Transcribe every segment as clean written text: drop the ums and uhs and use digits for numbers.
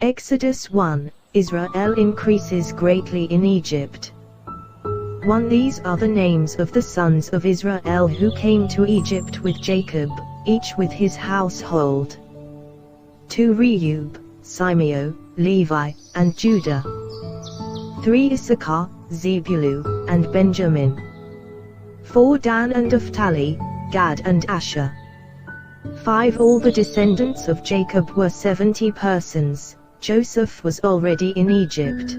Exodus 1. Israel increases greatly in Egypt. 1. These are the names of the sons of Israel who came to Egypt with Jacob, each with his household. 2. Reuben, Simeon, Levi, and Judah. 3. Issachar, Zebulun, and Benjamin. 4. Dan and Naphtali, Gad and Asher. 5. All the descendants of Jacob were 70 persons. Joseph was already in Egypt.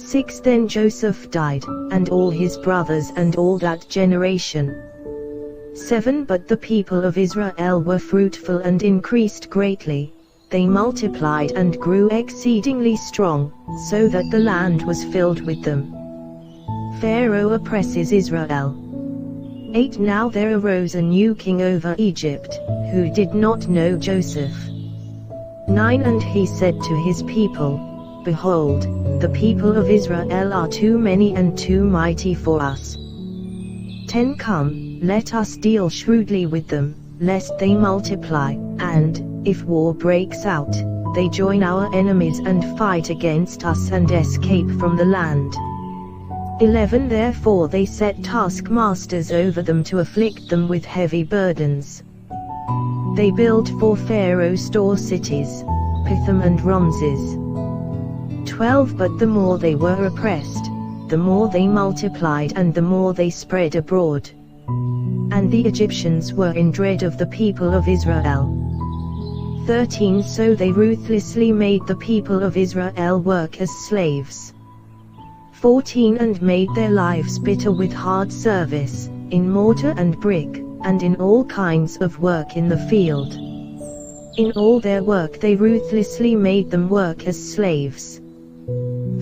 6. Then Joseph died, and all his brothers and all that generation. 7. But the people of Israel were fruitful and increased greatly. They multiplied and grew exceedingly strong, so that the land was filled with them. Pharaoh oppresses Israel. 8. Now there arose a new king over Egypt, who did not know Joseph. 9. And he said to his people, Behold, the people of Israel are too many and too mighty for us. 10. Come, let us deal shrewdly with them, lest they multiply, and, if war breaks out, they join our enemies and fight against us and escape from the land. 11. Therefore they set taskmasters over them to afflict them with heavy burdens. They built for Pharaoh store cities, Pithom and Ramses. 12. But the more they were oppressed, the more they multiplied and the more they spread abroad. And the Egyptians were in dread of the people of Israel. 13. So they ruthlessly made the people of Israel work as slaves. 14. And made their lives bitter with hard service, in mortar and brick, and in all kinds of work in the field. In all their work they ruthlessly made them work as slaves.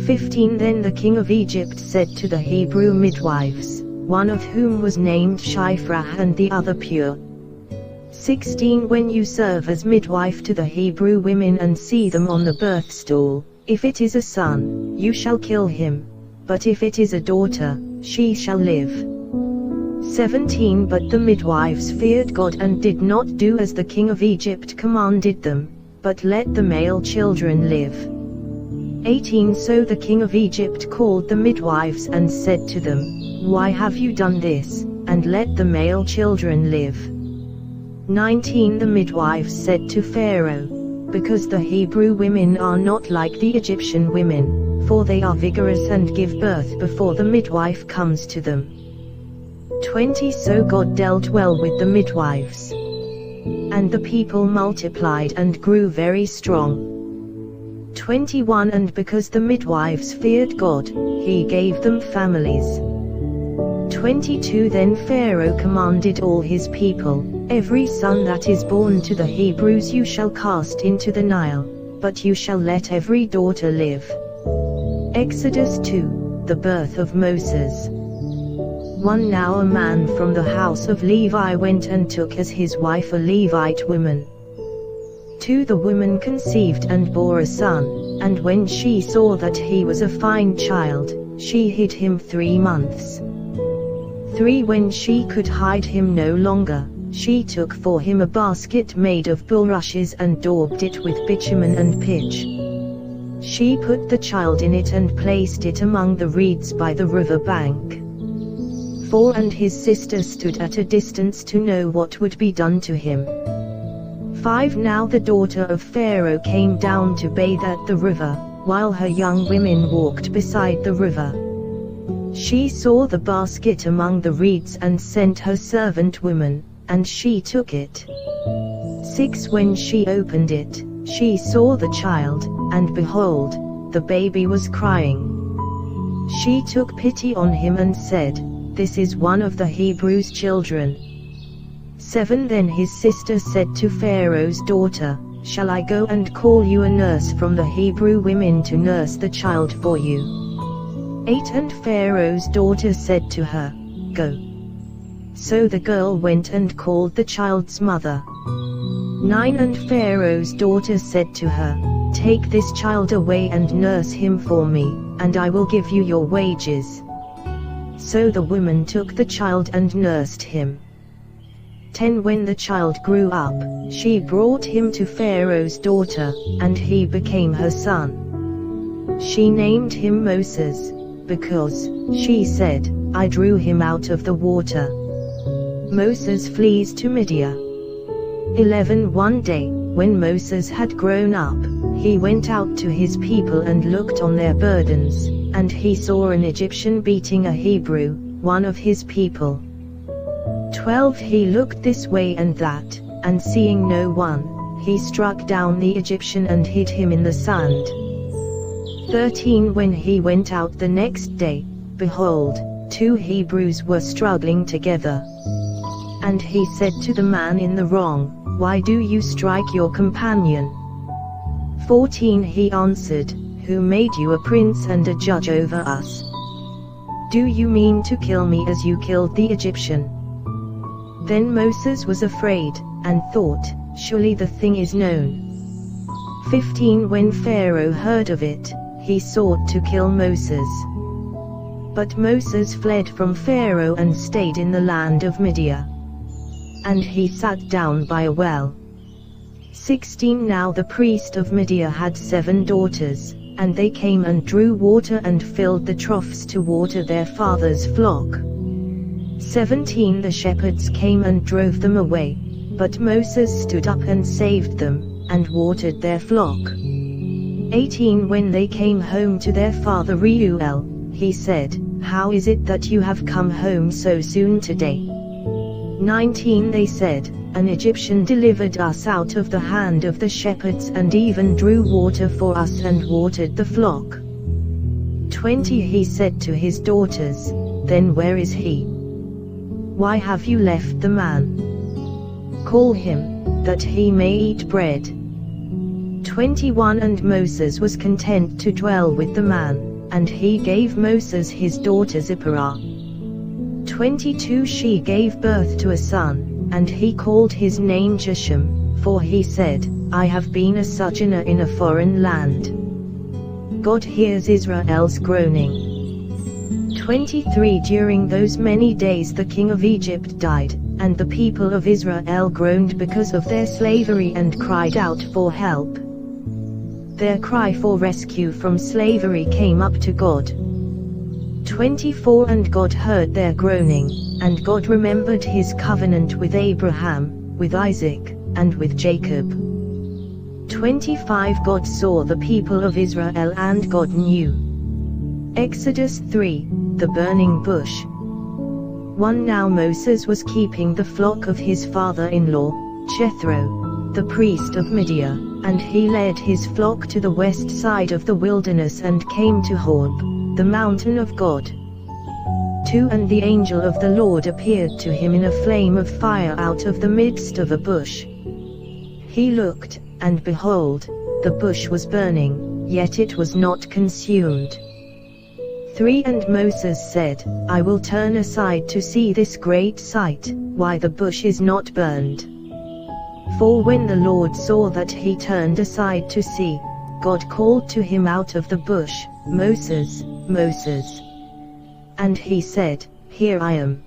15. Then the king of Egypt said to the Hebrew midwives, one of whom was named Shiphrah and the other Pur. 16. When you serve as midwife to the Hebrew women and see them on the birth stool, if it is a son, you shall kill him, but if it is a daughter, she shall live. 17. But the midwives feared God and did not do as the king of Egypt commanded them, but let the male children live. 18. So the king of Egypt called the midwives and said to them, Why have you done this, and let the male children live? 19. The midwives said to Pharaoh, Because the Hebrew women are not like the Egyptian women, for they are vigorous and give birth before the midwife comes to them. 20. So God dealt well with the midwives. And the people multiplied and grew very strong. 21. And because the midwives feared God, he gave them families. 22. Then Pharaoh commanded all his people, Every son that is born to the Hebrews you shall cast into the Nile, but you shall let every daughter live. Exodus 2. The birth of Moses. 1. Now a man from the house of Levi went and took as his wife a Levite woman. 2. The woman conceived and bore a son, and when she saw that he was a fine child, she hid him 3 months. 3. When she could hide him no longer, she took for him a basket made of bulrushes and daubed it with bitumen and pitch. She put the child in it and placed it among the reeds by the river bank. 4. And his sister stood at a distance to know what would be done to him. 5. Now the daughter of Pharaoh came down to bathe at the river, while her young women walked beside the river. She saw the basket among the reeds and sent her servant woman, and she took it. 6. When she opened it, she saw the child, and behold, the baby was crying. She took pity on him and said, This is one of the Hebrews' children. 7. Then his sister said to Pharaoh's daughter, Shall I go and call you a nurse from the Hebrew women to nurse the child for you? 8. And Pharaoh's daughter said to her, Go. So the girl went and called the child's mother. 9. And Pharaoh's daughter said to her, Take this child away and nurse him for me, and I will give you your wages. So the woman took the child and nursed him. 10 When the child grew up, she brought him to Pharaoh's daughter, and he became her son. She named him Moses, because, she said, I drew him out of the water. Moses flees to Midian. 11 One day, when Moses had grown up, he went out to his people and looked on their burdens, and he saw an Egyptian beating a Hebrew, one of his people. 12 He looked this way and that, and seeing no one, he struck down the Egyptian and hid him in the sand. 13 When he went out the next day, behold, 2 Hebrews were struggling together. And he said to the man in the wrong, Why do you strike your companion? 14 He answered, Who made you a prince and a judge over us? Do you mean to kill me as you killed the Egyptian? Then Moses was afraid, and thought, Surely the thing is known. 15 When Pharaoh heard of it, he sought to kill Moses. But Moses fled from Pharaoh and stayed in the land of Midian. And he sat down by a well. 16 Now the priest of Midian had 7 daughters, and they came and drew water and filled the troughs to water their father's flock. 17 The shepherds came and drove them away, but Moses stood up and saved them, and watered their flock. 18 When they came home to their father Reuel, he said, How is it that you have come home so soon today? 19 They said, An Egyptian delivered us out of the hand of the shepherds and even drew water for us and watered the flock. 20 He said to his daughters, Then where is he? Why have you left the man? Call him, that he may eat bread. 21 And Moses was content to dwell with the man, and he gave Moses his daughter Zipporah. 22 She gave birth to a son, and he called his name Geshem, for he said, I have been a sojourner in a foreign land. God hears Israel's groaning. 23 During those many days the king of Egypt died, and the people of Israel groaned because of their slavery and cried out for help. Their cry for rescue from slavery came up to God. 24 And God heard their groaning, and God remembered his covenant with Abraham, with Isaac, and with Jacob. 25 God saw the people of Israel and God knew. Exodus 3, the burning bush. 1 Now Moses was keeping the flock of his father-in-law, Jethro, the priest of Midian, and he led his flock to the west side of the wilderness and came to Horeb, the mountain of God. 2 And the angel of the Lord appeared to him in a flame of fire out of the midst of a bush. He looked, and behold, the bush was burning, yet it was not consumed. 3 And Moses said, I will turn aside to see this great sight, why the bush is not burned. 4 When the Lord saw that he turned aside to see, God called to him out of the bush, Moses, Moses. And he said, Here I am.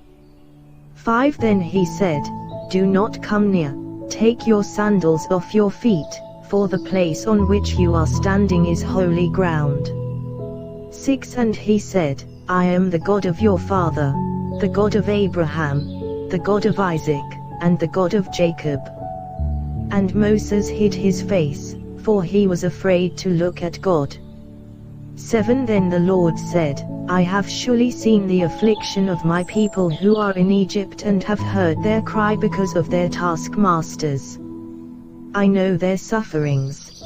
5 Then he said, Do not come near, take your sandals off your feet, for the place on which you are standing is holy ground. 6 And he said, I am the God of your father, the God of Abraham, the God of Isaac, and the God of Jacob. And Moses hid his face, for he was afraid to look at God. 7 Then the Lord said, I have surely seen the affliction of my people who are in Egypt and have heard their cry because of their taskmasters. I know their sufferings.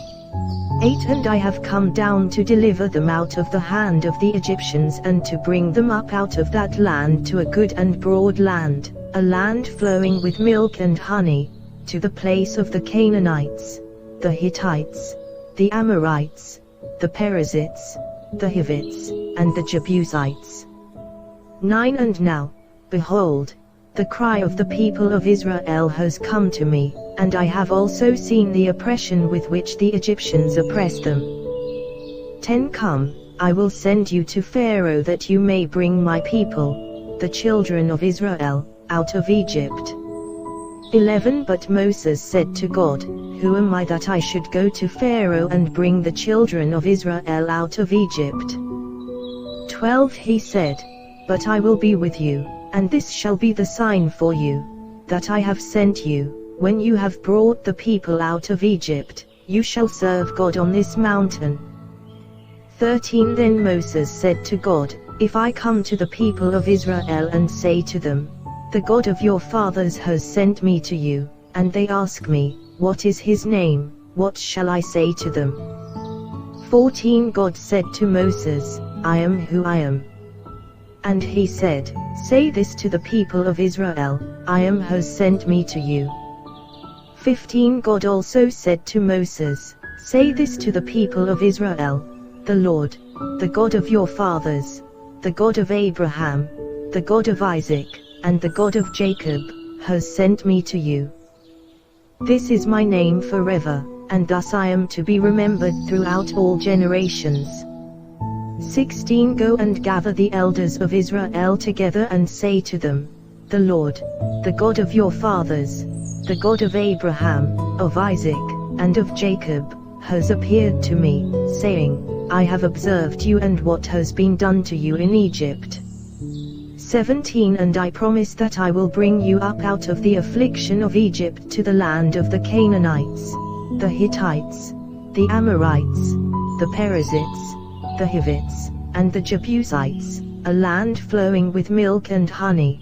8 And I have come down to deliver them out of the hand of the Egyptians and to bring them up out of that land to a good and broad land, a land flowing with milk and honey, to the place of the Canaanites, the Hittites, the Amorites, the Perizzites, the Hivites, and the Jebusites. 9 And now, behold, the cry of the people of Israel has come to me, and I have also seen the oppression with which the Egyptians oppress them. 10 Come, I will send you to Pharaoh that you may bring my people, the children of Israel, out of Egypt. 11 But Moses said to God, Who am I that I should go to Pharaoh and bring the children of Israel out of Egypt? 12 He said, But I will be with you, and this shall be the sign for you, that I have sent you. When you have brought the people out of Egypt, you shall serve God on this mountain. 13 Then Moses said to God, If I come to the people of Israel and say to them, The God of your fathers has sent me to you, and they ask me, What is his name? What shall I say to them? 14 God said to Moses, I am who I am. And he said, Say this to the people of Israel, I am has sent me to you. 15 God also said to Moses, Say this to the people of Israel, The Lord, the God of your fathers, the God of Abraham, the God of Isaac, and the God of Jacob, has sent me to you. This is my name forever, and thus I am to be remembered throughout all generations. 16 Go and gather the elders of Israel together and say to them, The Lord, the God of your fathers, the God of Abraham, of Isaac, and of Jacob, has appeared to me, saying, I have observed you and what has been done to you in Egypt. 17 And I promise that I will bring you up out of the affliction of Egypt to the land of the Canaanites, the Hittites, the Amorites, the Perizzites, the Hivites, and the Jebusites, a land flowing with milk and honey.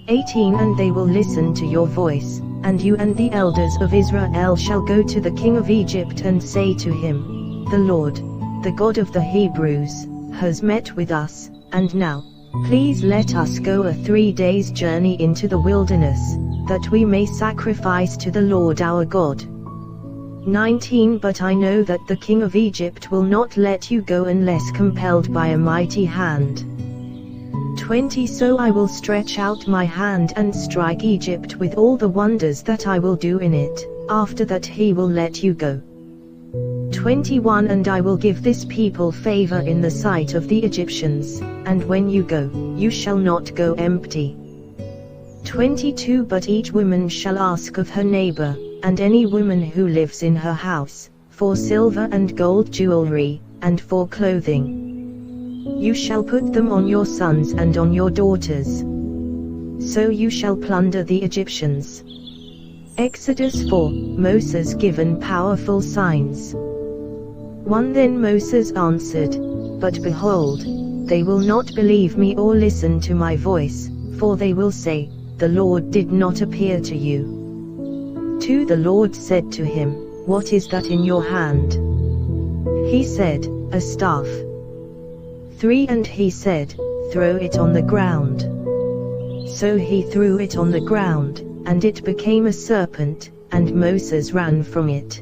18 And they will listen to your voice, and you and the elders of Israel shall go to the king of Egypt and say to him, The Lord, the God of the Hebrews, has met with us, and now, please let us go a 3 days' journey into the wilderness, that we may sacrifice to the Lord our God. 19 But I know that the king of Egypt will not let you go unless compelled by a mighty hand. 20 So I will stretch out my hand and strike Egypt with all the wonders that I will do in it, after that he will let you go. 21 And I will give this people favor in the sight of the Egyptians, and when you go, you shall not go empty. 22 But each woman shall ask of her neighbor, and any woman who lives in her house, for silver and gold jewelry, and for clothing. You shall put them on your sons and on your daughters. So you shall plunder the Egyptians. Exodus 4, Moses given powerful signs. 1 Then Moses answered, But behold, they will not believe me or listen to my voice, for they will say, The Lord did not appear to you. 2 The Lord said to him, What is that in your hand? He said, A staff. 3 And he said, Throw it on the ground. So he threw it on the ground, and it became a serpent, and Moses ran from it.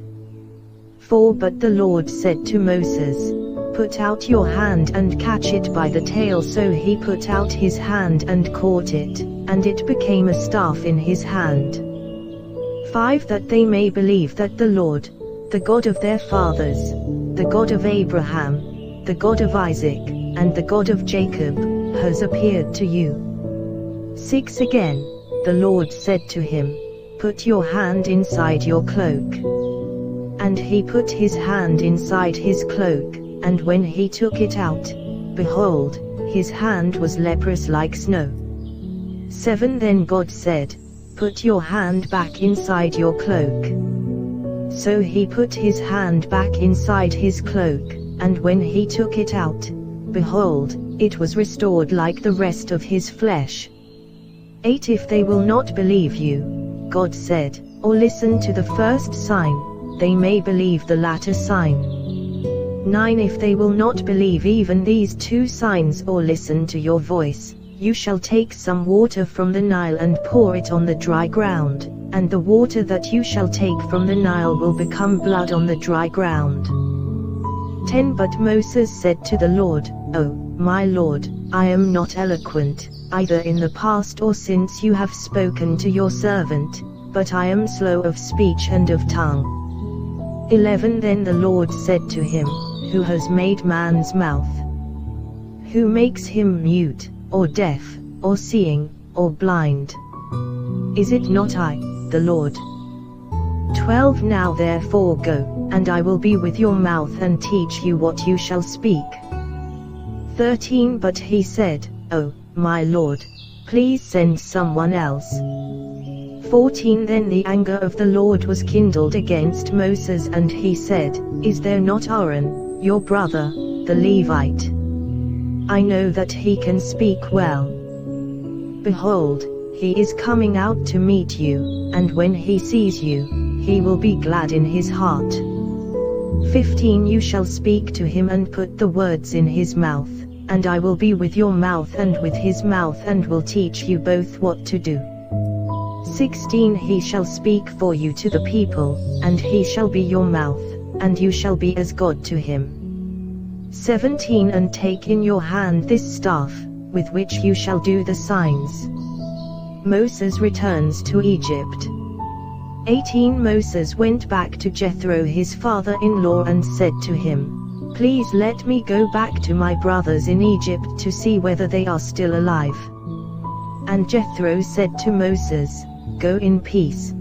4 But the Lord said to Moses, Put out your hand and catch it by the tail. So he put out his hand and caught it, and it became a staff in his hand. 5 That they may believe that the Lord, the God of their fathers, the God of Abraham, the God of Isaac, and the God of Jacob, has appeared to you. 6 Again, the Lord said to him, Put your hand inside your cloak. And he put his hand inside his cloak, and when he took it out, behold, his hand was leprous like snow. 7 Then God said, Put your hand back inside your cloak. So he put his hand back inside his cloak, and when he took it out, behold, it was restored like the rest of his flesh. 8 If they will not believe you, God said, or listen to the first sign, they may believe the latter sign. 9 If they will not believe even these 2 signs or listen to your voice, you shall take some water from the Nile and pour it on the dry ground, and the water that you shall take from the Nile will become blood on the dry ground. 10 But Moses said to the Lord, O, my Lord, I am not eloquent, either in the past or since you have spoken to your servant, but I am slow of speech and of tongue. 11 Then the Lord said to him, Who has made man's mouth? Who makes him mute, or deaf, or seeing, or blind? Is it not I? the Lord. 12 Now therefore go, and I will be with your mouth and teach you what you shall speak. 13 But he said, Oh, my Lord, please send someone else. 14 Then the anger of the Lord was kindled against Moses, and he said, Is there not Aaron, your brother, the Levite? I know that he can speak well. Behold, he is coming out to meet you, and when he sees you, he will be glad in his heart. 15 You shall speak to him and put the words in his mouth, and I will be with your mouth and with his mouth, and will teach you both what to do. 16 He shall speak for you to the people, and he shall be your mouth, and you shall be as God to him. 17 And take in your hand this staff, with which you shall do the signs. Moses returns to Egypt. 18 Moses went back to Jethro his father-in-law and said to him, Please let me go back to my brothers in Egypt to see whether they are still alive. And Jethro said to Moses, Go in peace.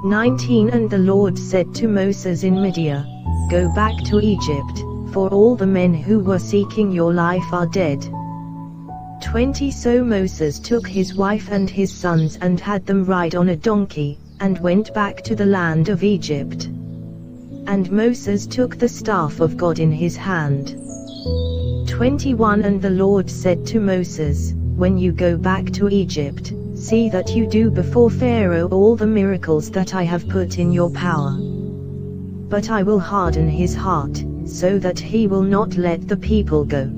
19 And the Lord said to Moses in Midian, Go back to Egypt, for all the men who were seeking your life are dead. 20 So Moses took his wife and his sons and had them ride on a donkey, and went back to the land of Egypt. And Moses took the staff of God in his hand. 21 And the Lord said to Moses, When you go back to Egypt, see that you do before Pharaoh all the miracles that I have put in your power. But I will harden his heart, so that he will not let the people go.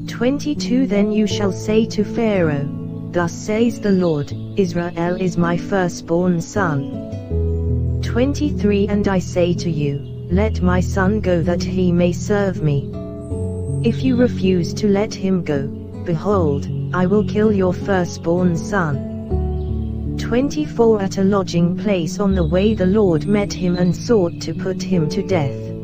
22 Then you shall say to Pharaoh, Thus says the Lord, Israel is my firstborn son. 23 And I say to you, Let my son go that he may serve me. If you refuse to let him go, behold, I will kill your firstborn son. 24 At a lodging place on the way the Lord met him and sought to put him to death.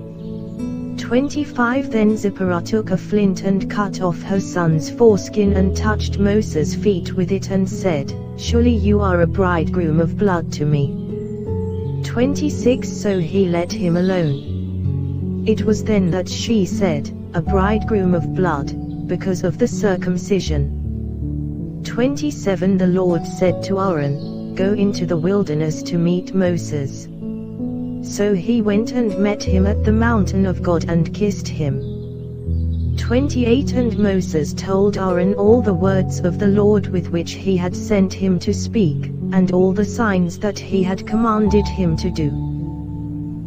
25 Then Zipporah took a flint and cut off her son's foreskin and touched Moses' feet with it and said, Surely you are a bridegroom of blood to me. 26 So he let him alone. It was then that she said, A bridegroom of blood, because of the circumcision. 27 The Lord said to Aaron, Go into the wilderness to meet Moses. So he went and met him at the mountain of God and kissed him. 28 And Moses told Aaron all the words of the Lord with which he had sent him to speak, and all the signs that he had commanded him to do.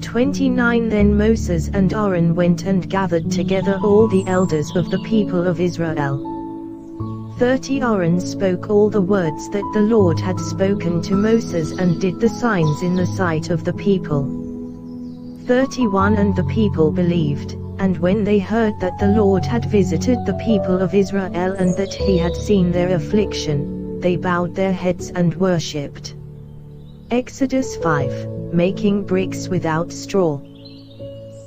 29 Then Moses and Aaron went and gathered together all the elders of the people of Israel. 30 Aaron spoke all the words that the Lord had spoken to Moses and did the signs in the sight of the people. 31 And the people believed, and when they heard that the Lord had visited the people of Israel and that he had seen their affliction, they bowed their heads and worshipped. Exodus 5, Making bricks without straw.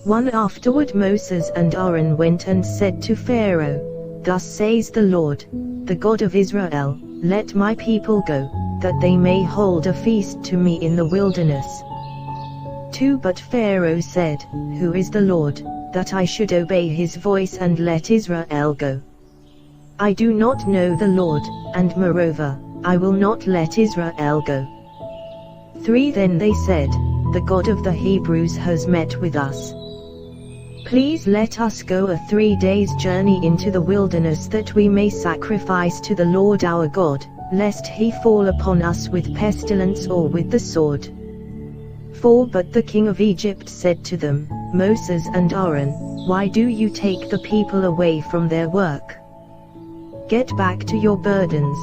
1 Afterward Moses and Aaron went and said to Pharaoh, Thus says the Lord, the God of Israel, Let my people go, that they may hold a feast to me in the wilderness. 2 But Pharaoh said, Who is the Lord, that I should obey his voice and let Israel go? I do not know the Lord, and moreover, I will not let Israel go. 3 Then they said, The God of the Hebrews has met with us. Please let us go a 3 days' journey into the wilderness that we may sacrifice to the Lord our God, lest he fall upon us with pestilence or with the sword. 4 But the king of Egypt said to them, Moses and Aaron, why do you take the people away from their work? Get back to your burdens.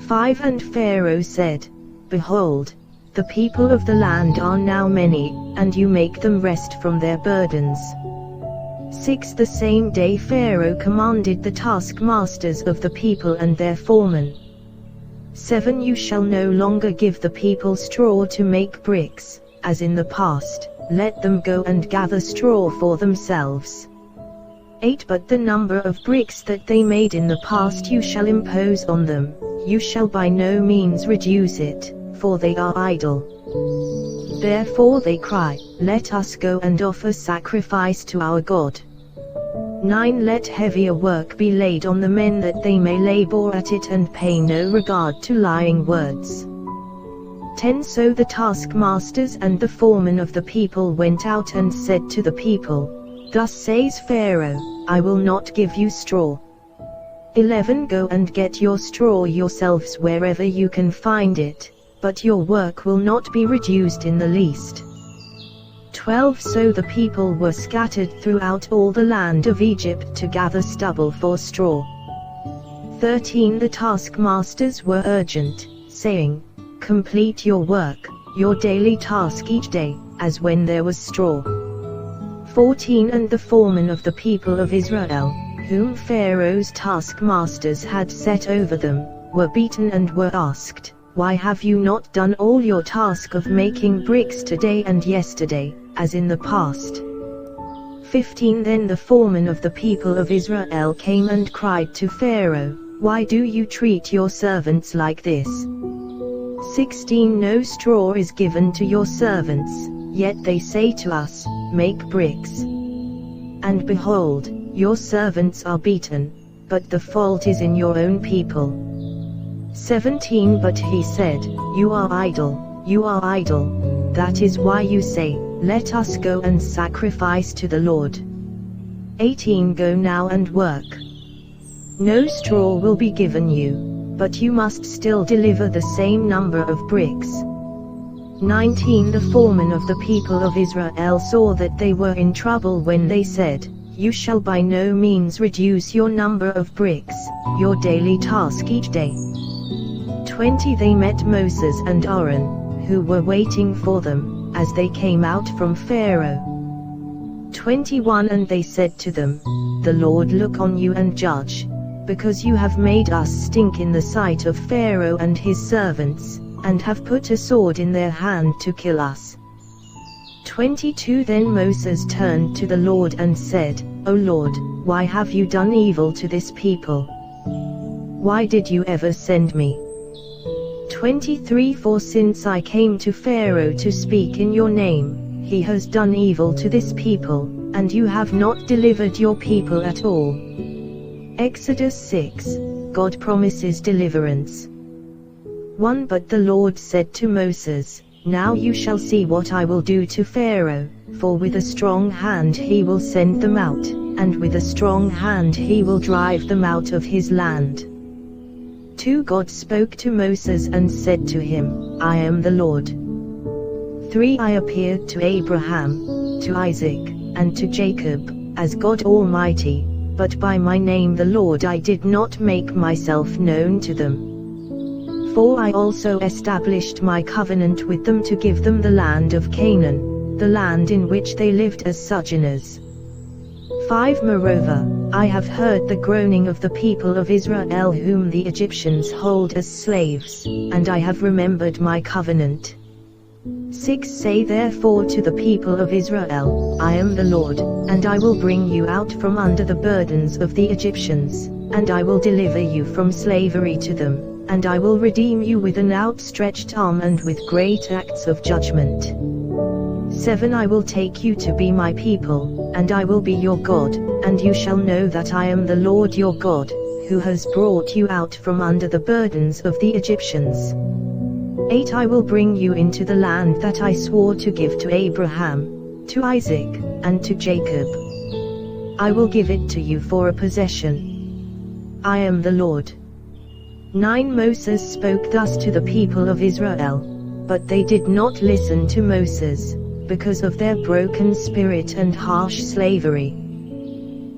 5 And Pharaoh said, Behold, the people of the land are now many, and you make them rest from their burdens. 6 The same day Pharaoh commanded the taskmasters of the people and their foremen. 7 You shall no longer give the people straw to make bricks, as in the past, let them go and gather straw for themselves. 8 But the number of bricks that they made in the past you shall impose on them, you shall by no means reduce it, for they are idle. Therefore they cry, let us go and offer sacrifice to our God. 9 Let heavier work be laid on the men that they may labor at it and pay no regard to lying words. 10 So the taskmasters and the foremen of the people went out and said to the people, Thus says Pharaoh, I will not give you straw. 11 Go and get your straw yourselves wherever you can find it, but your work will not be reduced in the least. 12 So the people were scattered throughout all the land of Egypt to gather stubble for straw. 13 The taskmasters were urgent, saying, Complete your work, your daily task each day, as when there was straw. 14 And the foremen of the people of Israel, whom Pharaoh's taskmasters had set over them, were beaten and were asked, Why have you not done all your task of making bricks today and yesterday, as in the past? 15 Then the foremen of the people of Israel came and cried to Pharaoh, Why do you treat your servants like this? 16 No straw is given to your servants, yet they say to us, Make bricks. And behold, your servants are beaten, but the fault is in your own people. 17 But he said, You are idle, you are idle. That is why you say, Let us go and sacrifice to the Lord. 18 Go now and work. No straw will be given you, but you must still deliver the same number of bricks. 19 The foremen of the people of Israel saw that they were in trouble when they said, You shall by no means reduce your number of bricks, your daily task each day. 20 They met Moses and Aaron, who were waiting for them, as they came out from Pharaoh. 21 And they said to them, The Lord look on you and judge, because you have made us stink in the sight of Pharaoh and his servants, and have put a sword in their hand to kill us. 22 Then Moses turned to the Lord and said, O Lord, why have you done evil to this people? Why did you ever send me? 23 For since I came to Pharaoh to speak in your name, he has done evil to this people, and you have not delivered your people at all. Exodus 6, God promises deliverance. 1 But the Lord said to Moses, Now you shall see what I will do to Pharaoh, for with a strong hand he will send them out, and with a strong hand he will drive them out of his land. 2 God spoke to Moses and said to him, I am the Lord. 3 I appeared to Abraham, to Isaac, and to Jacob, as God Almighty, but by my name the Lord I did not make myself known to them. 4 I also established my covenant with them to give them the land of Canaan, the land in which they lived as sojourners. 5 Moreover, I have heard the groaning of the people of Israel whom the Egyptians hold as slaves, and I have remembered my covenant. 6 Say therefore to the people of Israel, I am the Lord, and I will bring you out from under the burdens of the Egyptians, and I will deliver you from slavery to them, and I will redeem you with an outstretched arm and with great acts of judgment. 7 I will take you to be my people, and I will be your God, and you shall know that I am the Lord your God, who has brought you out from under the burdens of the Egyptians. 8 I will bring you into the land that I swore to give to Abraham, to Isaac, and to Jacob. I will give it to you for a possession. I am the Lord. 9 Moses spoke thus to the people of Israel, but they did not listen to Moses, because of their broken spirit and harsh slavery.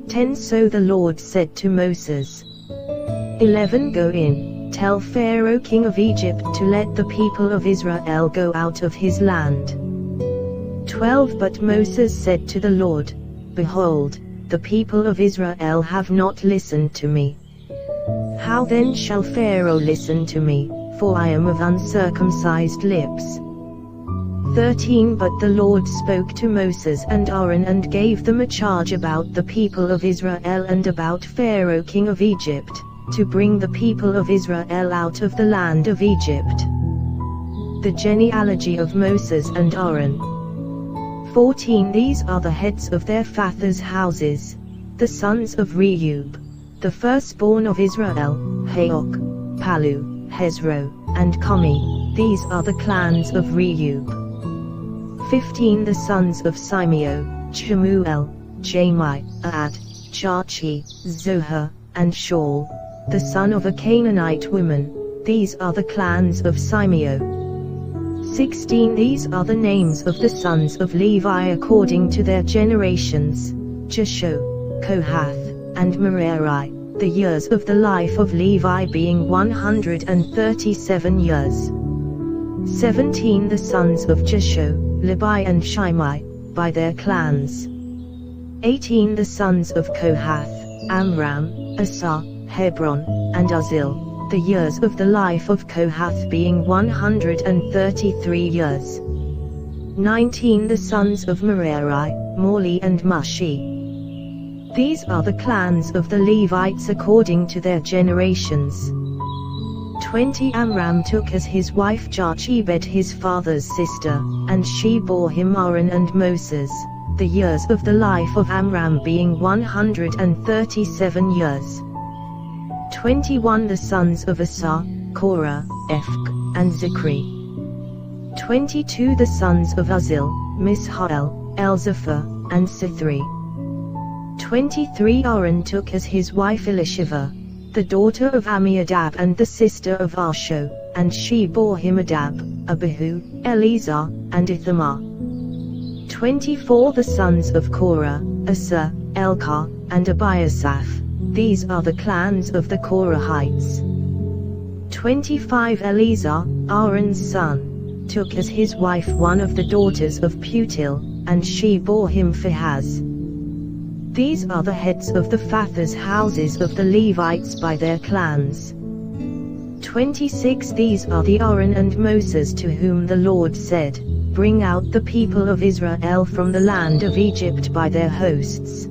10 So the Lord said to Moses, 11 Go in, tell Pharaoh king of Egypt to let the people of Israel go out of his land. 12 But Moses said to the Lord, Behold, the people of Israel have not listened to me. How then shall Pharaoh listen to me, for I am of uncircumcised lips? 13 But the Lord spoke to Moses and Aaron and gave them a charge about the people of Israel and about Pharaoh king of Egypt, to bring the people of Israel out of the land of Egypt. The genealogy of Moses and Aaron. 14 These are the heads of their fathers' houses, the sons of Reuben, the firstborn of Israel, Haok, Palu, Hezro, and Kami. These are the clans of Reuben. 15 The sons of Simeon, Shemuel, Jami, Ad, Chachi, Zohar, and Shaul, the son of a Canaanite woman. These are the clans of Simeon. 16 These are the names of the sons of Levi according to their generations, Jeshua, Kohath, and Merari, the years of the life of Levi being 137 years. 17 The sons of Jeshua, Levi and Shimei, by their clans. 18 The sons of Kohath, Amram, Asah, Hebron, and Uzziel, the years of the life of Kohath being 133 years. 19 The sons of Merari, Morli and Mushi. These are the clans of the Levites according to their generations. 20 Amram took as his wife Jochebed his father's sister, and she bore him Aaron and Moses, the years of the life of Amram being 137 years. 21 The sons of Asah, Korah, Ephk, and Zikri. 22 The sons of Uzziel, Mishael, Elzaphan, and Sithri. 23 Aaron took as his wife Elisheva, the daughter of Amminadab and the sister of Arsho, and she bore him Adab, Abihu, Eleazar, and Ithamar. 24 The sons of Korah, Asa, Elkah, and Abiasaph. These are the clans of the Korahites. 25 Eleazar, Aaron's son, took as his wife one of the daughters of Putil, and she bore him Phinehas. These are the heads of the fathers' houses of the Levites by their clans. 26 These are the Aaron and Moses to whom the Lord said, Bring out the people of Israel from the land of Egypt by their hosts.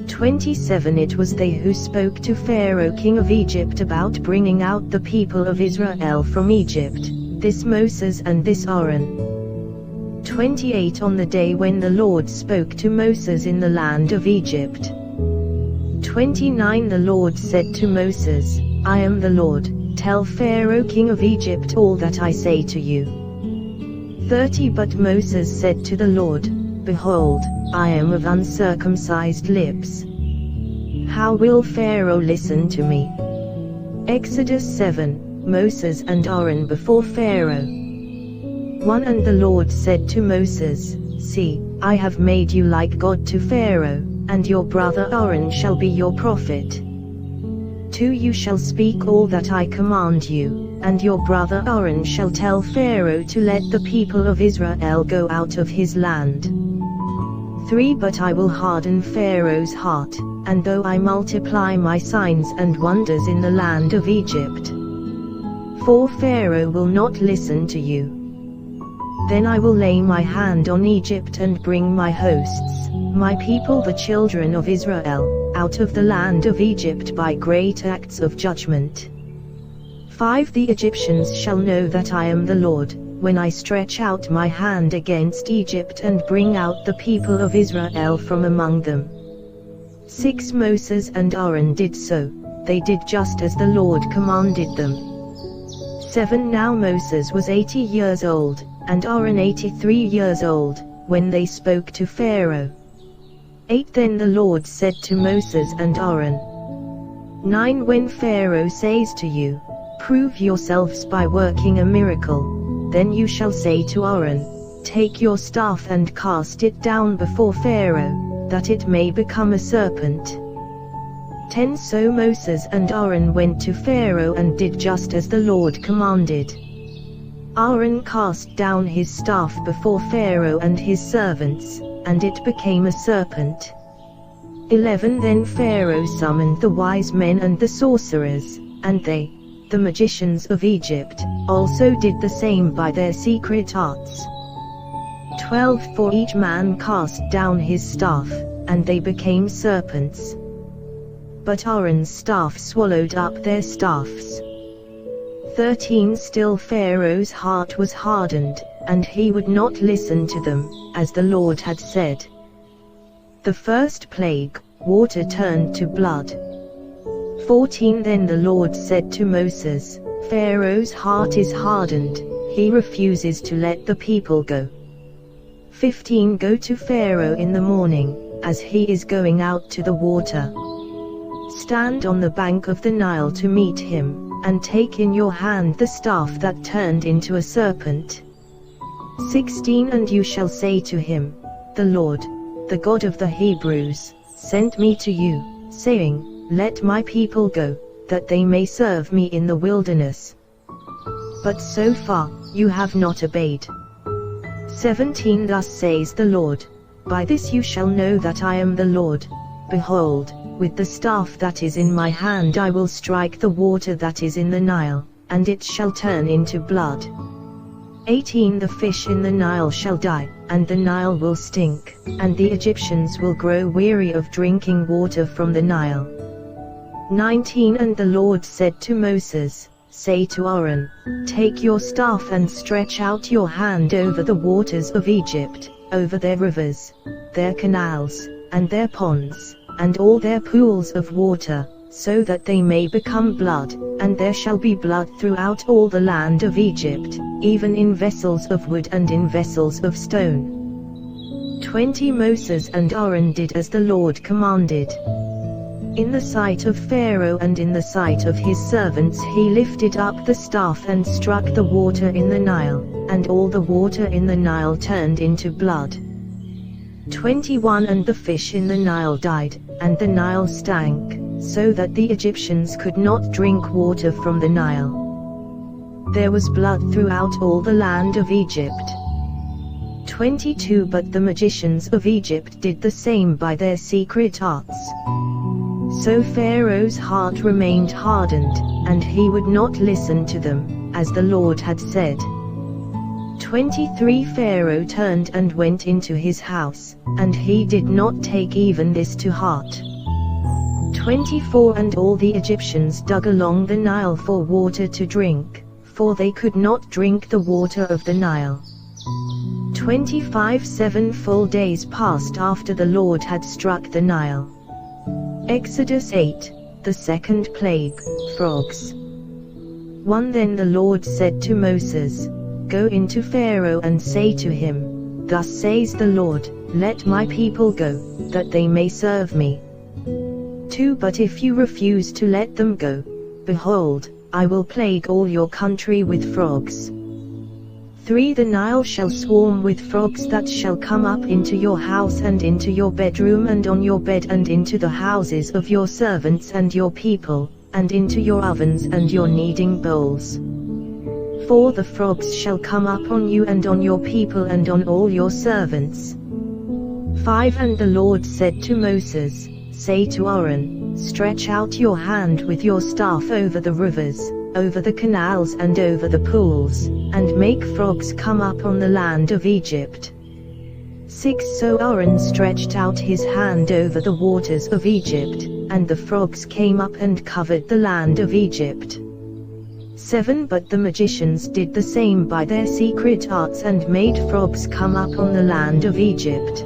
27 It was they who spoke to Pharaoh king of Egypt about bringing out the people of Israel from Egypt, this Moses and this Aaron. 28 On the day when the Lord spoke to Moses in the land of Egypt. 29 The Lord said to Moses, I am the Lord, tell Pharaoh king of Egypt all that I say to you. 30 But Moses said to the Lord, Behold, I am of uncircumcised lips. How will Pharaoh listen to me? Exodus 7, Moses and Aaron before Pharaoh. 1 And the Lord said to Moses, See, I have made you like God to Pharaoh, and your brother Aaron shall be your prophet. 2 You shall speak all that I command you, and your brother Aaron shall tell Pharaoh to let the people of Israel go out of his land. 3 But I will harden Pharaoh's heart, and though I multiply my signs and wonders in the land of Egypt, 4 Pharaoh will not listen to you. Then I will lay my hand on Egypt and bring my hosts, my people the children of Israel, out of the land of Egypt by great acts of judgment. 5 The Egyptians shall know that I am the Lord, when I stretch out my hand against Egypt and bring out the people of Israel from among them. 6 Moses and Aaron did so, they did just as the Lord commanded them. 7 Now Moses was 80 years old, and Aaron 83 years old, when they spoke to Pharaoh. 8 Then the Lord said to Moses and Aaron. 9 When Pharaoh says to you, Prove yourselves by working a miracle, then you shall say to Aaron, Take your staff and cast it down before Pharaoh, that it may become a serpent. 10 So Moses and Aaron went to Pharaoh and did just as the Lord commanded. Aaron cast down his staff before Pharaoh and his servants, and it became a serpent. 11 Then Pharaoh summoned the wise men and the sorcerers, and they, the magicians of Egypt, also did the same by their secret arts. 12 For each man cast down his staff, and they became serpents. But Aaron's staff swallowed up their staffs. 13 Still Pharaoh's heart was hardened, and he would not listen to them, as the Lord had said. The first plague, water turned to blood. 14 Then the Lord said to Moses, Pharaoh's heart is hardened, he refuses to let the people go. 15 Go to Pharaoh in the morning, as he is going out to the water. Stand on the bank of the Nile to meet him, and take in your hand the staff that turned into a serpent. 16 And you shall say to him, The Lord, the God of the Hebrews, sent me to you, saying, Let my people go, that they may serve me in the wilderness. But so far, you have not obeyed. 17 Thus says the Lord, By this you shall know that I am the Lord. Behold, with the staff that is in my hand I will strike the water that is in the Nile, and it shall turn into blood. 18 The fish in the Nile shall die, and the Nile will stink, and the Egyptians will grow weary of drinking water from the Nile. 19 And the Lord said to Moses, Say to Aaron, Take your staff and stretch out your hand over the waters of Egypt, over their rivers, their canals, and their ponds, and all their pools of water, so that they may become blood, and there shall be blood throughout all the land of Egypt, even in vessels of wood and in vessels of stone. 20 Moses and Aaron did as the Lord commanded. In the sight of Pharaoh and in the sight of his servants he lifted up the staff and struck the water in the Nile, and all the water in the Nile turned into blood. 21 And the fish in the Nile died, and the Nile stank, so that the Egyptians could not drink water from the Nile. There was blood throughout all the land of Egypt. 22 But the magicians of Egypt did the same by their secret arts. So Pharaoh's heart remained hardened, and he would not listen to them, as the Lord had said. 23 Pharaoh turned and went into his house, and he did not take even this to heart. 24 And all the Egyptians dug along the Nile for water to drink, for they could not drink the water of the Nile. 25 7 full days passed after the Lord had struck the Nile. Exodus 8, the second plague, frogs. 1 Then the Lord said to Moses, Go into Pharaoh and say to him, Thus says the Lord, Let my people go, that they may serve me. 2 But if you refuse to let them go, behold, I will plague all your country with frogs. 3 The Nile shall swarm with frogs that shall come up into your house and into your bedroom and on your bed and into the houses of your servants and your people, and into your ovens and your kneading bowls. 4 The frogs shall come up on you and on your people and on all your servants. 5 And the Lord said to Moses, Say to Aaron, Stretch out your hand with your staff over the rivers, over the canals and over the pools, and make frogs come up on the land of Egypt. 6 So Aaron stretched out his hand over the waters of Egypt, and the frogs came up and covered the land of Egypt. 7 But the magicians did the same by their secret arts and made frogs come up on the land of Egypt.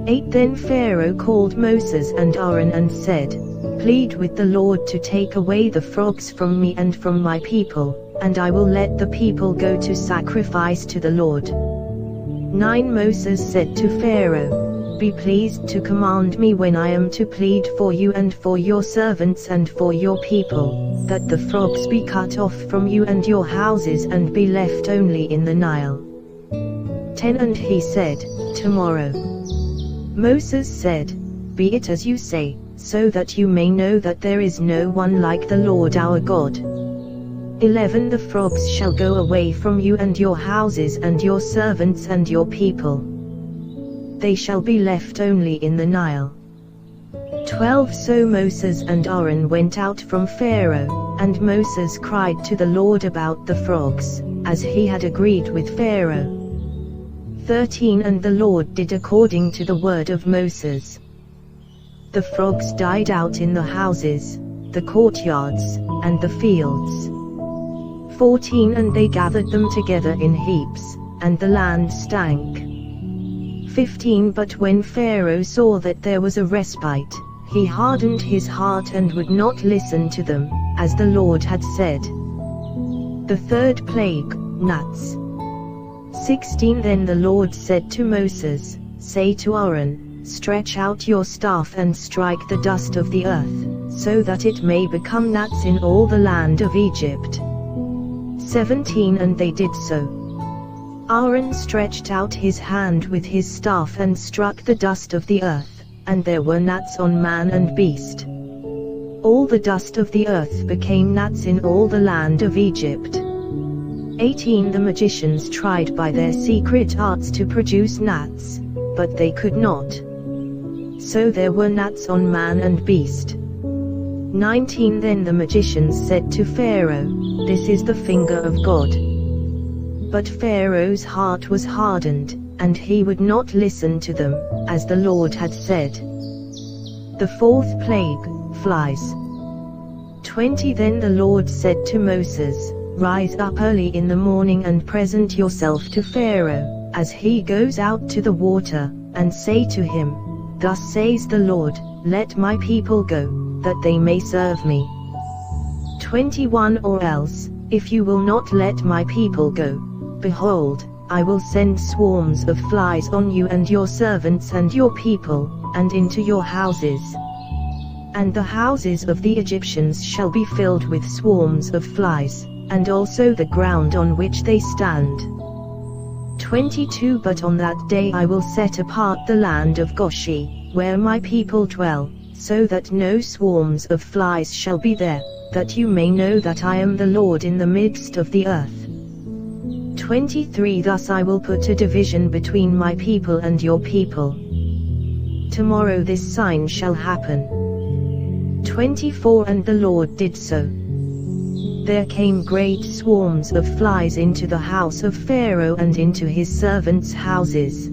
8 Then Pharaoh called Moses and Aaron and said, Plead with the Lord to take away the frogs from me and from my people, and I will let the people go to sacrifice to the Lord. 9 Moses said to Pharaoh, Be pleased to command me when I am to plead for you and for your servants and for your people, that the frogs be cut off from you and your houses and be left only in the Nile. 10 And he said, Tomorrow. Moses said, Be it as you say, so that you may know that there is no one like the Lord our God. 11 The frogs shall go away from you and your houses and your servants and your people. They shall be left only in the Nile. 12 So Moses and Aaron went out from Pharaoh, and Moses cried to the Lord about the frogs, as he had agreed with Pharaoh. 13 And the Lord did according to the word of Moses. The frogs died out in the houses, the courtyards, and the fields. 14 And they gathered them together in heaps, and the land stank. 15 But when Pharaoh saw that there was a respite, he hardened his heart and would not listen to them, as the Lord had said. The third plague, gnats. 16 Then the Lord said to Moses, Say to Aaron, Stretch out your staff and strike the dust of the earth, so that it may become gnats in all the land of Egypt. 17 And they did so. Aaron stretched out his hand with his staff and struck the dust of the earth, and there were gnats on man and beast. All the dust of the earth became gnats in all the land of Egypt. 18 The magicians tried by their secret arts to produce gnats, but they could not. So there were gnats on man and beast. 19 Then the magicians said to Pharaoh, This is the finger of God. But Pharaoh's heart was hardened, and he would not listen to them, as the Lord had said. The fourth plague, flies. 20 Then the Lord said to Moses, Rise up early in the morning and present yourself to Pharaoh, as he goes out to the water, and say to him, Thus says the Lord, Let my people go, that they may serve me. 21 Or else, if you will not let my people go, behold, I will send swarms of flies on you and your servants and your people, and into your houses. And the houses of the Egyptians shall be filled with swarms of flies, and also the ground on which they stand. 22 But on that day I will set apart the land of Goshen, where my people dwell, so that no swarms of flies shall be there, that you may know that I am the Lord in the midst of the earth. 23 Thus I will put a division between my people and your people. Tomorrow this sign shall happen. 24 And the Lord did so. There came great swarms of flies into the house of Pharaoh and into his servants' houses.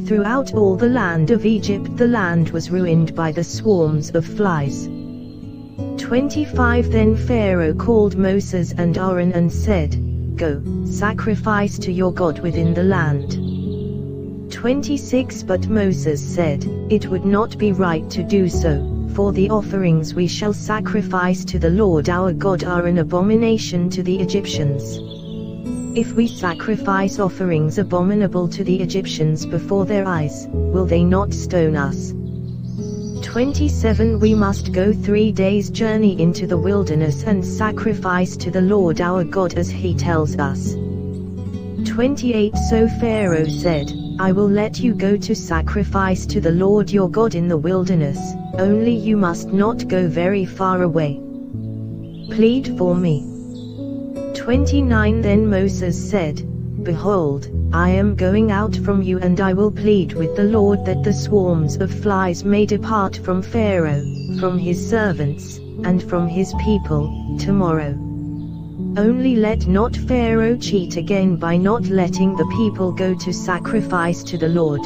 Throughout all the land of Egypt the land was ruined by the swarms of flies. 25 Then Pharaoh called Moses and Aaron and said, Go, sacrifice to your God within the land. 26 But Moses said, It would not be right to do so, for the offerings we shall sacrifice to the Lord our God are an abomination to the Egyptians. If we sacrifice offerings abominable to the Egyptians before their eyes, will they not stone us? 27 We must go 3 days' journey into the wilderness and sacrifice to the Lord our God as he tells us. 28 So Pharaoh said, I will let you go to sacrifice to the Lord your God in the wilderness, only you must not go very far away. Plead for me. 29 Then Moses said, Behold, I am going out from you and I will plead with the Lord that the swarms of flies may depart from Pharaoh, from his servants, and from his people, tomorrow. Only let not Pharaoh cheat again by not letting the people go to sacrifice to the Lord.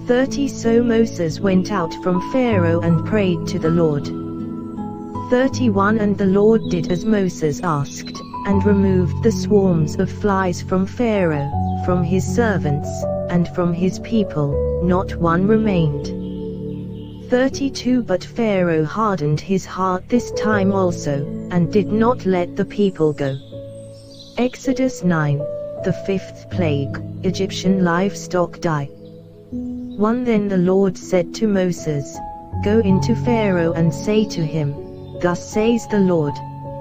30 So Moses went out from Pharaoh and prayed to the Lord. 31 And the Lord did as Moses asked, and removed the swarms of flies from Pharaoh, from his servants, and from his people, not one remained. 32 But Pharaoh hardened his heart this time also, and did not let the people go. Exodus 9, the fifth plague, Egyptian livestock die. 1 Then the Lord said to Moses, Go into Pharaoh and say to him, Thus says the Lord,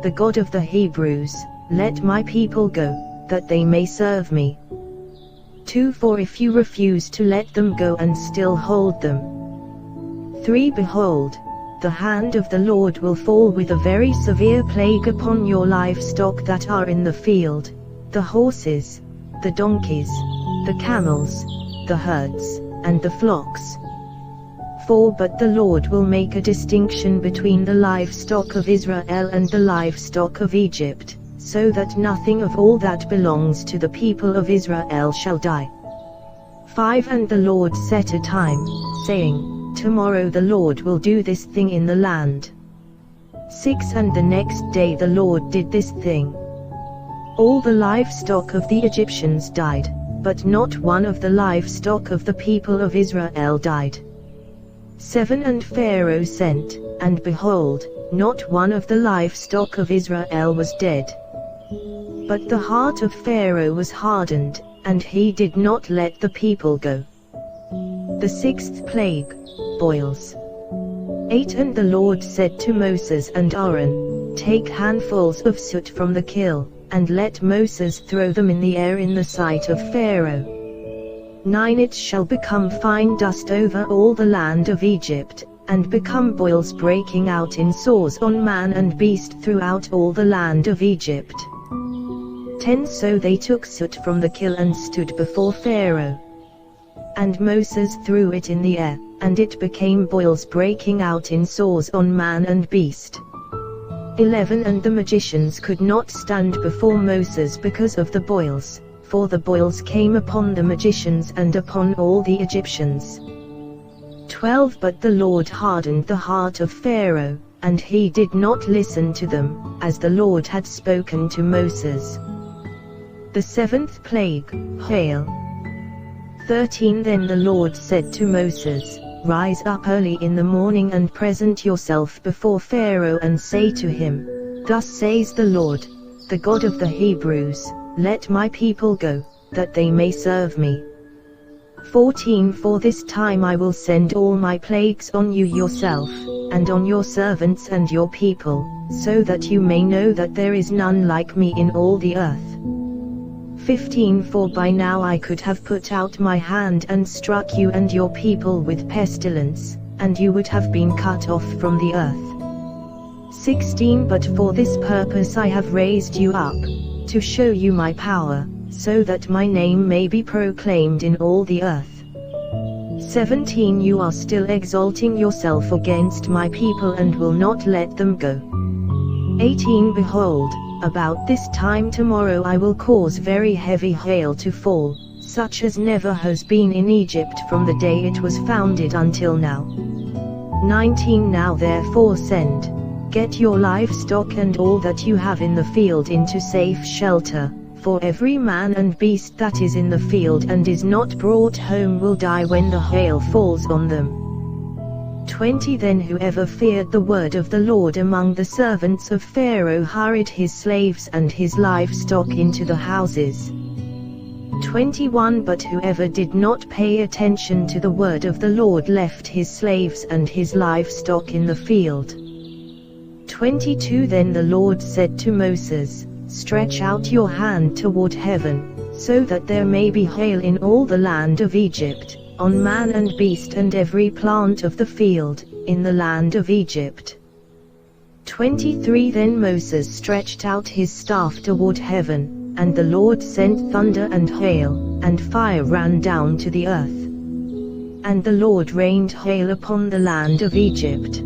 the God of the Hebrews, Let my people go, that they may serve me. 2 For if you refuse to let them go and still hold them. 3 Behold, the hand of the Lord will fall with a very severe plague upon your livestock that are in the field, the horses, the donkeys, the camels, the herds, and the flocks. 4 But the Lord will make a distinction between the livestock of Israel and the livestock of Egypt, so that nothing of all that belongs to the people of Israel shall die. 5 And the Lord set a time, saying, Tomorrow the Lord will do this thing in the land. 6 And the next day the Lord did this thing. All the livestock of the Egyptians died, but not one of the livestock of the people of Israel died. 7 And Pharaoh sent, and behold, not one of the livestock of Israel was dead. But the heart of Pharaoh was hardened, and he did not let the people go. The 6th plague, boils. 8 And the Lord said to Moses and Aaron, Take handfuls of soot from the kiln, and let Moses throw them in the air in the sight of Pharaoh. 9 It shall become fine dust over all the land of Egypt, and become boils breaking out in sores on man and beast throughout all the land of Egypt. 10 So they took soot from the kiln and stood before Pharaoh. And Moses threw it in the air, and it became boils breaking out in sores on man and beast. 11 And the magicians could not stand before Moses because of the boils, for the boils came upon the magicians and upon all the Egyptians. 12 But the Lord hardened the heart of Pharaoh, and he did not listen to them, as the Lord had spoken to Moses. The 7th plague, hail. 13 Then the Lord said to Moses, Rise up early in the morning and present yourself before Pharaoh and say to him, Thus says the Lord, the God of the Hebrews, Let my people go, that they may serve me. 14 For this time I will send all my plagues on you yourself, and on your servants and your people, so that you may know that there is none like me in all the earth. 15 For by now I could have put out my hand and struck you and your people with pestilence, and you would have been cut off from the earth. 16 But for this purpose I have raised you up, to show you my power, so that my name may be proclaimed in all the earth. 17 You are still exalting yourself against my people and will not let them go. 18 Behold, about this time tomorrow I will cause very heavy hail to fall, such as never has been in Egypt from the day it was founded until now. 19 Now therefore send, get your livestock and all that you have in the field into safe shelter, for every man and beast that is in the field and is not brought home will die when the hail falls on them. 20 Then whoever feared the word of the Lord among the servants of Pharaoh hurried his slaves and his livestock into the houses. 21 But whoever did not pay attention to the word of the Lord left his slaves and his livestock in the field. 22 Then the Lord said to Moses, Stretch out your hand toward heaven, so that there may be hail in all the land of Egypt, on man and beast and every plant of the field, in the land of Egypt. 23 Then Moses stretched out his staff toward heaven, and the Lord sent thunder and hail, and fire ran down to the earth. And the Lord rained hail upon the land of Egypt.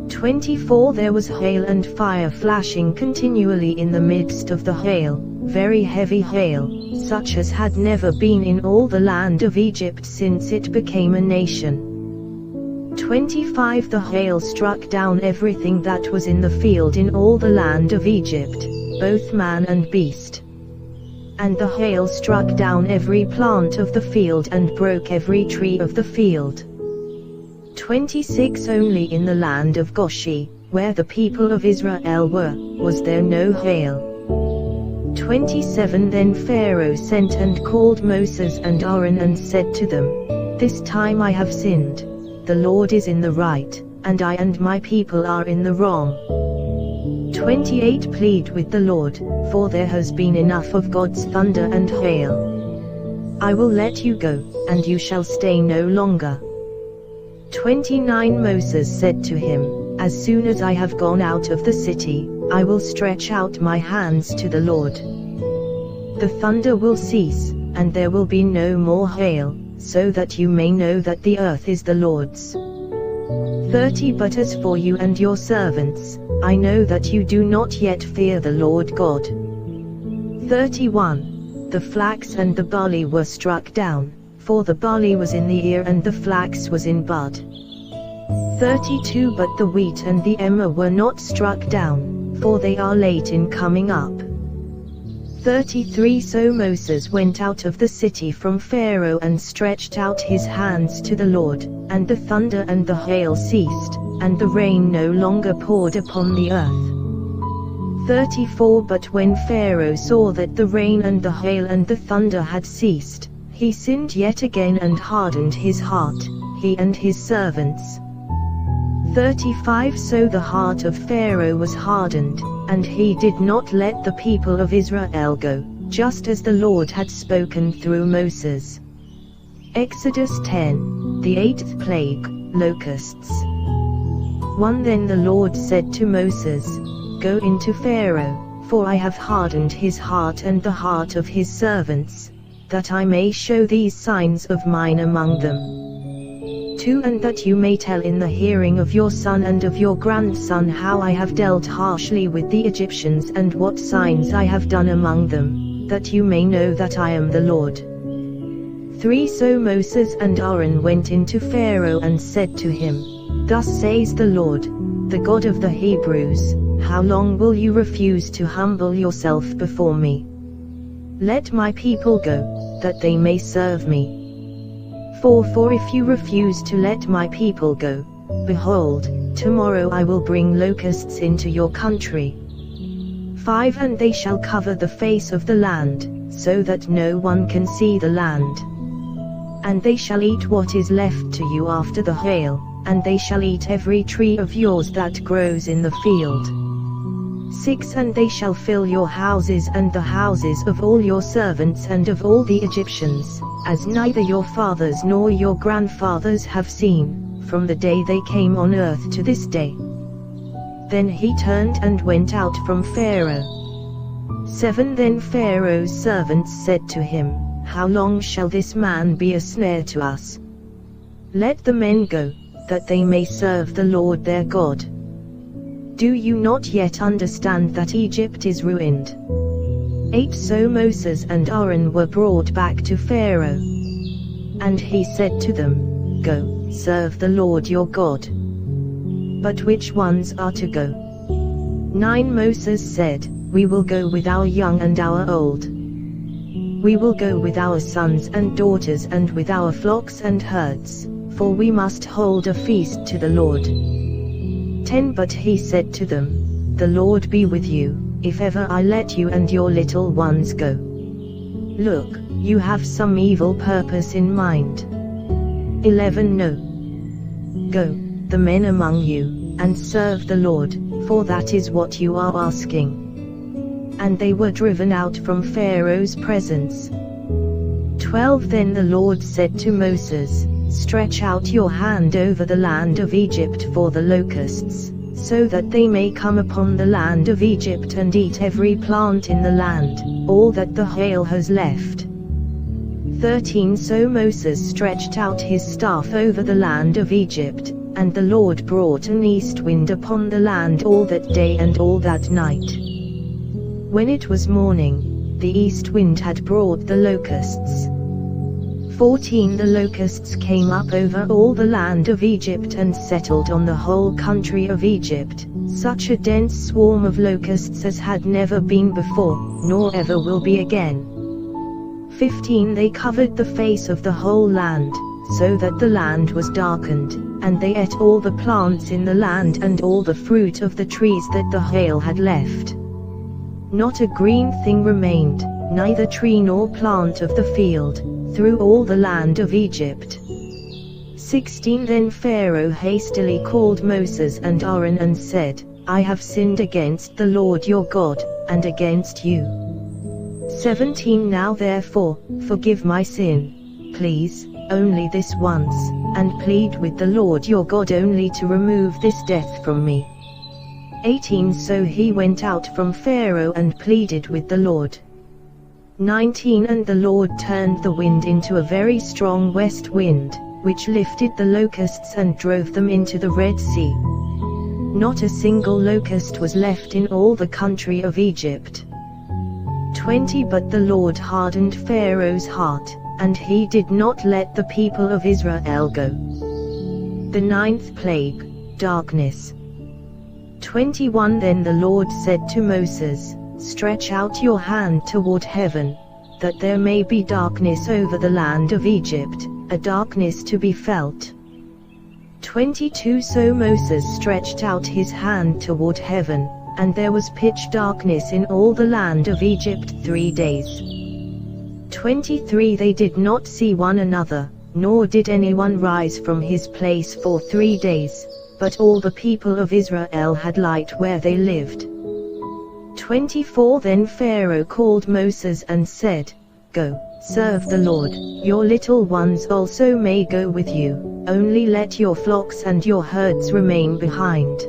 24 There was hail and fire flashing continually in the midst of the hail, very heavy hail, such as had never been in all the land of Egypt since it became a nation. 25 The hail struck down everything that was in the field in all the land of Egypt, both man and beast. And the hail struck down every plant of the field and broke every tree of the field. 26 Only in the land of Goshen, where the people of Israel were, was there no hail. 27 Then Pharaoh sent and called Moses and Aaron and said to them, This time I have sinned, the Lord is in the right, and I and my people are in the wrong. 28 Plead with the Lord, for there has been enough of God's thunder and hail. I will let you go, and you shall stay no longer. 29 Moses said to him, As soon as I have gone out of the city, I will stretch out my hands to the Lord. The thunder will cease, and there will be no more hail, so that you may know that the earth is the Lord's. 30 But as for you and your servants, I know that you do not yet fear the Lord God. 31 The flax and the barley were struck down, for the barley was in the ear and the flax was in bud. 32 But the wheat and the emmer were not struck down, for they are late in coming up. 33 So Moses went out of the city from Pharaoh and stretched out his hands to the Lord, and the thunder and the hail ceased, and the rain no longer poured upon the earth. 34 But when Pharaoh saw that the rain and the hail and the thunder had ceased, he sinned yet again and hardened his heart, he and his servants. 35 So the heart of Pharaoh was hardened, and he did not let the people of Israel go, just as the Lord had spoken through Moses. Exodus 10. The 8th plague, locusts. 1 Then the Lord said to Moses, Go into Pharaoh, for I have hardened his heart and the heart of his servants, that I may show these signs of mine among them. 2 And that you may tell in the hearing of your son and of your grandson how I have dealt harshly with the Egyptians and what signs I have done among them, that you may know that I am the Lord. 3 So Moses and Aaron went into Pharaoh and said to him, Thus says the Lord, the God of the Hebrews, how long will you refuse to humble yourself before me? Let my people go, that they may serve me. 4 For if you refuse to let my people go, behold, tomorrow I will bring locusts into your country. 5 And they shall cover the face of the land, so that no one can see the land. And they shall eat what is left to you after the hail, and they shall eat every tree of yours that grows in the field. 6 And they shall fill your houses and the houses of all your servants and of all the Egyptians, as neither your fathers nor your grandfathers have seen, from the day they came on earth to this day. Then he turned and went out from Pharaoh. 7 Then Pharaoh's servants said to him, How long shall this man be a snare to us? Let the men go, that they may serve the Lord their God. Do you not yet understand that Egypt is ruined? 8 So Moses and Aaron were brought back to Pharaoh. And he said to them, Go, serve the Lord your God. But which ones are to go? 9 Moses said, We will go with our young and our old. We will go with our sons and daughters and with our flocks and herds, for we must hold a feast to the Lord. 10 But he said to them, The Lord be with you, if ever I let you and your little ones go. Look, you have some evil purpose in mind. 11 No. Go, the men among you, and serve the Lord, for that is what you are asking. And they were driven out from Pharaoh's presence. 12 Then the Lord said to Moses, Stretch out your hand over the land of Egypt for the locusts, so that they may come upon the land of Egypt and eat every plant in the land, all that the hail has left. 13 So Moses stretched out his staff over the land of Egypt, and the Lord brought an east wind upon the land all that day and all that night. When it was morning, the east wind had brought the locusts. 14 The locusts came up over all the land of Egypt and settled on the whole country of Egypt, such a dense swarm of locusts as had never been before, nor ever will be again. 15 They covered the face of the whole land, so that the land was darkened, and they ate all the plants in the land and all the fruit of the trees that the hail had left. Not a green thing remained, neither tree nor plant of the field, through all the land of Egypt. 16 Then Pharaoh hastily called Moses and Aaron and said, I have sinned against the Lord your God, and against you. 17 Now therefore, forgive my sin, please, only this once, and plead with the Lord your God only to remove this death from me. 18 So he went out from Pharaoh and pleaded with the Lord. 19 And the Lord turned the wind into a very strong west wind, which lifted the locusts and drove them into the Red Sea. Not a single locust was left in all the country of Egypt. 20 But the Lord hardened Pharaoh's heart, and he did not let the people of Israel go. The 9th plague, darkness. 21 Then the Lord said to Moses, Stretch out your hand toward heaven, that there may be darkness over the land of Egypt, a darkness to be felt. 22 So Moses stretched out his hand toward heaven, and there was pitch darkness in all the land of Egypt 3 days. 23 They did not see one another, nor did anyone rise from his place for 3 days, but all the people of Israel had light where they lived. 24 Then Pharaoh called Moses and said, Go, serve the Lord, your little ones also may go with you, only let your flocks and your herds remain behind.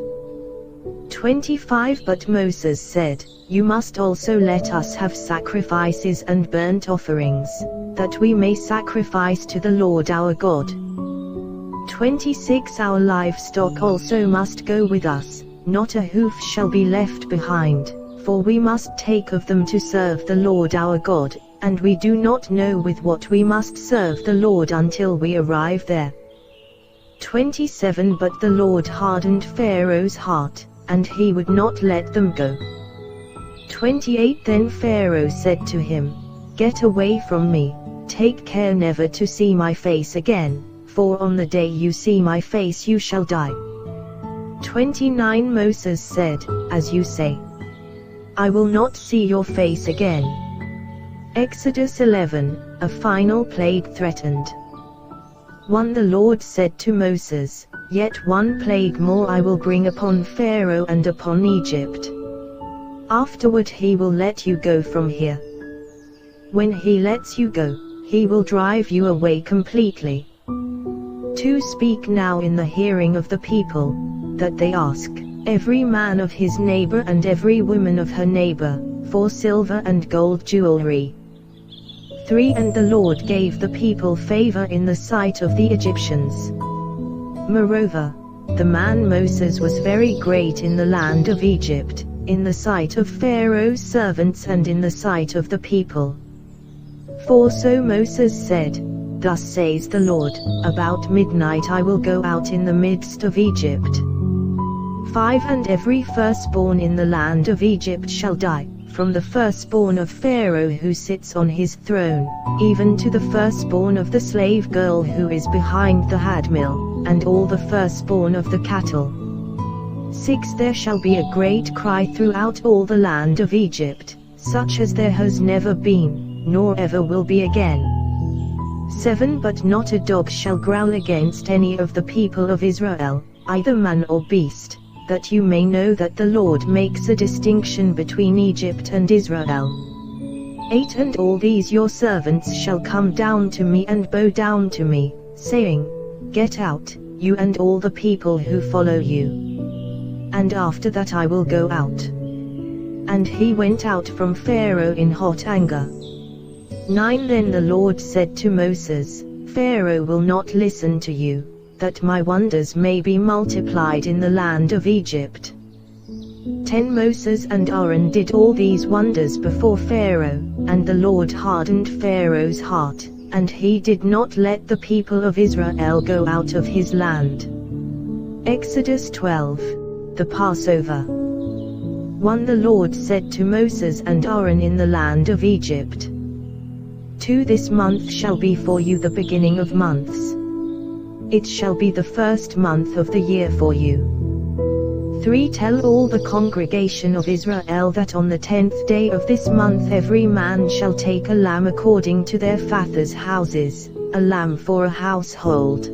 25 But Moses said, You must also let us have sacrifices and burnt offerings, that we may sacrifice to the Lord our God. 26 Our livestock also must go with us, not a hoof shall be left behind, for we must take of them to serve the Lord our God, and we do not know with what we must serve the Lord until we arrive there. 27 But the Lord hardened Pharaoh's heart, and he would not let them go. 28 Then Pharaoh said to him, Get away from me, take care never to see my face again, for on the day you see my face you shall die. 29 Moses said, As you say. I will not see your face again. Exodus 11, a final plague threatened. 1 The Lord said to Moses, Yet one plague more I will bring upon Pharaoh and upon Egypt. Afterward he will let you go from here. When he lets you go, he will drive you away completely. 2 Speak now in the hearing of the people, that they ask, every man of his neighbor and every woman of her neighbor, for silver and gold jewelry. 3 And the Lord gave the people favor in the sight of the Egyptians. Moreover, the man Moses was very great in the land of Egypt, in the sight of Pharaoh's servants and in the sight of the people. 4 So Moses said, Thus says the Lord, about midnight I will go out in the midst of Egypt. 5 And every firstborn in the land of Egypt shall die, from the firstborn of Pharaoh who sits on his throne, even to the firstborn of the slave girl who is behind the handmill, and all the firstborn of the cattle. 6 There shall be a great cry throughout all the land of Egypt, such as there has never been, nor ever will be again. 7 But not a dog shall growl against any of the people of Israel, either man or beast, that you may know that the Lord makes a distinction between Egypt and Israel. 8 And all these your servants shall come down to me and bow down to me, saying, Get out, you and all the people who follow you. And after that I will go out. And he went out from Pharaoh in hot anger. 9 Then the Lord said to Moses, Pharaoh will not listen to you, that my wonders may be multiplied in the land of Egypt. 10 Moses and Aaron did all these wonders before Pharaoh, and the Lord hardened Pharaoh's heart, and he did not let the people of Israel go out of his land. Exodus 12, the Passover. 1 The Lord said to Moses and Aaron in the land of Egypt, 2 This month shall be for you the beginning of months. It shall be the first month of the year for you. 3 Tell all the congregation of Israel that on the 10th day of this month every man shall take a lamb according to their fathers' houses, a lamb for a household.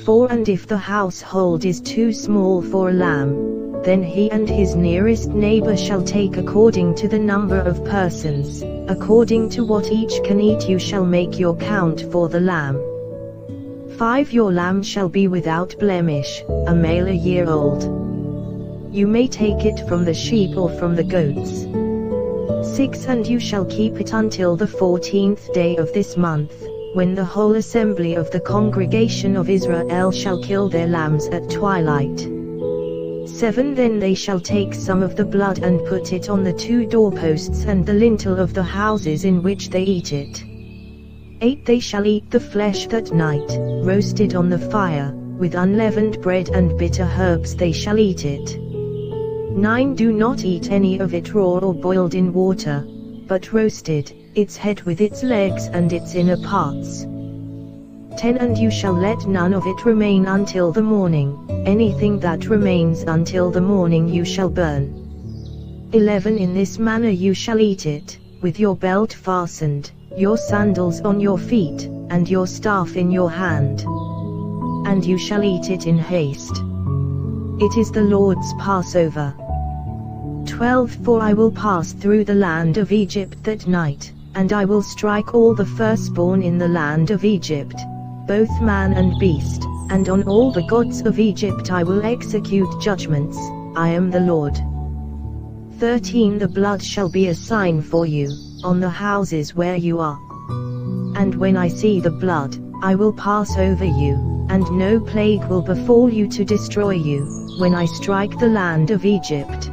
4 And if the household is too small for a lamb, then he and his nearest neighbor shall take according to the number of persons, according to what each can eat you shall make your count for the lamb. 5 Your lamb shall be without blemish, a male a year old. You may take it from the sheep or from the goats. 6 And you shall keep it until the 14th day of this month, when the whole assembly of the congregation of Israel shall kill their lambs at twilight. 7 Then they shall take some of the blood and put it on the 2 doorposts and the lintel of the houses in which they eat it. 8 They shall eat the flesh that night, roasted on the fire, with unleavened bread and bitter herbs they shall eat it. 9. Do not eat any of it raw or boiled in water, but roasted, its head with its legs and its inner parts. 10. And you shall let none of it remain until the morning, anything that remains until the morning you shall burn. 11. In this manner you shall eat it, with your belt fastened, your sandals on your feet, and your staff in your hand. And you shall eat it in haste. It is the Lord's Passover. 12. For I will pass through the land of Egypt that night, and I will strike all the firstborn in the land of Egypt, both man and beast, and on all the gods of Egypt I will execute judgments. I am the Lord. 13. The blood shall be a sign for you, on the houses where you are. And when I see the blood, I will pass over you, and no plague will befall you to destroy you, when I strike the land of Egypt.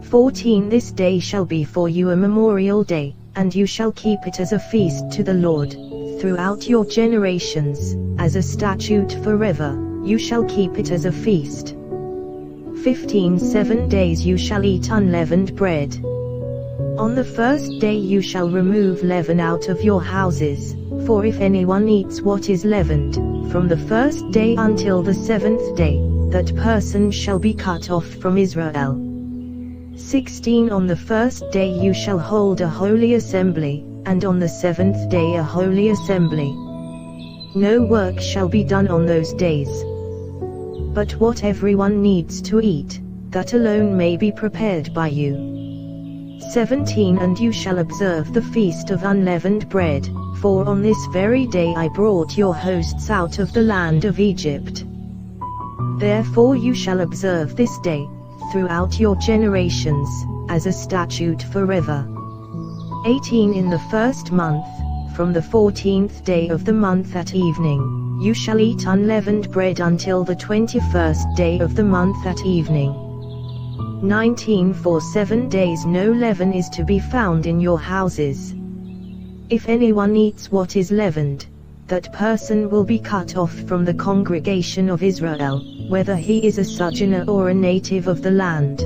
14. This day shall be for you a memorial day, and you shall keep it as a feast to the Lord, throughout your generations, as a statute forever, you shall keep it as a feast. 15. 7 days you shall eat unleavened bread. On the first day you shall remove leaven out of your houses, for if anyone eats what is leavened, from the first day until the 7th day, that person shall be cut off from Israel. 16. On the first day you shall hold a holy assembly, and on the 7th day a holy assembly. No work shall be done on those days. But what everyone needs to eat, that alone may be prepared by you. 17. And you shall observe the feast of unleavened bread, for on this very day I brought your hosts out of the land of Egypt. Therefore you shall observe this day, throughout your generations, as a statute forever. 18. In the first month, from the 14th day of the month at evening, you shall eat unleavened bread until the 21st day of the month at evening. 19. For 7 days no leaven is to be found in your houses. If anyone eats what is leavened, that person will be cut off from the congregation of Israel, whether he is a sojourner or a native of the land.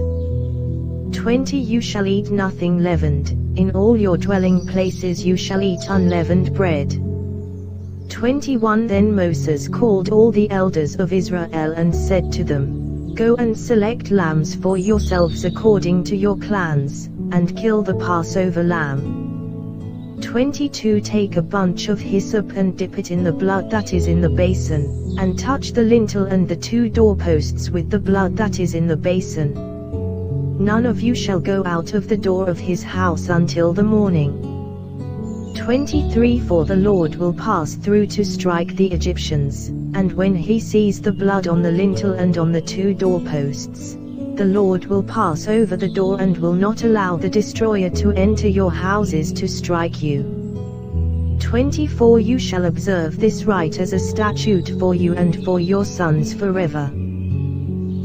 20. You shall eat nothing leavened, in all your dwelling places you shall eat unleavened bread. 21. Then Moses called all the elders of Israel and said to them, Go and select lambs for yourselves according to your clans, and kill the Passover lamb. 22. Take a bunch of hyssop and dip it in the blood that is in the basin, and touch the lintel and the 2 doorposts with the blood that is in the basin. None of you shall go out of the door of his house until the morning. 23. For the Lord will pass through to strike the Egyptians, and when he sees the blood on the lintel and on the 2 doorposts, the Lord will pass over the door and will not allow the destroyer to enter your houses to strike you. 24. You shall observe this rite as a statute for you and for your sons forever.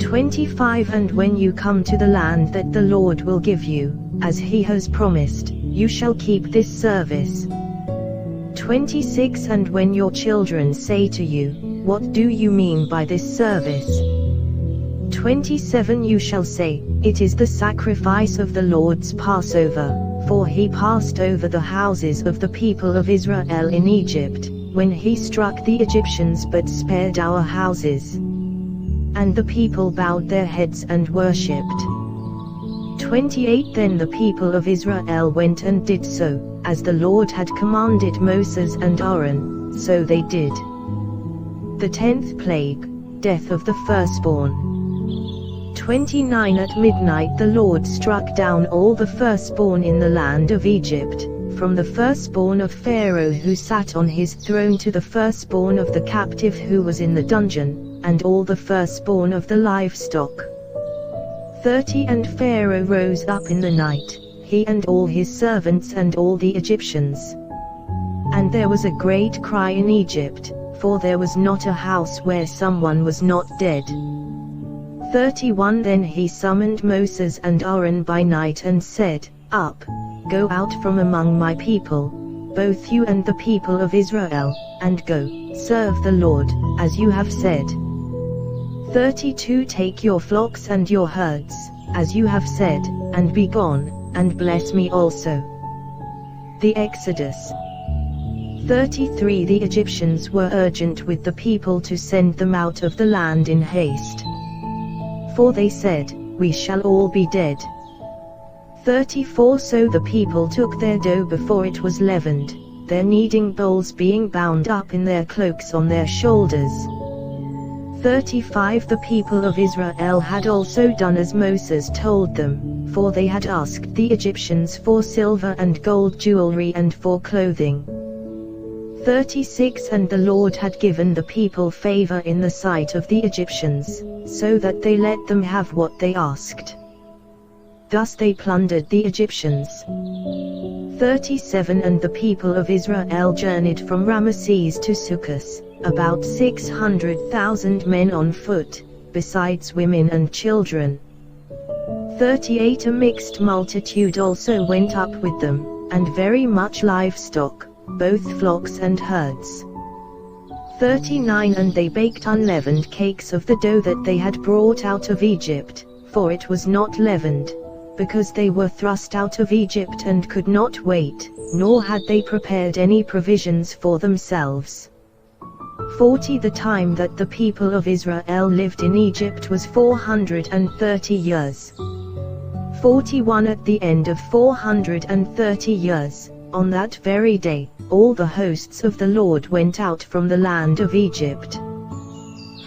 25. And when you come to the land that the Lord will give you, as he has promised, you shall keep this service. 26. And when your children say to you, What do you mean by this service? 27. You shall say, It is the sacrifice of the Lord's Passover, for he passed over the houses of the people of Israel in Egypt, when he struck the Egyptians but spared our houses. And the people bowed their heads and worshipped. 28. Then the people of Israel went and did so, as the Lord had commanded Moses and Aaron, so they did. The 10th plague, death of the firstborn. 29. At midnight the Lord struck down all the firstborn in the land of Egypt, from the firstborn of Pharaoh who sat on his throne to the firstborn of the captive who was in the dungeon, and all the firstborn of the livestock. 30. And Pharaoh rose up in the night, he and all his servants and all the Egyptians. And there was a great cry in Egypt, for there was not a house where someone was not dead. 31. Then he summoned Moses and Aaron by night and said, Up, go out from among my people, both you and the people of Israel, and go, serve the Lord, as you have said. 32 Take your flocks and your herds, as you have said, and be gone, and bless me also. The Exodus. 33 The Egyptians were urgent with the people to send them out of the land in haste. For they said, we shall all be dead. 34 So the people took their dough before it was leavened, their kneading bowls being bound up in their cloaks on their shoulders. 35 The people of Israel had also done as Moses told them, for they had asked the Egyptians for silver and gold jewelry and for clothing. 36 And the Lord had given the people favor in the sight of the Egyptians, so that they let them have what they asked. Thus they plundered the Egyptians. 37 And the people of Israel journeyed from Ramesses to Succoth, about 600,000 men on foot, besides women and children. 38 A mixed multitude also went up with them, and very much livestock, both flocks and herds. 39 And they baked unleavened cakes of the dough that they had brought out of Egypt, for it was not leavened, because they were thrust out of Egypt and could not wait, nor had they prepared any provisions for themselves. 40 The time that the people of Israel lived in Egypt was 430 years. 41 At the end of 430 years, on that very day, all the hosts of the Lord went out from the land of Egypt.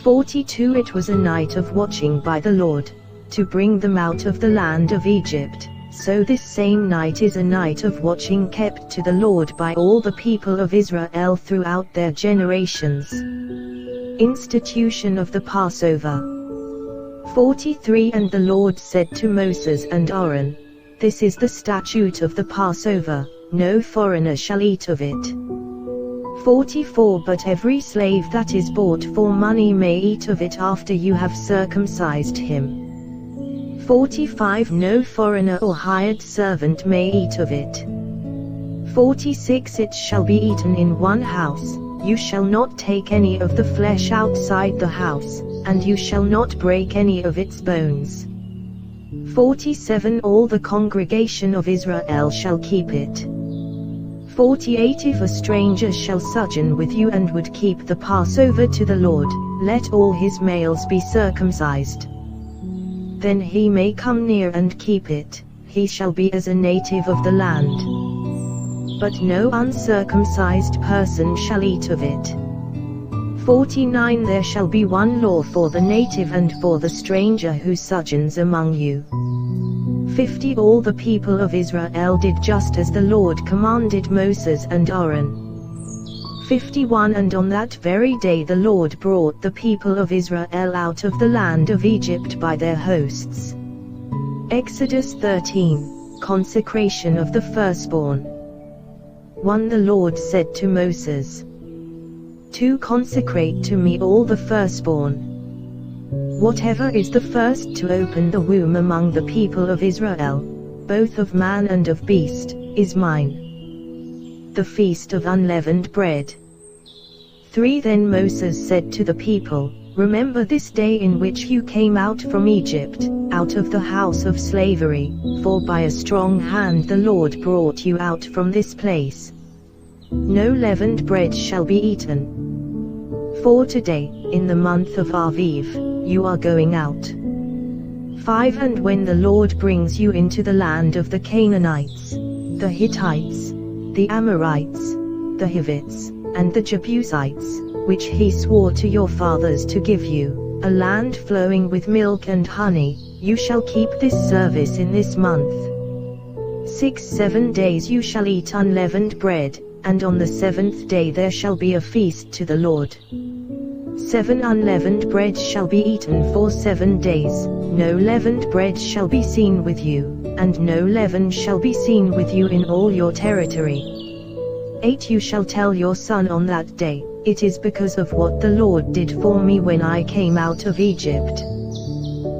42 It was a night of watching by the Lord, to bring them out of the land of Egypt, so this same night is a night of watching kept to the Lord by all the people of Israel throughout their generations. Institution of the Passover. 43 And the Lord said to Moses and Aaron, this is the statute of the Passover, no foreigner shall eat of it. 44 But every slave that is bought for money may eat of it after you have circumcised him. 45 No foreigner or hired servant may eat of it. 46 It shall be eaten in one house, you shall not take any of the flesh outside the house, and you shall not break any of its bones. 47 All the congregation of Israel shall keep it. 48 If a stranger shall sojourn with you and would keep the Passover to the Lord, let all his males be circumcised. Then he may come near and keep it, he shall be as a native of the land. But no uncircumcised person shall eat of it. 49 There shall be one law for the native and for the stranger who sojourns among you. 50 All the people of Israel did just as the Lord commanded Moses and Aaron. 51 And on that very day the Lord brought the people of Israel out of the land of Egypt by their hosts. Exodus 13, Consecration of the Firstborn. 1 The Lord said to Moses, 2 Consecrate to me all the firstborn. Whatever is the first to open the womb among the people of Israel, both of man and of beast, is mine. The Feast of Unleavened Bread. 3 Then Moses said to the people, Remember this day in which you came out from Egypt, out of the house of slavery, for by a strong hand the Lord brought you out from this place. No leavened bread shall be eaten. For today, in the month of Aviv, you are going out. 5 And when the Lord brings you into the land of the Canaanites, the Hittites, the Amorites, the Hivites, and the Jebusites, which he swore to your fathers to give you, a land flowing with milk and honey, you shall keep this service in this month. 7 days you shall eat unleavened bread, and on the 7th day there shall be a feast to the Lord. 7 Unleavened bread shall be eaten for 7 days, no leavened bread shall be seen with you, and no leaven shall be seen with you in all your territory. 8 You shall tell your son on that day, it is because of what the Lord did for me when I came out of Egypt.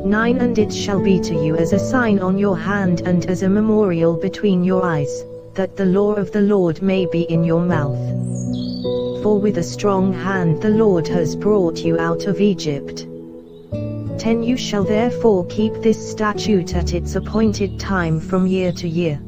9 And it shall be to you as a sign on your hand and as a memorial between your eyes, that the law of the Lord may be in your mouth. For with a strong hand the Lord has brought you out of Egypt. 10 You shall therefore keep this statute at its appointed time from year to year.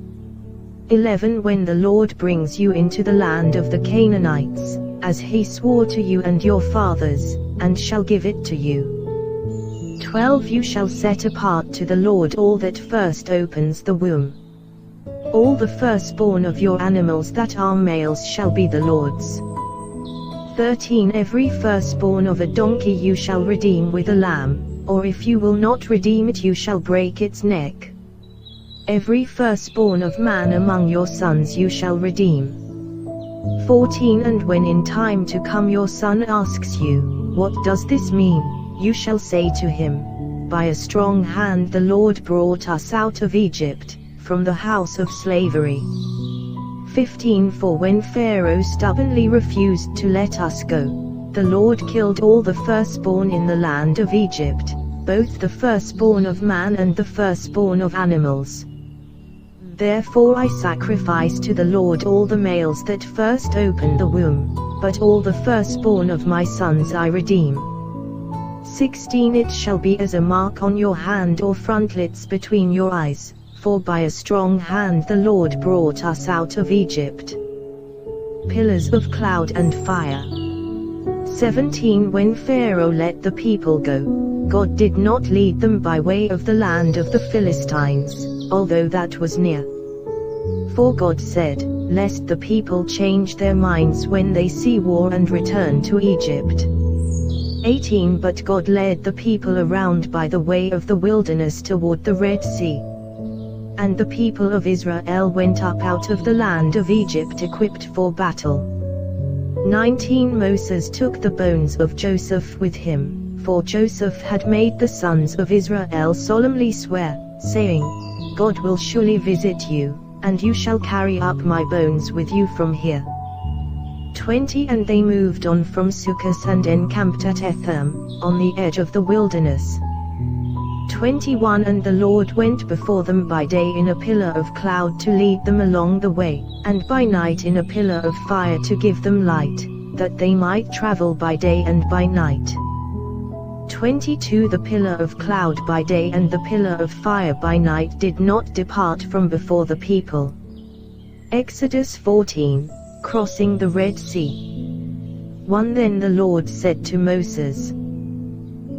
11 When the Lord brings you into the land of the Canaanites, as he swore to you and your fathers, and shall give it to you. 12 You shall set apart to the Lord all that first opens the womb. All the firstborn of your animals that are males shall be the Lord's. 13 Every firstborn of a donkey you shall redeem with a lamb, or if you will not redeem it you shall break its neck. Every firstborn of man among your sons you shall redeem. 14 And when in time to come your son asks you, what does this mean? You shall say to him, by a strong hand the Lord brought us out of Egypt, from the house of slavery. 15 For when Pharaoh stubbornly refused to let us go, the Lord killed all the firstborn in the land of Egypt, both the firstborn of man and the firstborn of animals. Therefore I sacrifice to the Lord all the males that first open the womb, but all the firstborn of my sons I redeem. 16 It shall be as a mark on your hand or frontlets between your eyes, for by a strong hand the Lord brought us out of Egypt. Pillars of cloud and fire. 17 When Pharaoh let the people go, God did not lead them by way of the land of the Philistines, although that was near. For God said, lest the people change their minds when they see war and return to Egypt. 18 But God led the people around by the way of the wilderness toward the Red Sea. And the people of Israel went up out of the land of Egypt equipped for battle. 19 Moses took the bones of Joseph with him, for Joseph had made the sons of Israel solemnly swear, saying, God will surely visit you, and you shall carry up my bones with you from here. 20 And they moved on from Succoth and encamped at Etham, on the edge of the wilderness. 21 And the Lord went before them by day in a pillar of cloud to lead them along the way, and by night in a pillar of fire to give them light, that they might travel by day and by night. 22 The pillar of cloud by day and the pillar of fire by night did not depart from before the people. Exodus 14, Crossing the Red Sea. 1 Then the Lord said to Moses,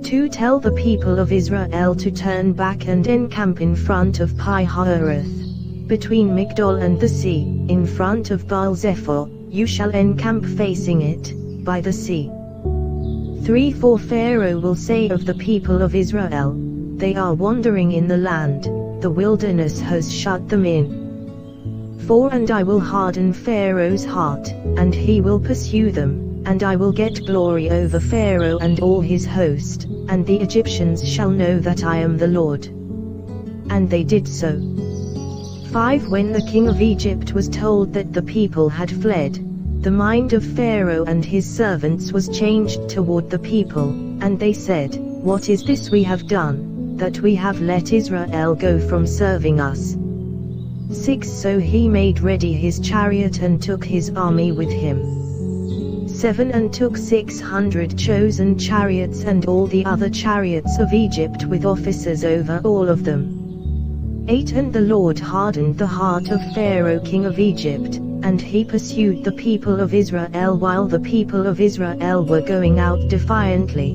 2 Tell the people of Israel to turn back and encamp in front of Pi-hahiroth, between Migdol and the sea, in front of Baal-zephon, you shall encamp facing it, by the sea. 3 For Pharaoh will say of the people of Israel, they are wandering in the land, the wilderness has shut them in. 4 And I will harden Pharaoh's heart, and he will pursue them, and I will get glory over Pharaoh and all his host, and the Egyptians shall know that I am the Lord. And they did so. 5 When the king of Egypt was told that the people had fled, the mind of Pharaoh and his servants was changed toward the people, and they said, What is this we have done, that we have let Israel go from serving us? 6 So he made ready his chariot and took his army with him. 7 And took 600 chosen chariots and all the other chariots of Egypt with officers over all of them. 8 And the Lord hardened the heart of Pharaoh king of Egypt, and he pursued the people of Israel while the people of Israel were going out defiantly.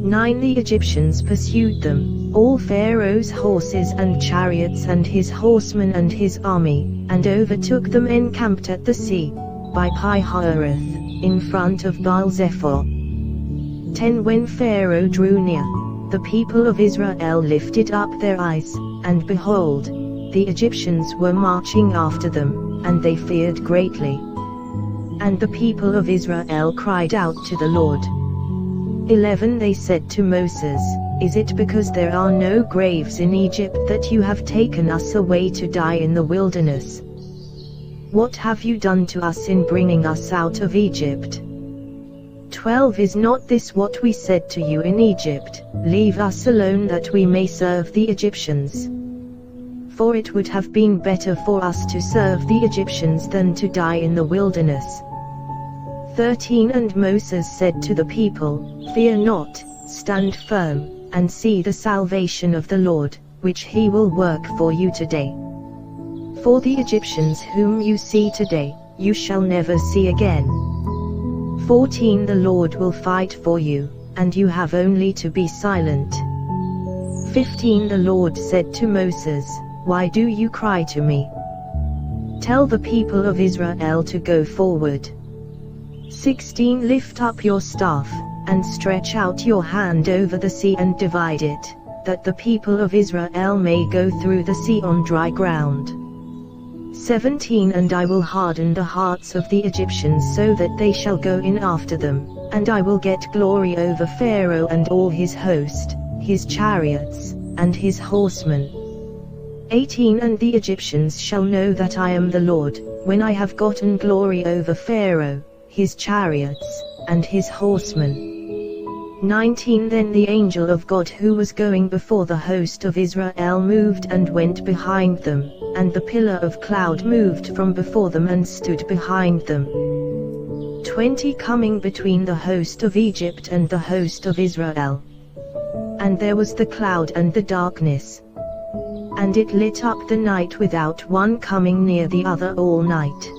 9 The Egyptians pursued them, all Pharaoh's horses and chariots and his horsemen and his army, and overtook them encamped at the sea, by Pi-hahiroth, in front of Baal-zephon. 10 When Pharaoh drew near, the people of Israel lifted up their eyes, and behold, the Egyptians were marching after them, and they feared greatly. And the people of Israel cried out to the Lord. 11 They said to Moses, Is it because there are no graves in Egypt that you have taken us away to die in the wilderness? What have you done to us in bringing us out of Egypt? 12 Is not this what we said to you in Egypt, Leave us alone that we may serve the Egyptians? for it would have been better for us to serve the Egyptians than to die in the wilderness. 13 And Moses said to the people, Fear not, stand firm, and see the salvation of the Lord, which he will work for you today. For the Egyptians whom you see today, you shall never see again. 14 The Lord will fight for you, and you have only to be silent. 15 The Lord said to Moses, Why do you cry to me? Tell the people of Israel to go forward. 16 Lift up your staff, and stretch out your hand over the sea and divide it, that the people of Israel may go through the sea on dry ground. 17 And I will harden the hearts of the Egyptians so that they shall go in after them, and I will get glory over Pharaoh and all his host, his chariots, and his horsemen. 18 And the Egyptians shall know that I am the Lord, when I have gotten glory over Pharaoh, his chariots, and his horsemen. 19 Then the angel of God who was going before the host of Israel moved and went behind them, and the pillar of cloud moved from before them and stood behind them. 20 Coming between the host of Egypt and the host of Israel. And there was the cloud and the darkness, and it lit up the night without one coming near the other all night.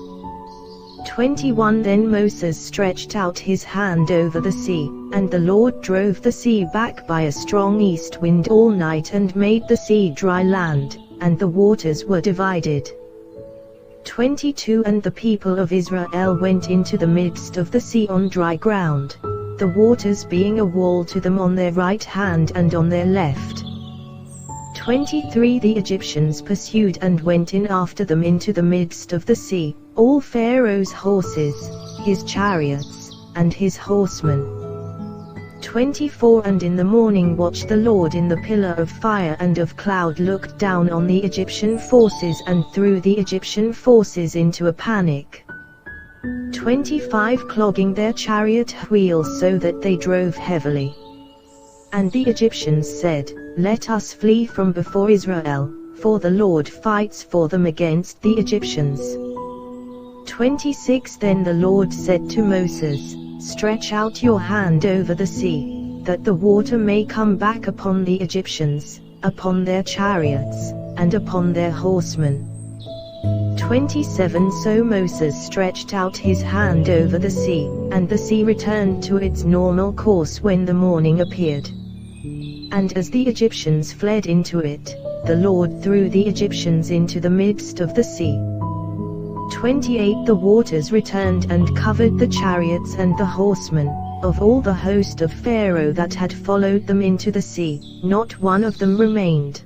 21 Then Moses stretched out his hand over the sea, and the Lord drove the sea back by a strong east wind all night and made the sea dry land, and the waters were divided. 22 And the people of Israel went into the midst of the sea on dry ground, the waters being a wall to them on their right hand and on their left. 23 The Egyptians pursued and went in after them into the midst of the sea, all Pharaoh's horses, his chariots, and his horsemen. 24 And in the morning watch the Lord in the pillar of fire and of cloud looked down on the Egyptian forces and threw the Egyptian forces into a panic. 25 Clogging their chariot wheels so that they drove heavily. And the Egyptians said, Let us flee from before Israel, for the Lord fights for them against the Egyptians. 26 Then the Lord said to Moses, Stretch out your hand over the sea, that the water may come back upon the Egyptians, upon their chariots, and upon their horsemen. 27 So Moses stretched out his hand over the sea, and the sea returned to its normal course when the morning appeared. And as the Egyptians fled into it, the Lord threw the Egyptians into the midst of the sea. 28 The waters returned and covered the chariots and the horsemen, of all the host of Pharaoh that had followed them into the sea, not one of them remained.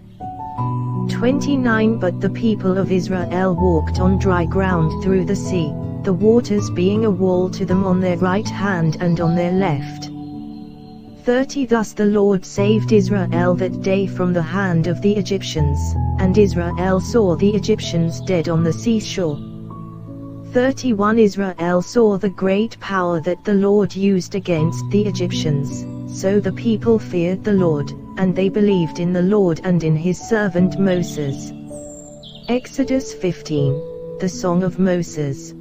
29 But the people of Israel walked on dry ground through the sea, the waters being a wall to them on their right hand and on their left. 30 Thus the Lord saved Israel that day from the hand of the Egyptians, and Israel saw the Egyptians dead on the seashore. 31 Israel saw the great power that the Lord used against the Egyptians, so the people feared the Lord, and they believed in the Lord and in his servant Moses. Exodus 15. The Song of Moses.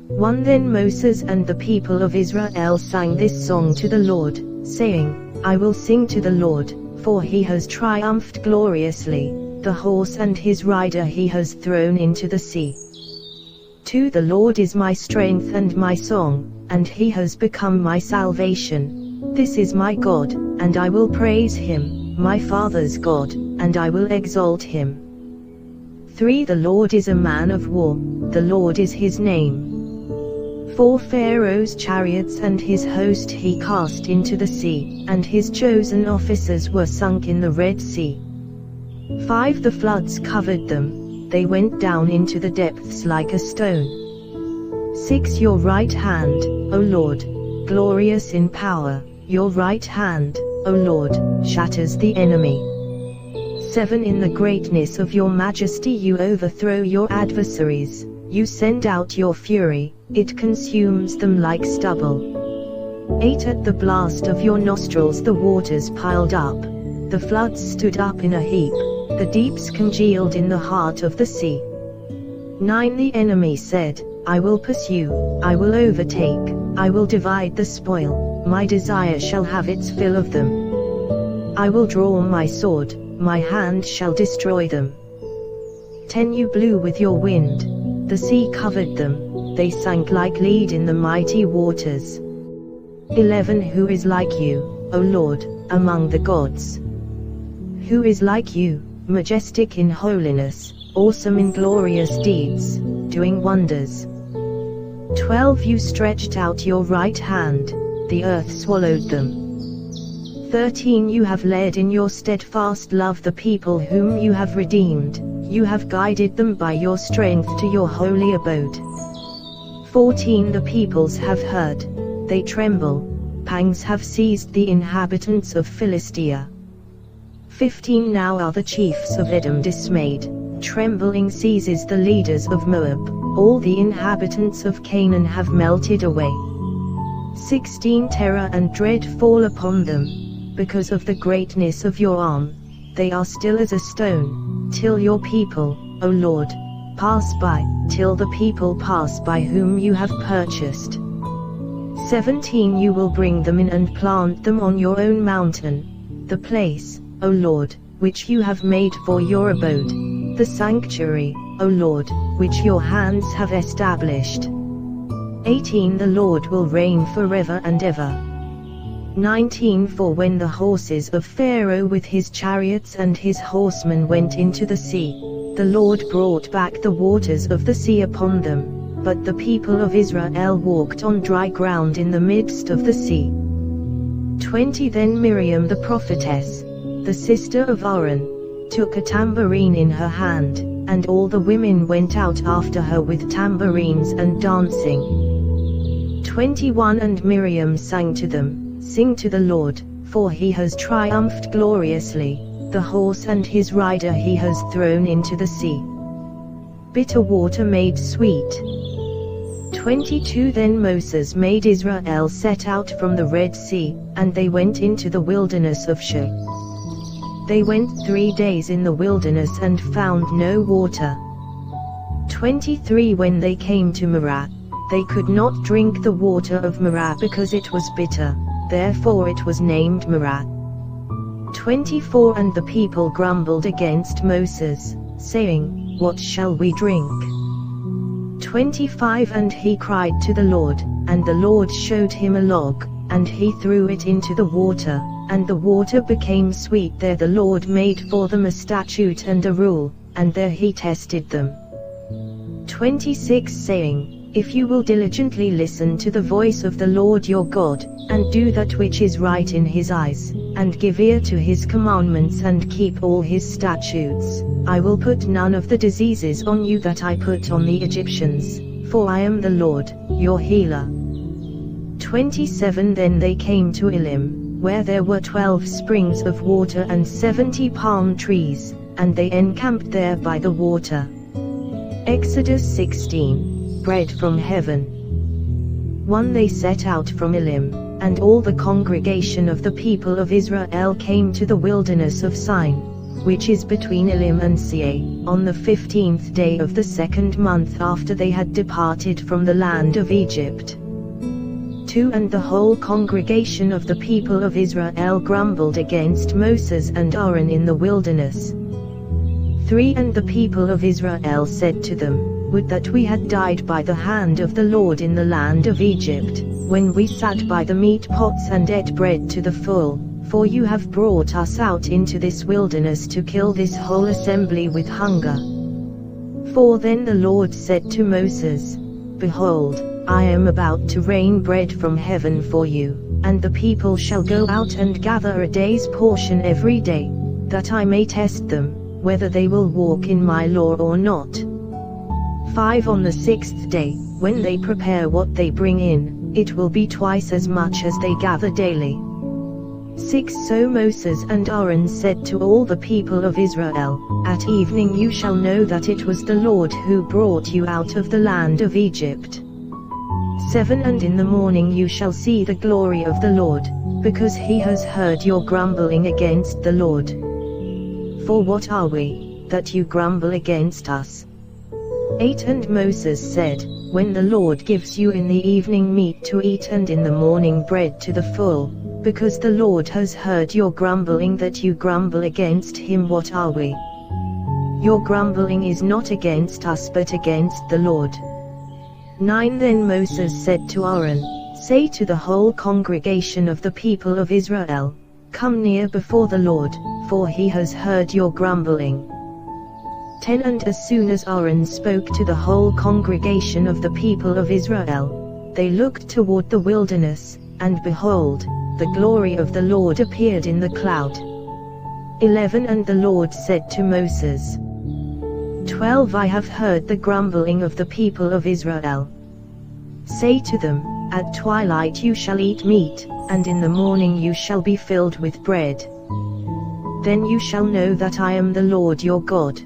1 Then Moses and the people of Israel sang this song to the Lord, saying, I will sing to the Lord, for he has triumphed gloriously, the horse and his rider he has thrown into the sea. 2 The Lord is my strength and my song, and he has become my salvation. This is my God, and I will praise him, my father's God, and I will exalt him. 3 The Lord is a man of war, the Lord is his name. 4 Pharaoh's chariots and his host he cast into the sea, and his chosen officers were sunk in the Red Sea. 5 The floods covered them, they went down into the depths like a stone. 6 Your right hand, O Lord, glorious in power, your right hand, O Lord, shatters the enemy. 7 In the greatness of your majesty you overthrow your adversaries, you send out your fury, it consumes them like stubble. 8 At the blast of your nostrils the waters piled up, the floods stood up in a heap, The deeps congealed in the heart of the sea. 9. The enemy said, I will pursue, I will overtake, I will divide the spoil, my desire shall have its fill of them. I will draw my sword, my hand shall destroy them. 10. You blew with your wind, the sea covered them, they sank like lead in the mighty waters. 11. Who is like you, O Lord, among the gods? Who is like you, majestic in holiness, awesome in glorious deeds, doing wonders? 12. You stretched out your right hand, the earth swallowed them. 13. You have led in your steadfast love the people whom you have redeemed, you have guided them by your strength to your holy abode. 14. The peoples have heard, they tremble, pangs have seized the inhabitants of Philistia. 15. Now are the chiefs of Edom dismayed, trembling seizes the leaders of Moab, all the inhabitants of Canaan have melted away. 16. Terror and dread fall upon them, because of the greatness of your arm, they are still as a stone, till your people, O Lord, pass by, till the people pass by whom you have purchased. 17. You will bring them in and plant them on your own mountain, the place, O Lord, which you have made for your abode, the sanctuary, O Lord, which your hands have established. 18. The Lord will reign forever and ever. 19. For when the horses of Pharaoh with his chariots and his horsemen went into the sea, the Lord brought back the waters of the sea upon them, but the people of Israel walked on dry ground in the midst of the sea. 20. Then Miriam the prophetess, the sister of Aaron, took a tambourine in her hand, and all the women went out after her with tambourines and dancing. 21. And Miriam sang to them, Sing to the Lord, for he has triumphed gloriously, the horse and his rider he has thrown into the sea. Bitter water made sweet. 22. Then Moses made Israel set out from the Red Sea, and they went into the wilderness of Shur. They went 3 days in the wilderness and found no water. 23. When they came to Marah, they could not drink the water of Marah because it was bitter, therefore it was named Marah. 24. And the people grumbled against Moses, saying, What shall we drink? 25. And he cried to the Lord, and the Lord showed him a log, and he threw it into the water, and the water became sweet. There the Lord made for them a statute and a rule, and there he tested them. 26. Saying, If you will diligently listen to the voice of the Lord your God, and do that which is right in his eyes, and give ear to his commandments and keep all his statutes, I will put none of the diseases on you that I put on the Egyptians, for I am the Lord, your healer. 27. Then they came to Elim, where there were 12 springs of water and 70 palm trees, and they encamped there by the water. Exodus 16. Bread from heaven. 1. They set out from Elim, and all the congregation of the people of Israel came to the wilderness of Sin, which is between Elim and Seir, on the 15th day of the 2nd month after they had departed from the land of Egypt. 2. And the whole congregation of the people of Israel grumbled against Moses and Aaron in the wilderness. 3. And the people of Israel said to them, Would that we had died by the hand of the Lord in the land of Egypt, when we sat by the meat pots and ate bread to the full, for you have brought us out into this wilderness to kill this whole assembly with hunger. 4. Then the Lord said to Moses, Behold, I am about to rain bread from heaven for you, and the people shall go out and gather a day's portion every day, that I may test them, whether they will walk in my law or not. 5. On the 6th day, when they prepare what they bring in, it will be twice as much as they gather daily. 6. So Moses and Aaron said to all the people of Israel, At evening you shall know that it was the Lord who brought you out of the land of Egypt. 7. And in the morning you shall see the glory of the Lord, because he has heard your grumbling against the Lord. For what are we, that you grumble against us? 8 And Moses said, When the Lord gives you in the evening meat to eat and in the morning bread to the full, because the Lord has heard your grumbling that you grumble against him, what are we? Your grumbling is not against us but against the Lord. 9 Then Moses said to Aaron, Say to the whole congregation of the people of Israel, Come near before the Lord, for he has heard your grumbling. 10 And as soon as Aaron spoke to the whole congregation of the people of Israel, they looked toward the wilderness, and behold, the glory of the Lord appeared in the cloud. 11 And the Lord said to Moses, 12 I have heard the grumbling of the people of Israel. Say to them, At twilight you shall eat meat, and in the morning you shall be filled with bread. Then you shall know that I am the Lord your God.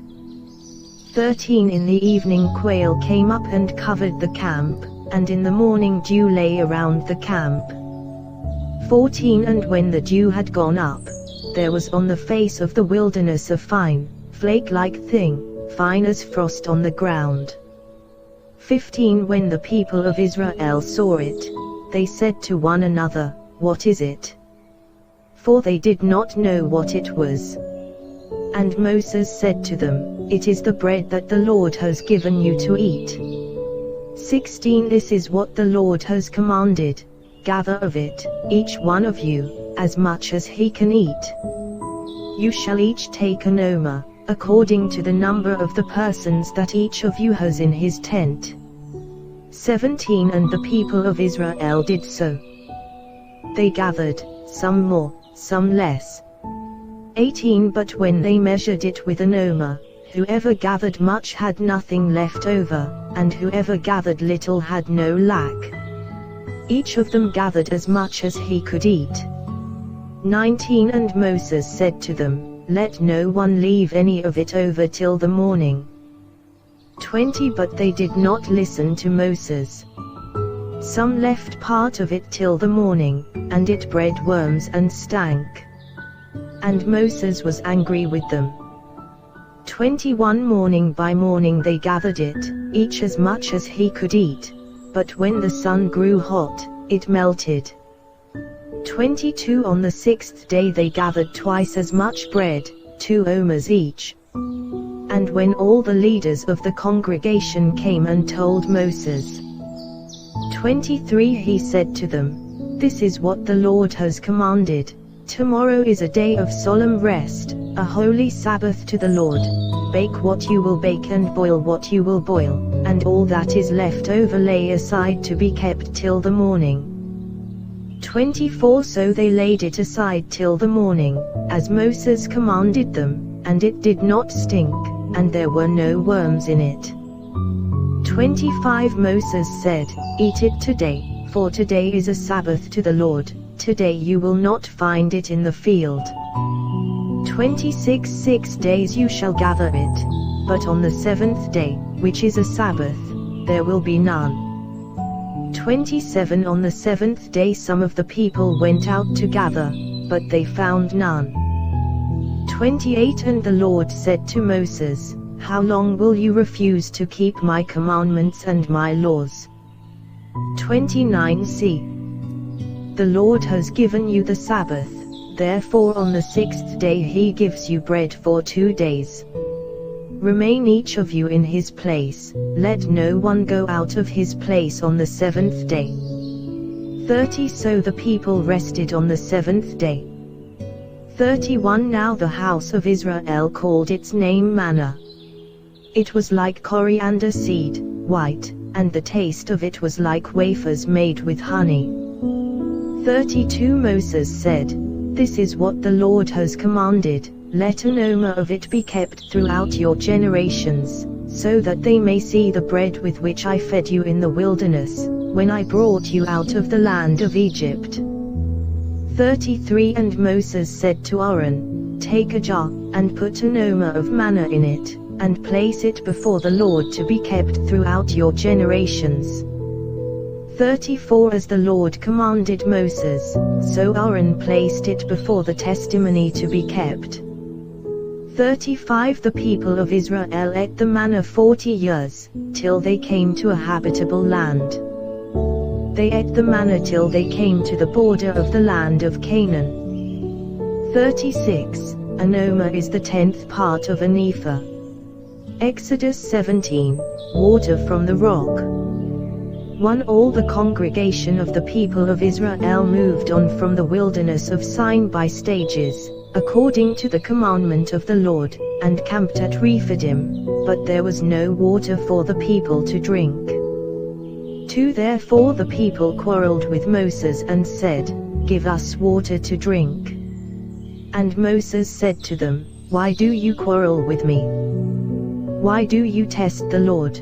13 In the evening quail came up and covered the camp, and in the morning dew lay around the camp. 14 And when the dew had gone up, there was on the face of the wilderness a fine, flake-like thing, fine as frost on the ground. 15 When the people of Israel saw it, they said to one another, What is it? For they did not know what it was. And Moses said to them, It is the bread that the Lord has given you to eat. 16 This is what the Lord has commanded, gather of it, each one of you, as much as he can eat. You shall each take an omer, according to the number of the persons that each of you has in his tent. 17 And the people of Israel did so. They gathered, some more, some less. 18 But when they measured it with an omer, whoever gathered much had nothing left over, and whoever gathered little had no lack. Each of them gathered as much as he could eat. 19 And Moses said to them, Let no one leave any of it over till the morning. 20 But they did not listen to Moses. Some left part of it till the morning, and it bred worms and stank. And Moses was angry with them. 21 Morning by morning they gathered it, each as much as he could eat, but when the sun grew hot, it melted. 22 On the 6th day they gathered twice as much bread, 2 omers each. And when all the leaders of the congregation came and told Moses. 23 He said to them, This is what the Lord has commanded. Tomorrow is a day of solemn rest, a holy Sabbath to the Lord. Bake what you will bake and boil what you will boil, and all that is left over lay aside to be kept till the morning. 24 So they laid it aside till the morning, as Moses commanded them, and it did not stink, and there were no worms in it. 25 Moses said, Eat it today, for today is a Sabbath to the Lord. Today you will not find it in the field. 26 6 days you shall gather it, but on the 7th day, which is a Sabbath, there will be none. 27 On the 7th day some of the people went out to gather, but they found none. 28 And the Lord said to Moses, How long will you refuse to keep my commandments and my laws? 29 See, the Lord has given you the Sabbath, therefore on the 6th day he gives you bread for 2 days. Remain each of you in his place, let no one go out of his place on the 7th day. 30 So the people rested on the 7th day. 31 Now the house of Israel called its name manna. It was like coriander seed, white, and the taste of it was like wafers made with honey. 32 Moses said, This is what the Lord has commanded, let an omer of it be kept throughout your generations, so that they may see the bread with which I fed you in the wilderness, when I brought you out of the land of Egypt. 33 And Moses said to Aaron, Take a jar, and put an omer of manna in it, and place it before the Lord to be kept throughout your generations. 34 As the Lord commanded Moses, so Aaron placed it before the testimony to be kept. 35 The people of Israel ate the manna 40 years, till they came to a habitable land. They ate the manna till they came to the border of the land of Canaan. 36 An omer is the 10th part of an ephah. Exodus 17 Water from the rock. 1 All the congregation of the people of Israel moved on from the wilderness of Sin by stages, according to the commandment of the Lord, and camped at Rephidim, but there was no water for the people to drink. 2 Therefore the people quarreled with Moses and said, Give us water to drink. And Moses said to them, Why do you quarrel with me? Why do you test the Lord?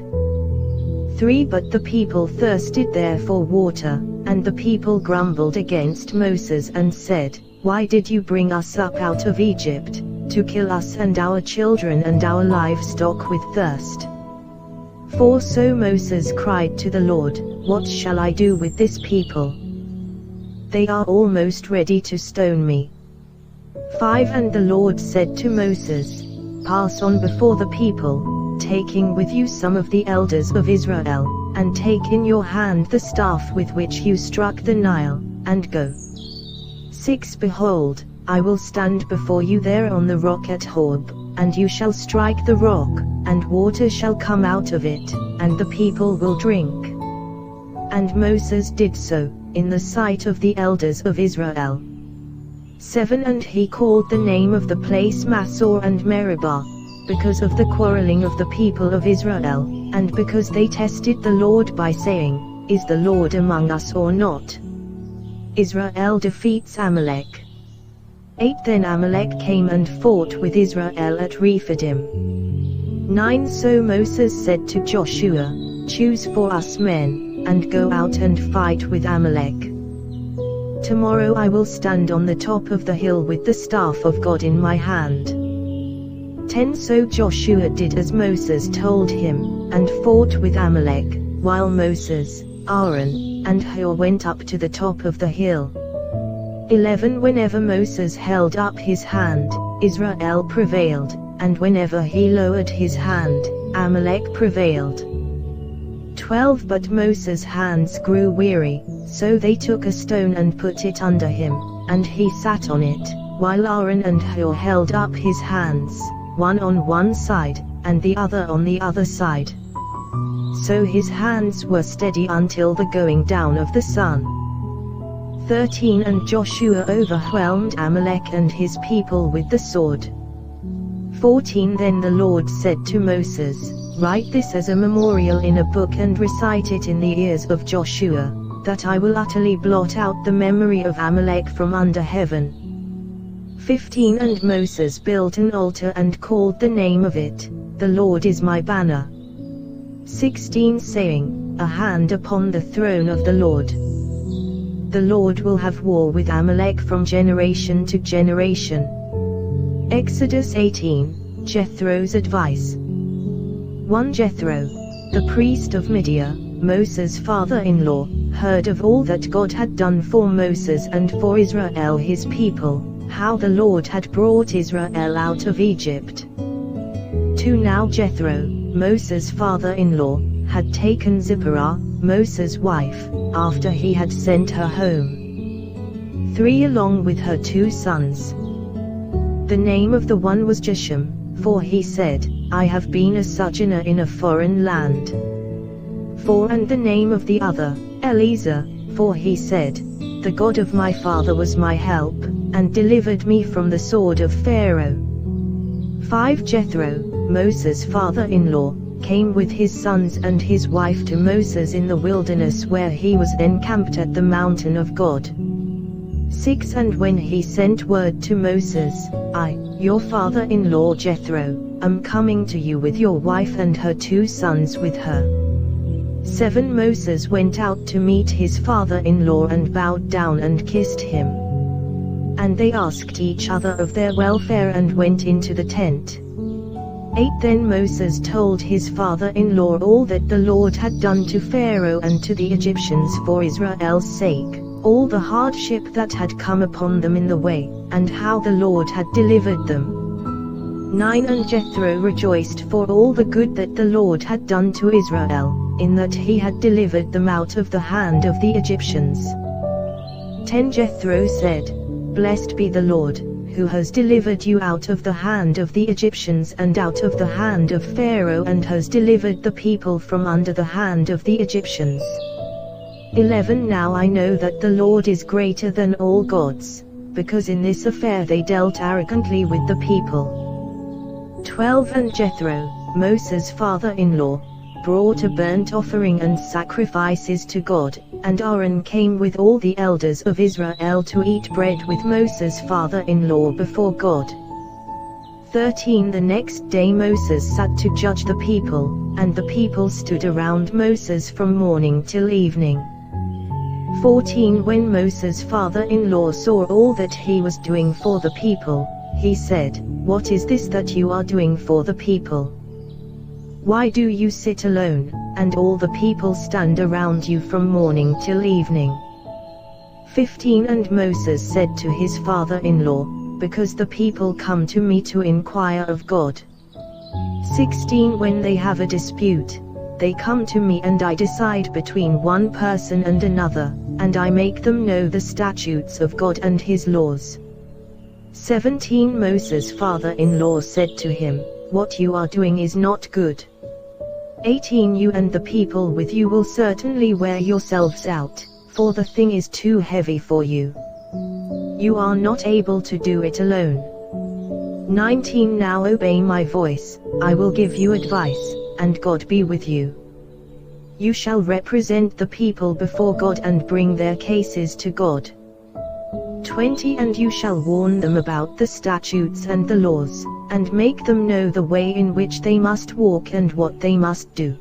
3 But the people thirsted there for water, and the people grumbled against Moses and said, Why did you bring us up out of Egypt, to kill us and our children and our livestock with thirst? 4 So Moses cried to the Lord, What shall I do with this people? They are almost ready to stone me. 5 And the Lord said to Moses, Pass on before the people, taking with you some of the elders of Israel, and take in your hand the staff with which you struck the Nile, and go. 6 Behold, I will stand before you there on the rock at Horeb, and you shall strike the rock, and water shall come out of it, and the people will drink. And Moses did so, in the sight of the elders of Israel. 7 And he called the name of the place Massor and Meribah, because of the quarreling of the people of Israel, and because they tested the Lord by saying, Is the Lord among us or not? Israel defeats Amalek. 8 Then Amalek came and fought with Israel at Rephidim. 9 So Moses said to Joshua, Choose for us men, and go out and fight with Amalek. Tomorrow I will stand on the top of the hill with the staff of God in my hand. 10 So Joshua did as Moses told him, and fought with Amalek, while Moses, Aaron, and Hur went up to the top of the hill. 11 Whenever Moses held up his hand, Israel prevailed, and whenever he lowered his hand, Amalek prevailed. 12 But Moses' hands grew weary, so they took a stone and put it under him, and he sat on it, while Aaron and Hur held up his hands, one on one side, and the other on the other side. So his hands were steady until the going down of the sun. 13 And Joshua overwhelmed Amalek and his people with the sword. 14 Then the Lord said to Moses, Write this as a memorial in a book and recite it in the ears of Joshua, that I will utterly blot out the memory of Amalek from under heaven. 15 And Moses built an altar and called the name of it, The Lord is my banner. 16 Saying, A hand upon the throne of the Lord. The Lord will have war with Amalek from generation to generation. Exodus 18, Jethro's advice. 1 Jethro, the priest of Midian, Moses' father-in-law, heard of all that God had done for Moses and for Israel his people, how the Lord had brought Israel out of Egypt. 2 Now Jethro, Moses' father-in-law, had taken Zipporah, Moses' wife, after he had sent her home. 3 Along with her 2 sons. The name of the one was Geshem, for he said, I have been a sojourner in a foreign land. 4 And the name of the other, Eliezer, for he said, The God of my father was my help, and delivered me from the sword of Pharaoh. 5 Jethro, Moses' father-in-law, came with his sons and his wife to Moses in the wilderness where he was encamped at the mountain of God. 6 And when he sent word to Moses, I, your father-in-law Jethro, am coming to you with your wife and her 2 sons with her. 7 Moses went out to meet his father-in-law and bowed down and kissed him. And they asked each other of their welfare and went into the tent. 8 Then Moses told his father-in-law all that the Lord had done to Pharaoh and to the Egyptians for Israel's sake, all the hardship that had come upon them in the way, and how the Lord had delivered them. 9 And Jethro rejoiced for all the good that the Lord had done to Israel, in that he had delivered them out of the hand of the Egyptians. 10 Jethro said, Blessed be the Lord, who has delivered you out of the hand of the Egyptians and out of the hand of Pharaoh, and has delivered the people from under the hand of the Egyptians. 11 Now I know that the Lord is greater than all gods, because in this affair they dealt arrogantly with the people. 12 And Jethro, Moses' father-in-law, brought a burnt offering and sacrifices to God, and Aaron came with all the elders of Israel to eat bread with Moses' father-in-law before God. 13 The next day Moses sat to judge the people, and the people stood around Moses from morning till evening. 14 When Moses' father-in-law saw all that he was doing for the people, he said, What is this that you are doing for the people? Why do you sit alone, and all the people stand around you from morning till evening? 15 And Moses said to his father-in-law, Because the people come to me to inquire of God. 16 When they have a dispute, they come to me, and I decide between one person and another, and I make them know the statutes of God and his laws. 17 Moses' father-in-law said to him, What you are doing is not good. 18 You and the people with you will certainly wear yourselves out, for the thing is too heavy for you. You are not able to do it alone. 19 Now obey my voice, I will give you advice, and God be with you. You shall represent the people before God and bring their cases to God. 20 And you shall warn them about the statutes and the laws, and make them know the way in which they must walk and what they must do.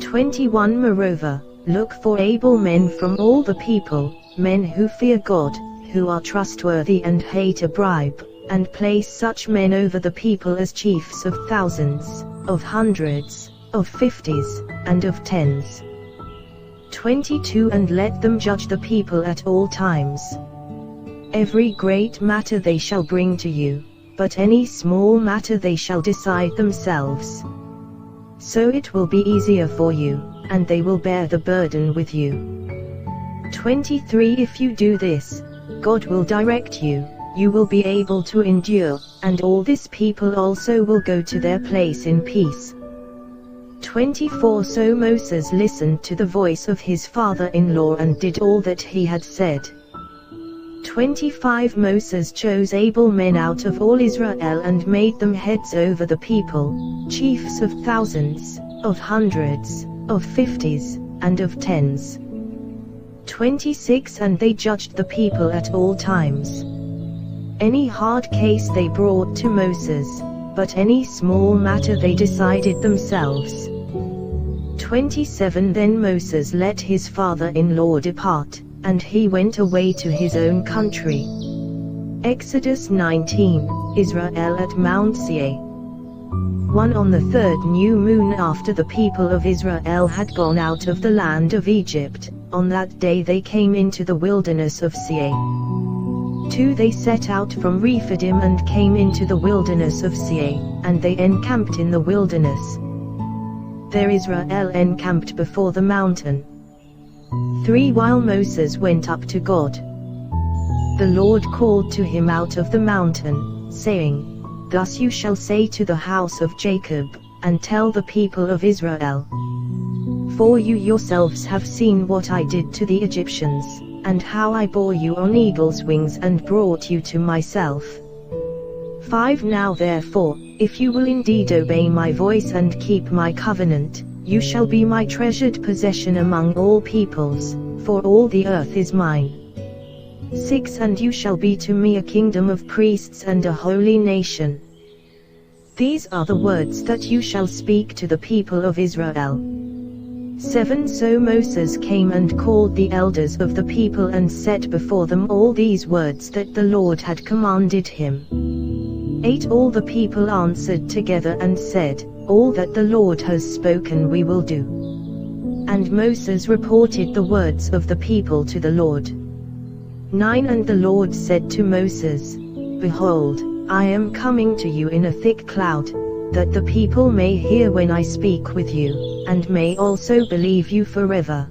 21 Moreover, look for able men from all the people, men who fear God, who are trustworthy and hate a bribe, and place such men over the people as chiefs of thousands, of hundreds, of fifties, and of tens. 22 And let them judge the people at all times. Every great matter they shall bring to you, but any small matter they shall decide themselves. So it will be easier for you, and they will bear the burden with you. 23 If you do this, God will direct you, you will be able to endure, and all this people also will go to their place in peace. 24 So Moses listened to the voice of his father-in-law and did all that he had said. 25 Moses chose able men out of all Israel and made them heads over the people, chiefs of thousands, of hundreds, of fifties, and of tens. 26 And they judged the people at all times. Any hard case they brought to Moses, but any small matter they decided themselves. 27 Then Moses let his father-in-law depart, and he went away to his own country. Exodus 19, Israel at Mount Seir. 1 On the third new moon after the people of Israel had gone out of the land of Egypt, on that day they came into the wilderness of Seir. 2 They set out from Rephidim and came into the wilderness of Seir, and they encamped in the wilderness. There Israel encamped before the mountain. 3 While Moses went up to God, the Lord called to him out of the mountain, saying, Thus you shall say to the house of Jacob, and tell the people of Israel. For you yourselves have seen what I did to the Egyptians, and how I bore you on eagle's wings and brought you to myself. 5 Now therefore, if you will indeed obey my voice and keep my covenant, you shall be my treasured possession among all peoples, for all the earth is mine. 6 And you shall be to me a kingdom of priests and a holy nation. These are the words that you shall speak to the people of Israel. 7 So Moses came and called the elders of the people and set before them all these words that the Lord had commanded him. 8 All the people answered together and said, All that the Lord has spoken we will do. And Moses reported the words of the people to the Lord. 9 And the Lord said to Moses, Behold, I am coming to you in a thick cloud, that the people may hear when I speak with you, and may also believe you forever.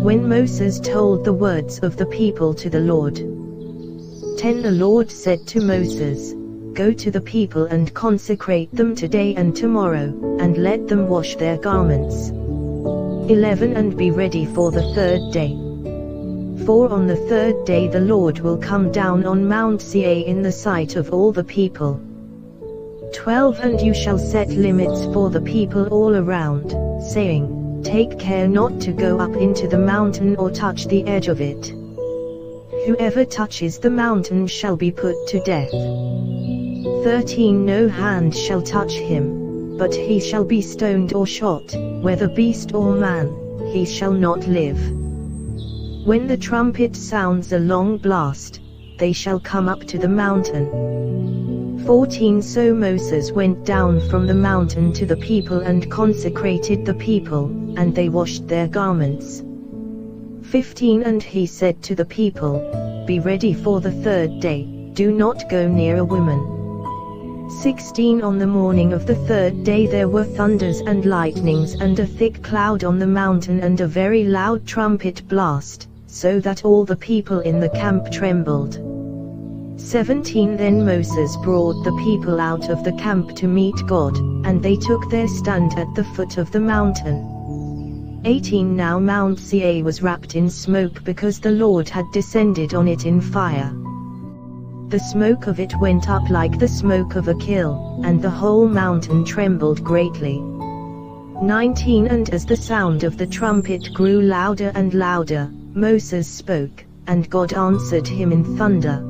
When Moses told the words of the people to the Lord. 10 The Lord said to Moses, Go to the people and consecrate them today and tomorrow, and let them wash their garments. 11 And be ready for the third day. For on the third day the Lord will come down on Mount Seir in the sight of all the people. 12 And you shall set limits for the people all around, saying, Take care not to go up into the mountain or touch the edge of it. Whoever touches the mountain shall be put to death. 13 No hand shall touch him, but he shall be stoned or shot, whether beast or man, he shall not live. When the trumpet sounds a long blast, they shall come up to the mountain. 14 So Moses went down from the mountain to the people and consecrated the people, and they washed their garments. 15 And he said to the people, Be ready for the third day, do not go near a woman. 16 On the morning of the third day there were thunders and lightnings and a thick cloud on the mountain and a very loud trumpet blast, so that all the people in the camp trembled. 17 Then Moses brought the people out of the camp to meet God, and they took their stand at the foot of the mountain. 18 Now Mount Seir was wrapped in smoke because the Lord had descended on it in fire. The smoke of it went up like the smoke of a kiln, and the whole mountain trembled greatly. 19 And as the sound of the trumpet grew louder and louder, Moses spoke, and God answered him in thunder.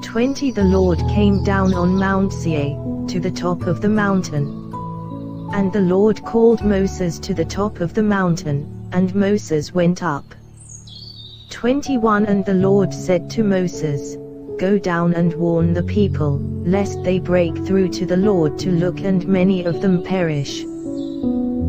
20 The Lord came down on Mount Seir, to the top of the mountain. And the Lord called Moses to the top of the mountain, and Moses went up. 21 And the Lord said to Moses, Go down and warn the people, lest they break through to the Lord to look and many of them perish.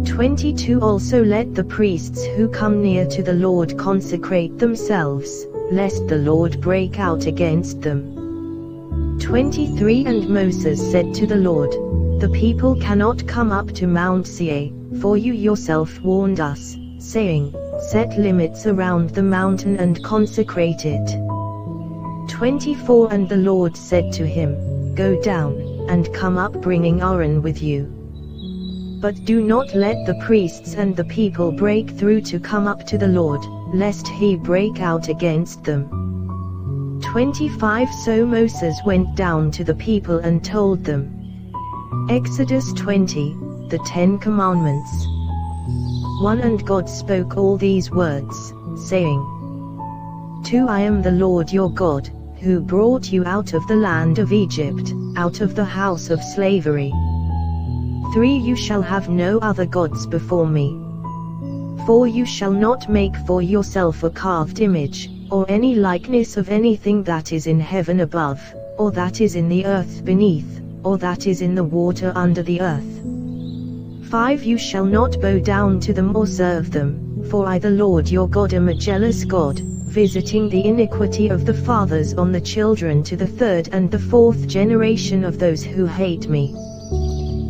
22 Also let the priests who come near to the Lord consecrate themselves, lest the Lord break out against them. 23 And Moses said to the Lord, The people cannot come up to Mount Seir, for you yourself warned us, saying, Set limits around the mountain and consecrate it. 24 And the Lord said to him, Go down, and come up bringing Aaron with you. But do not let the priests and the people break through to come up to the Lord, lest he break out against them. 25 So Moses went down to the people and told them. Exodus 20, the 10 Commandments. 1 And God spoke all these words, saying, 2 I am the Lord your God, who brought you out of the land of Egypt, out of the house of slavery. 3 You shall have no other gods before me. 4 You shall not make for yourself a carved image, or any likeness of anything that is in heaven above, or that is in the earth beneath, or that is in the water under the earth. 5 You shall not bow down to them or serve them, for I the Lord your God am a jealous God, visiting the iniquity of the fathers on the children to the third and the fourth generation of those who hate me.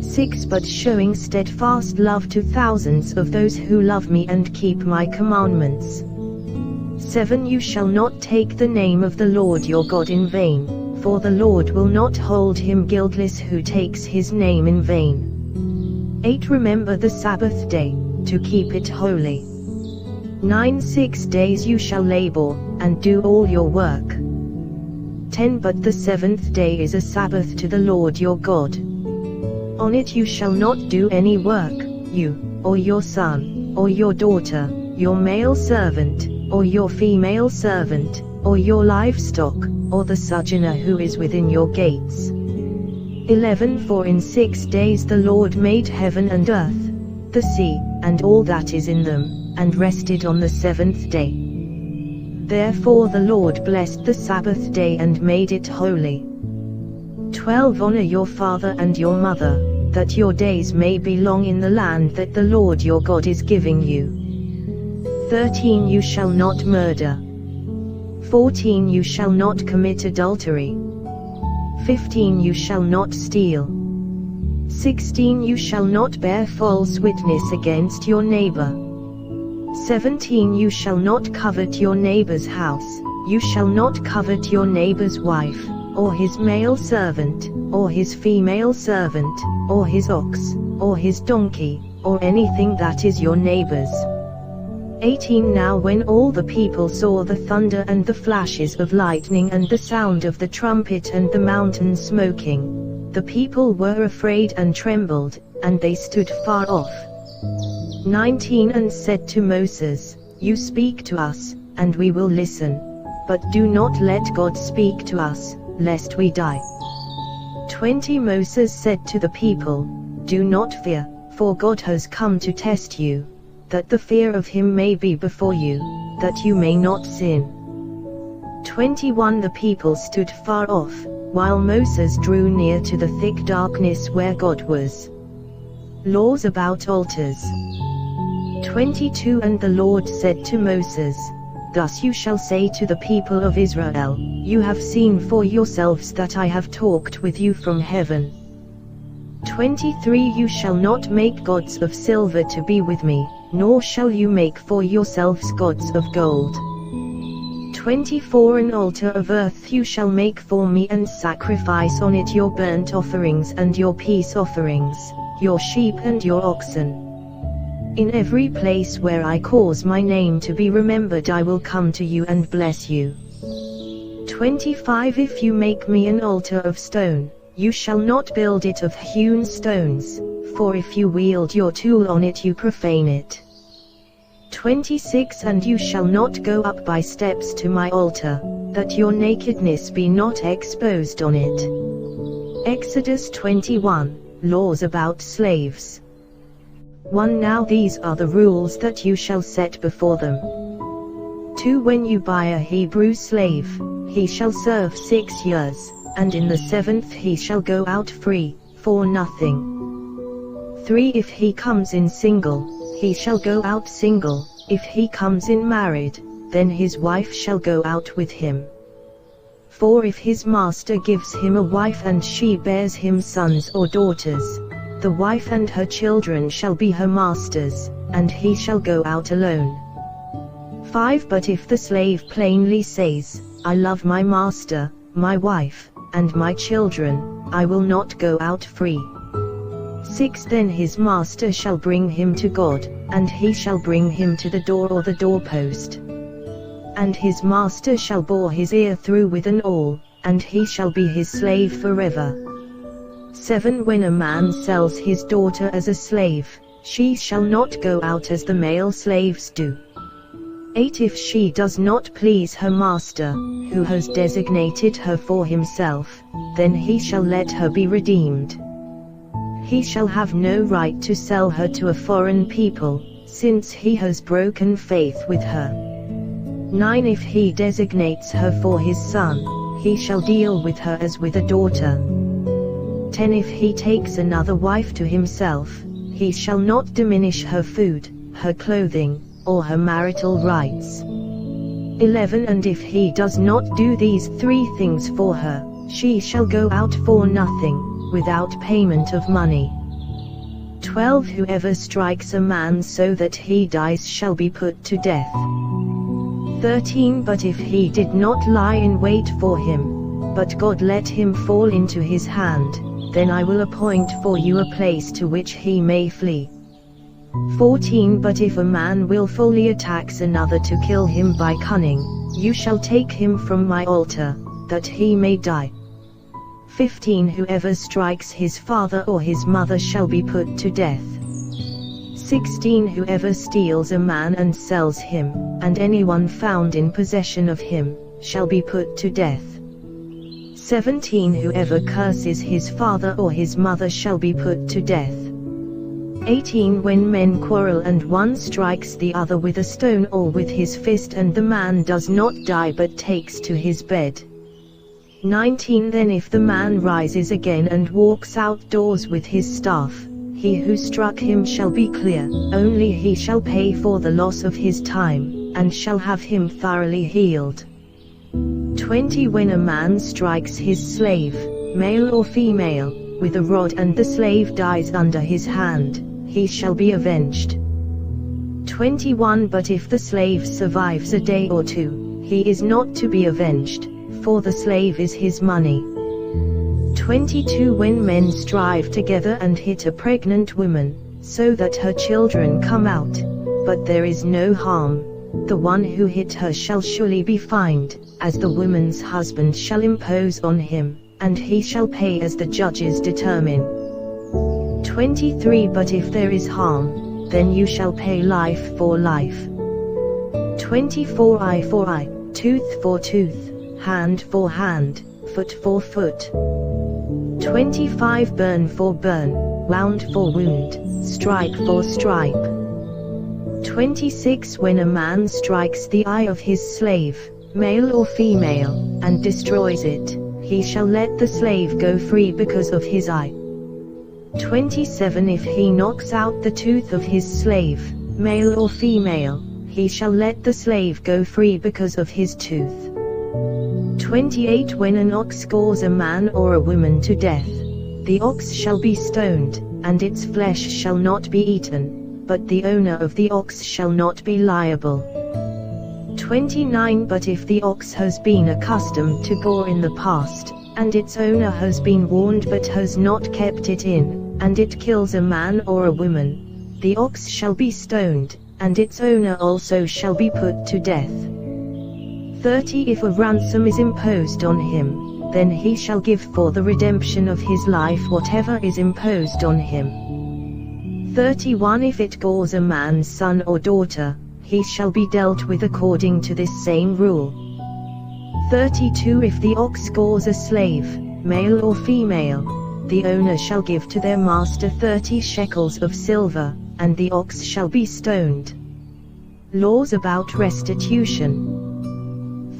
6 But showing steadfast love to thousands of those who love me and keep my commandments. 7 You shall not take the name of the Lord your God in vain, for the Lord will not hold him guiltless who takes his name in vain. 8 Remember the Sabbath day, to keep it holy. 9 6 days you shall labor, and do all your work. 10 But the seventh day is a Sabbath to the Lord your God. On it you shall not do any work, you, or your son, or your daughter, your male servant, or your female servant, or your livestock, or the sojourner who is within your gates. 11 For in 6 days the Lord made heaven and earth, the sea, and all that is in them, and rested on the seventh day. Therefore the Lord blessed the Sabbath day and made it holy. 12 Honor your father and your mother, that your days may be long in the land that the Lord your God is giving you. 13 You shall not murder. 14 You shall not commit adultery. 15 You shall not steal. 16 You shall not bear false witness against your neighbor. 17 You shall not covet your neighbor's house. You shall not covet your neighbor's wife, or his male servant, or his female servant, or his ox, or his donkey, or anything that is your neighbor's. 18 Now when all the people saw the thunder and the flashes of lightning and the sound of the trumpet and the mountain smoking, the people were afraid and trembled, and they stood far off. 19 And said to Moses, You speak to us, and we will listen. But do not let God speak to us, lest we die. 20 Moses said to the people, Do not fear, for God has come to test you, that the fear of him may be before you, that you may not sin. 21 The people stood far off, while Moses drew near to the thick darkness where God was. Laws about altars. 22 And the Lord said to Moses, Thus you shall say to the people of Israel, You have seen for yourselves that I have talked with you from heaven. 23 You shall not make gods of silver to be with me, nor shall you make for yourselves gods of gold. 24 An altar of earth you shall make for me and sacrifice on it your burnt offerings and your peace offerings, your sheep and your oxen. In every place where I cause my name to be remembered I will come to you and bless you. 25 If you make me an altar of stone, you shall not build it of hewn stones, for if you wield your tool on it you profane it. 26 And you shall not go up by steps to my altar, that your nakedness be not exposed on it. Exodus 21, Laws about slaves. 1 Now these are the rules that you shall set before them. 2 When you buy a Hebrew slave, he shall serve 6 years, and in the 7th he shall go out free, for nothing. 3 If he comes in single, he shall go out single. If he comes in married, then his wife shall go out with him. 4 If his master gives him a wife and she bears him sons or daughters, the wife and her children shall be her master's, and he shall go out alone. 5 But if the slave plainly says, I love my master, my wife, and my children, I will not go out free. 6 Then his master shall bring him to God, and he shall bring him to the door or the doorpost. And his master shall bore his ear through with an awl, and he shall be his slave forever. 7 When a man sells his daughter as a slave, she shall not go out as the male slaves do. 8 If she does not please her master, who has designated her for himself, then he shall let her be redeemed. He shall have no right to sell her to a foreign people, since he has broken faith with her. 9 If he designates her for his son, he shall deal with her as with a daughter. 10 If he takes another wife to himself, he shall not diminish her food, her clothing, or her marital rights. 11 And if he does not do these 3 things for her, she shall go out for nothing, without payment of money. 12 Whoever strikes a man so that he dies shall be put to death. 13 But if he did not lie in wait for him, but God let him fall into his hand, then I will appoint for you a place to which he may flee. 14 But if a man willfully attacks another to kill him by cunning, you shall take him from my altar, that he may die. 15 Whoever strikes his father or his mother shall be put to death. 16 Whoever steals a man and sells him, and anyone found in possession of him, shall be put to death. 17 Whoever curses his father or his mother shall be put to death. 18 When men quarrel and one strikes the other with a stone or with his fist and the man does not die but takes to his bed. 19 Then if the man rises again and walks outdoors with his staff, he who struck him shall be clear, only he shall pay for the loss of his time, and shall have him thoroughly healed. 20 When a man strikes his slave, male or female, with a rod and the slave dies under his hand, he shall be avenged. 21 But if the slave survives a day or two, he is not to be avenged, for the slave is his money. 22 When men strive together and hit a pregnant woman, so that her children come out, but there is no harm, the one who hit her shall surely be fined, as the woman's husband shall impose on him, and he shall pay as the judges determine. 23 But if there is harm, then you shall pay life for life. 24 Eye for eye, tooth for tooth, hand for hand, foot for foot. 25 Burn for burn, wound for wound, stripe for stripe. 26 When a man strikes the eye of his slave, male or female, and destroys it, he shall let the slave go free because of his eye. 27 If he knocks out the tooth of his slave, male or female, he shall let the slave go free because of his tooth. 28 When an ox gores a man or a woman to death, the ox shall be stoned, and its flesh shall not be eaten, but the owner of the ox shall not be liable. 29 But if the ox has been accustomed to gore in the past, and its owner has been warned but has not kept it in, and it kills a man or a woman, the ox shall be stoned, and its owner also shall be put to death. 30 If a ransom is imposed on him, then he shall give for the redemption of his life whatever is imposed on him. 31 If it gores a man's son or daughter, he shall be dealt with according to this same rule. 32 If the ox gores a slave, male or female, the owner shall give to their master 30 shekels of silver, and the ox shall be stoned. Laws about restitution.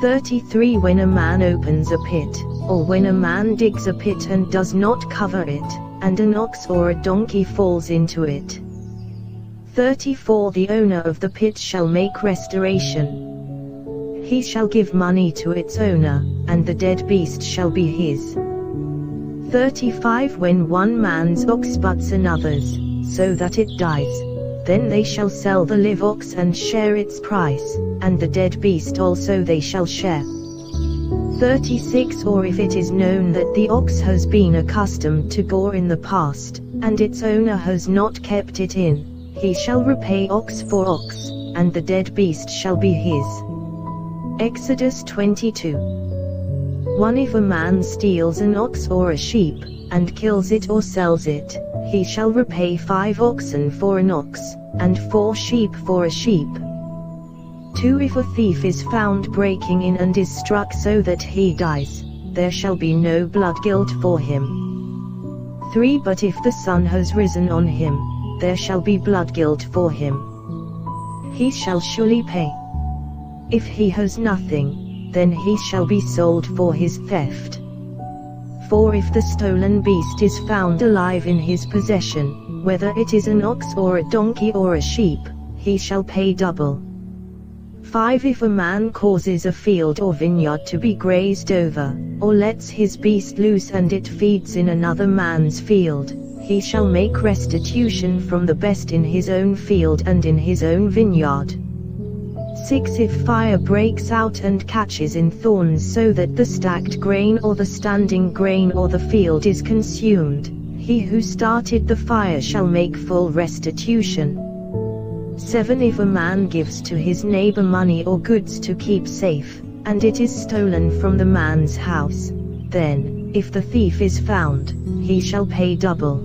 33 When a man opens a pit, or when a man digs a pit and does not cover it, and an ox or a donkey falls into it. 34 The owner of the pit shall make restoration. He shall give money to its owner, and the dead beast shall be his. 35 When one man's ox butts another's, so that it dies, then they shall sell the live ox and share its price, and the dead beast also they shall share. 36 Or if it is known that the ox has been accustomed to gore in the past, and its owner has not kept it in, he shall repay ox for ox, and the dead beast shall be his. Exodus 22. 1 If a man steals an ox or a sheep, and kills it or sells it, he shall repay 5 oxen for an ox, and 4 sheep for a sheep. 2 If a thief is found breaking in and is struck so that he dies, there shall be no blood guilt for him. 3 But if the sun has risen on him, there shall be blood guilt for him. He shall surely pay. If he has nothing, then he shall be sold for his theft. 4 If the stolen beast is found alive in his possession, whether it is an ox or a donkey or a sheep, he shall pay double. 5 If a man causes a field or vineyard to be grazed over, or lets his beast loose and it feeds in another man's field, he shall make restitution from the best in his own field and in his own vineyard. 6 If fire breaks out and catches in thorns so that the stacked grain or the standing grain or the field is consumed, he who started the fire shall make full restitution. 7 If a man gives to his neighbor money or goods to keep safe, and it is stolen from the man's house, then, if the thief is found, he shall pay double.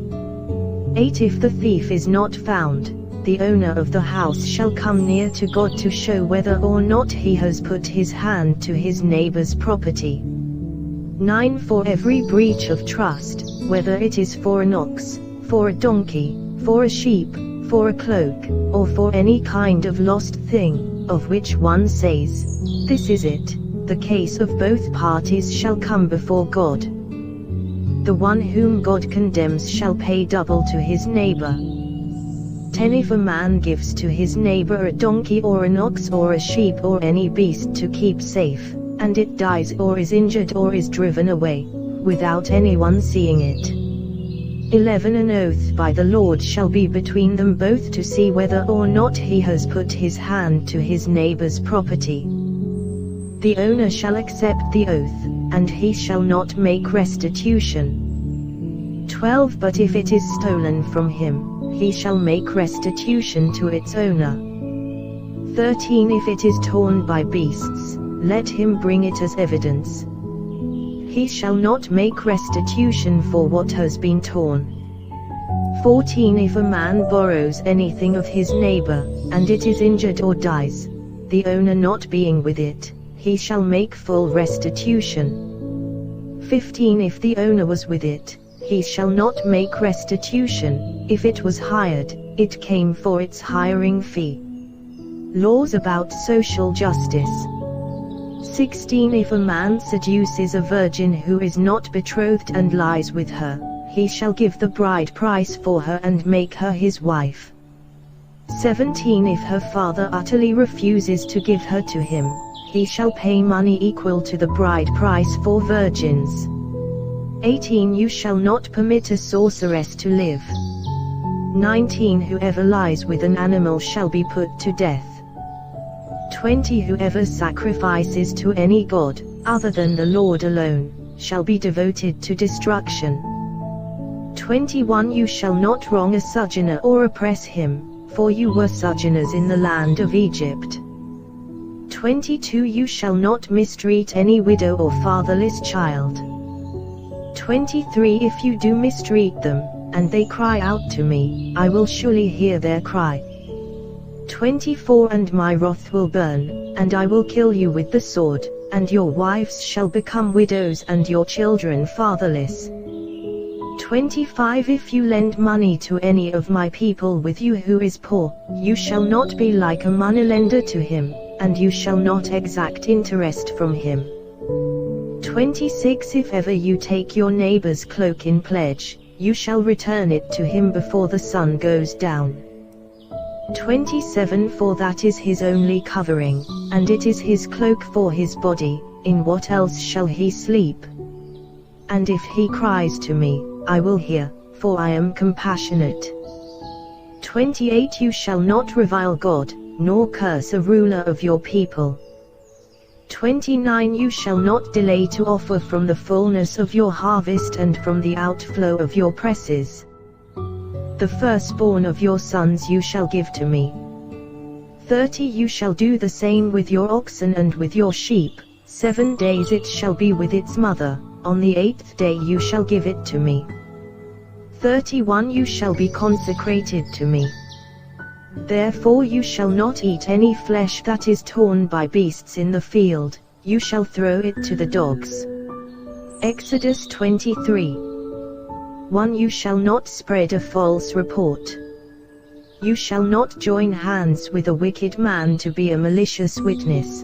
8 If the thief is not found, the owner of the house shall come near to God to show whether or not he has put his hand to his neighbor's property. 9 For every breach of trust, whether it is for an ox, for a donkey, for a sheep, for a cloak, or for any kind of lost thing, of which one says, "This is it," the case of both parties shall come before God. The one whom God condemns shall pay double to his neighbor. 10 If a man gives to his neighbor a donkey or an ox or a sheep or any beast to keep safe, and it dies or is injured or is driven away, without anyone seeing it. 11 An oath by the Lord shall be between them both to see whether or not he has put his hand to his neighbor's property. The owner shall accept the oath, and he shall not make restitution. 12 But if it is stolen from him, he shall make restitution to its owner. 13 If it is torn by beasts, let him bring it as evidence. He shall not make restitution for what has been torn. 14 If a man borrows anything of his neighbor, and it is injured or dies, the owner not being with it, he shall make full restitution. 15 If the owner was with it, he shall not make restitution. If it was hired, it came for its hiring fee. Laws about social justice. 16 If a man seduces a virgin who is not betrothed and lies with her, he shall give the bride price for her and make her his wife. 17 If her father utterly refuses to give her to him, he shall pay money equal to the bride price for virgins. 18 You shall not permit a sorceress to live. 19 Whoever lies with an animal shall be put to death. 20 Whoever sacrifices to any god, other than the Lord alone, shall be devoted to destruction. 21 You shall not wrong a sojourner or oppress him, for you were sojourners in the land of Egypt. 22 You shall not mistreat any widow or fatherless child. 23 If you do mistreat them, and they cry out to me, I will surely hear their cry. 24 And my wrath will burn, and I will kill you with the sword, and your wives shall become widows and your children fatherless. 25 If you lend money to any of my people with you who is poor, you shall not be like a moneylender to him, and you shall not exact interest from him. 26 If ever you take your neighbor's cloak in pledge, you shall return it to him before the sun goes down. 27 For that is his only covering, and it is his cloak for his body, in what else shall he sleep? And if he cries to me, I will hear, for I am compassionate. 28 You shall not revile God, nor curse a ruler of your people. 29 You shall not delay to offer from the fullness of your harvest and from the outflow of your presses. The firstborn of your sons you shall give to me. 30 You shall do the same with your oxen and with your sheep, 7 days it shall be with its mother, on the 8th day you shall give it to me. 31 You shall be consecrated to me. Therefore you shall not eat any flesh that is torn by beasts in the field, you shall throw it to the dogs. Exodus 23. 1 You shall not spread a false report. You shall not join hands with a wicked man to be a malicious witness.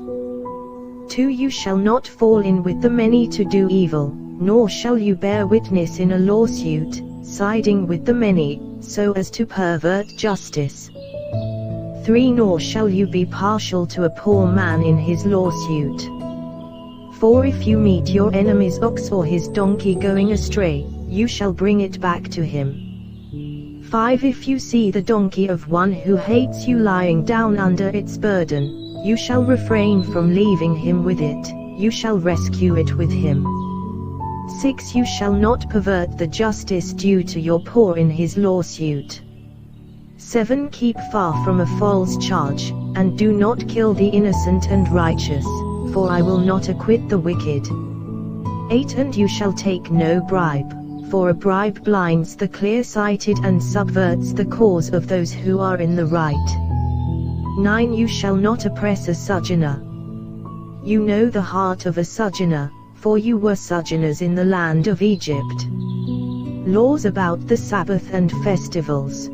2 You shall not fall in with the many to do evil, nor shall you bear witness in a lawsuit, siding with the many, so as to pervert justice. 3 Nor shall you be partial to a poor man in his lawsuit. 4 If you meet your enemy's ox or his donkey going astray, you shall bring it back to him. 5 If you see the donkey of one who hates you lying down under its burden, you shall refrain from leaving him with it, you shall rescue it with him. 6 You shall not pervert the justice due to your poor in his lawsuit. 7 Keep far from a false charge, and do not kill the innocent and righteous, for I will not acquit the wicked. 8 And you shall take no bribe, for a bribe blinds the clear-sighted and subverts the cause of those who are in the right. 9 You shall not oppress a sojourner. You know the heart of a sojourner, for you were sojourners in the land of Egypt. Laws about the Sabbath and festivals.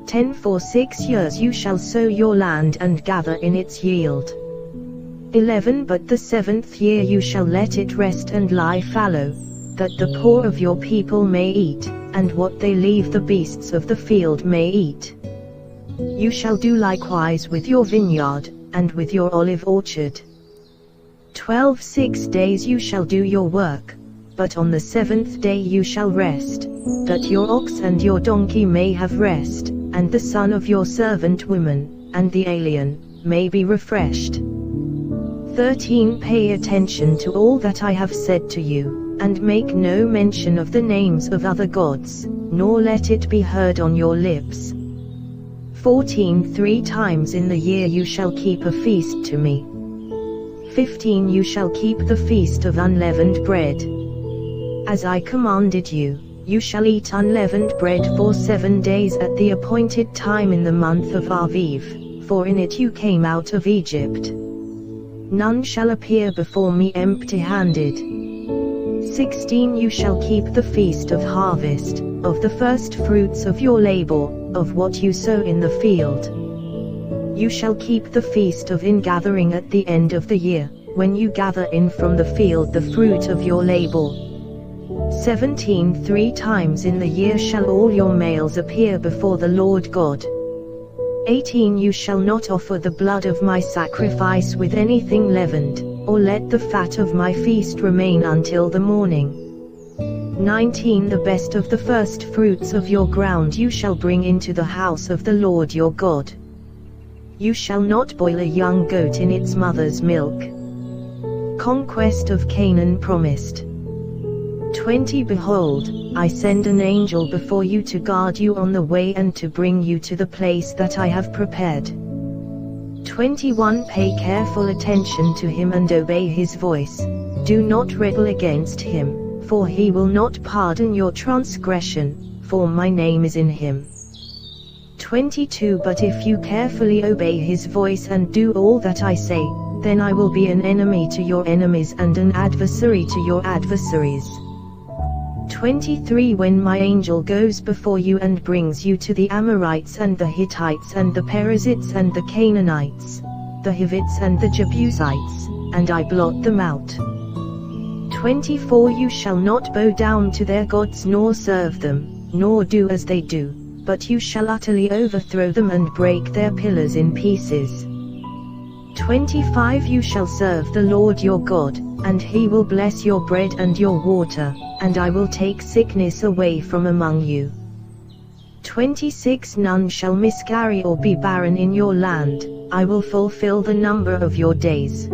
10 For 6 years you shall sow your land and gather in its yield. 11 But the 7th year you shall let it rest and lie fallow, that the poor of your people may eat, and what they leave the beasts of the field may eat. You shall do likewise with your vineyard, and with your olive orchard. 12 6 days you shall do your work, But on the 7th day you shall rest, that your ox and your donkey may have rest, and the son of your servant woman, and the alien, may be refreshed. 13 Pay attention to all that I have said to you, and make no mention of the names of other gods, nor let it be heard on your lips. 14 3 times in the year you shall keep a feast to me. 15 You shall keep the feast of unleavened bread. As I commanded you, you shall eat unleavened bread for 7 days at the appointed time in the month of Aviv, for in it you came out of Egypt. None shall appear before me empty-handed. 16 You shall keep the feast of harvest, of the first fruits of your labor, of what you sow in the field. You shall keep the feast of ingathering at the end of the year, when you gather in from the field the fruit of your labor. 17 3 times in the year shall all your males appear before the Lord God. 18 You shall not offer the blood of my sacrifice with anything leavened, or let the fat of my feast remain until the morning. 19 The best of the first fruits of your ground you shall bring into the house of the Lord your God. You shall not boil a young goat in its mother's milk. Conquest of Canaan promised. 20 Behold, I send an angel before you to guard you on the way and to bring you to the place that I have prepared. 21 Pay careful attention to him and obey his voice. Do not rebel against him, for he will not pardon your transgression, for my name is in him. 22 But if you carefully obey his voice and do all that I say, then I will be an enemy to your enemies and an adversary to your adversaries. 23 When my angel goes before you and brings you to the Amorites and the Hittites and the Perizzites and the Canaanites, the Hivites and the Jebusites, and I blot them out. 24 You shall not bow down to their gods nor serve them, nor do as they do, but you shall utterly overthrow them and break their pillars in pieces. 25 You shall serve the Lord your God, and he will bless your bread and your water, and I will take sickness away from among you. 26 None shall miscarry or be barren in your land, I will fulfill the number of your days.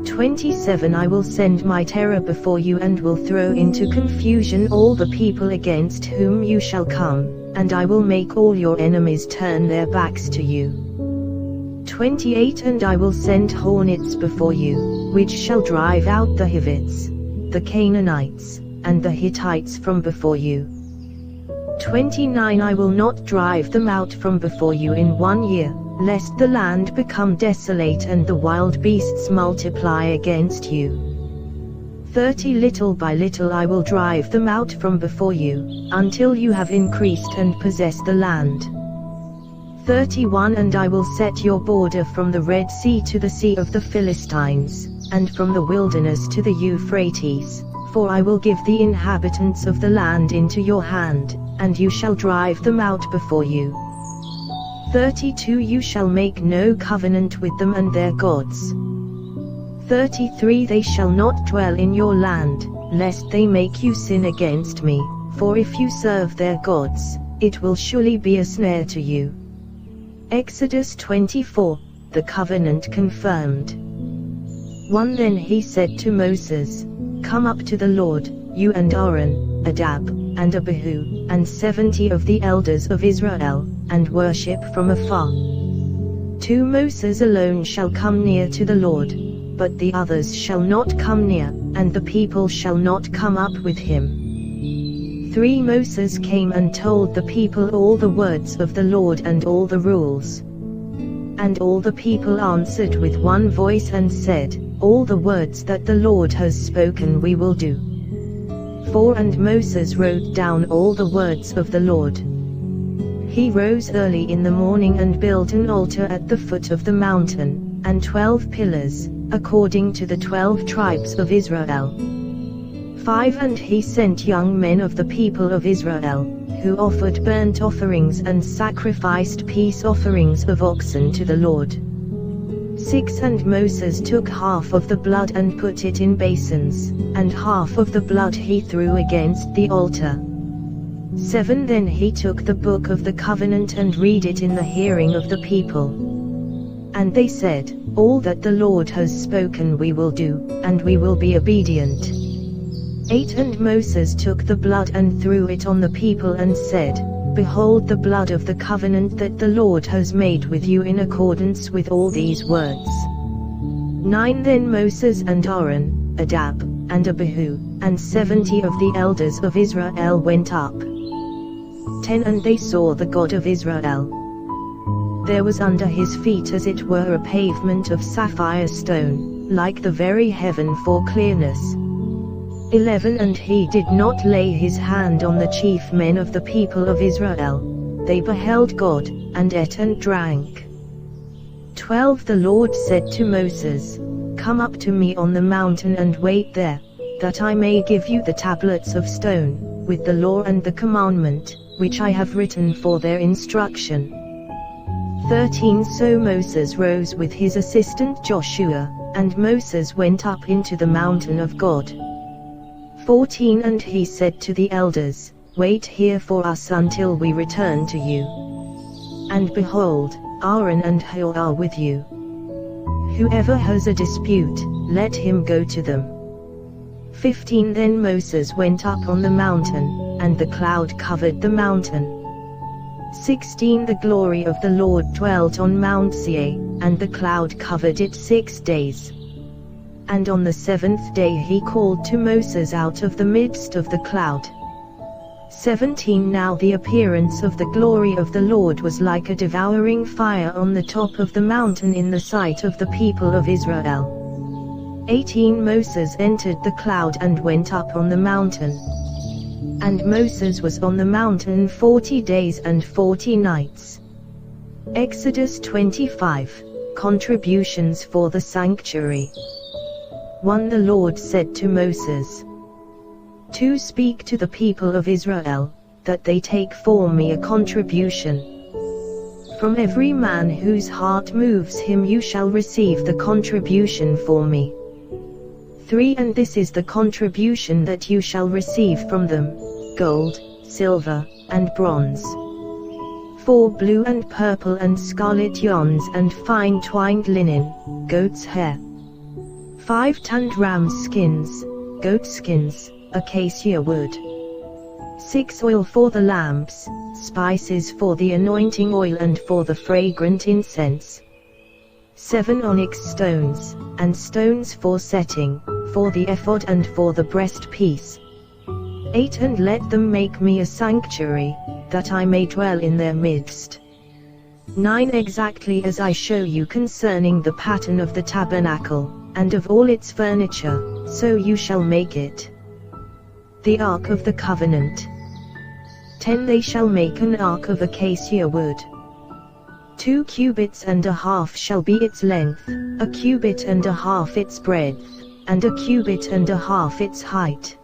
27 I will send my terror before you and will throw into confusion all the people against whom you shall come, and I will make all your enemies turn their backs to you. 28 And I will send hornets before you, which shall drive out the Hivites, the Canaanites, and the Hittites from before you. 29 I will not drive them out from before you in 1 year, lest the land become desolate and the wild beasts multiply against you. 30 Little by little I will drive them out from before you, until you have increased and possessed the land. 31 And I will set your border from the Red Sea to the Sea of the Philistines, and from the wilderness to the Euphrates, for I will give the inhabitants of the land into your hand, and you shall drive them out before you. 32 You shall make no covenant with them and their gods. 33 They shall not dwell in your land, lest they make you sin against me, for if you serve their gods, it will surely be a snare to you. Exodus 24, the covenant confirmed. 1 Then he said to Moses, Come up to the Lord, you and Aaron, Nadab, and Abihu, and 70 of the elders of Israel, and worship from afar. 2 Moses alone shall come near to the Lord, but the others shall not come near, and the people shall not come up with him. 3 Moses came and told the people all the words of the Lord and all the rules. And all the people answered with one voice and said, All the words that the Lord has spoken we will do. 4 And Moses wrote down all the words of the Lord. He rose early in the morning and built an altar at the foot of the mountain, and 12 pillars, according to the 12 tribes of Israel. 5 And he sent young men of the people of Israel, who offered burnt offerings and sacrificed peace offerings of oxen to the Lord. 6 And Moses took half of the blood and put it in basins, and half of the blood he threw against the altar. 7 Then he took the book of the covenant and read it in the hearing of the people. And they said, All that the Lord has spoken we will do, and we will be obedient. 8 And Moses took the blood and threw it on the people and said, Behold the blood of the covenant that the Lord has made with you in accordance with all these words. 9 Then Moses and Aaron, Nadab, and Abihu, and 70 of the elders of Israel went up. 10 And they saw the God of Israel. There was under his feet as it were a pavement of sapphire stone, like the very heaven for clearness. 11 And he did not lay his hand on the chief men of the people of Israel. They beheld God, and ate and drank. 12 The Lord said to Moses, Come up to me on the mountain and wait there, that I may give you the tablets of stone, with the law and the commandment, which I have written for their instruction. 13 So Moses rose with his assistant Joshua, and Moses went up into the mountain of God. 14 And he said to the elders, Wait here for us until we return to you. And behold, Aaron and Hur are with you. Whoever has a dispute, let him go to them. 15 Then Moses went up on the mountain, and the cloud covered the mountain. 16 The glory of the Lord dwelt on Mount Seir, and the cloud covered it 6 days. And on the 7th day he called to Moses out of the midst of the cloud. 17 Now the appearance of the glory of the Lord was like a devouring fire on the top of the mountain in the sight of the people of Israel. 18 Moses entered the cloud and went up on the mountain. And Moses was on the mountain 40 days and 40 nights. Exodus 25. Contributions for the sanctuary. 1 The Lord said to Moses, 2 Speak to the people of Israel, that they take for me a contribution. From every man whose heart moves him you shall receive the contribution for me. 3 And this is the contribution that you shall receive from them, gold, silver, and bronze. 4 Blue and purple and scarlet yarns and fine twined linen, goat's hair. 5 Tanned ram skins, goat skins, acacia wood. 6 Oil for the lamps, spices for the anointing oil and for the fragrant incense. 7 Onyx stones, and stones for setting, for the ephod and for the breastpiece. 8 And let them make me a sanctuary, that I may dwell in their midst. 9 Exactly as I show you concerning the pattern of the tabernacle, and of all its furniture, so you shall make it. The Ark of the Covenant. 10 They shall make an ark of acacia wood. 2 cubits and a half shall be its length, a cubit and a half its breadth, and a cubit and a half its height.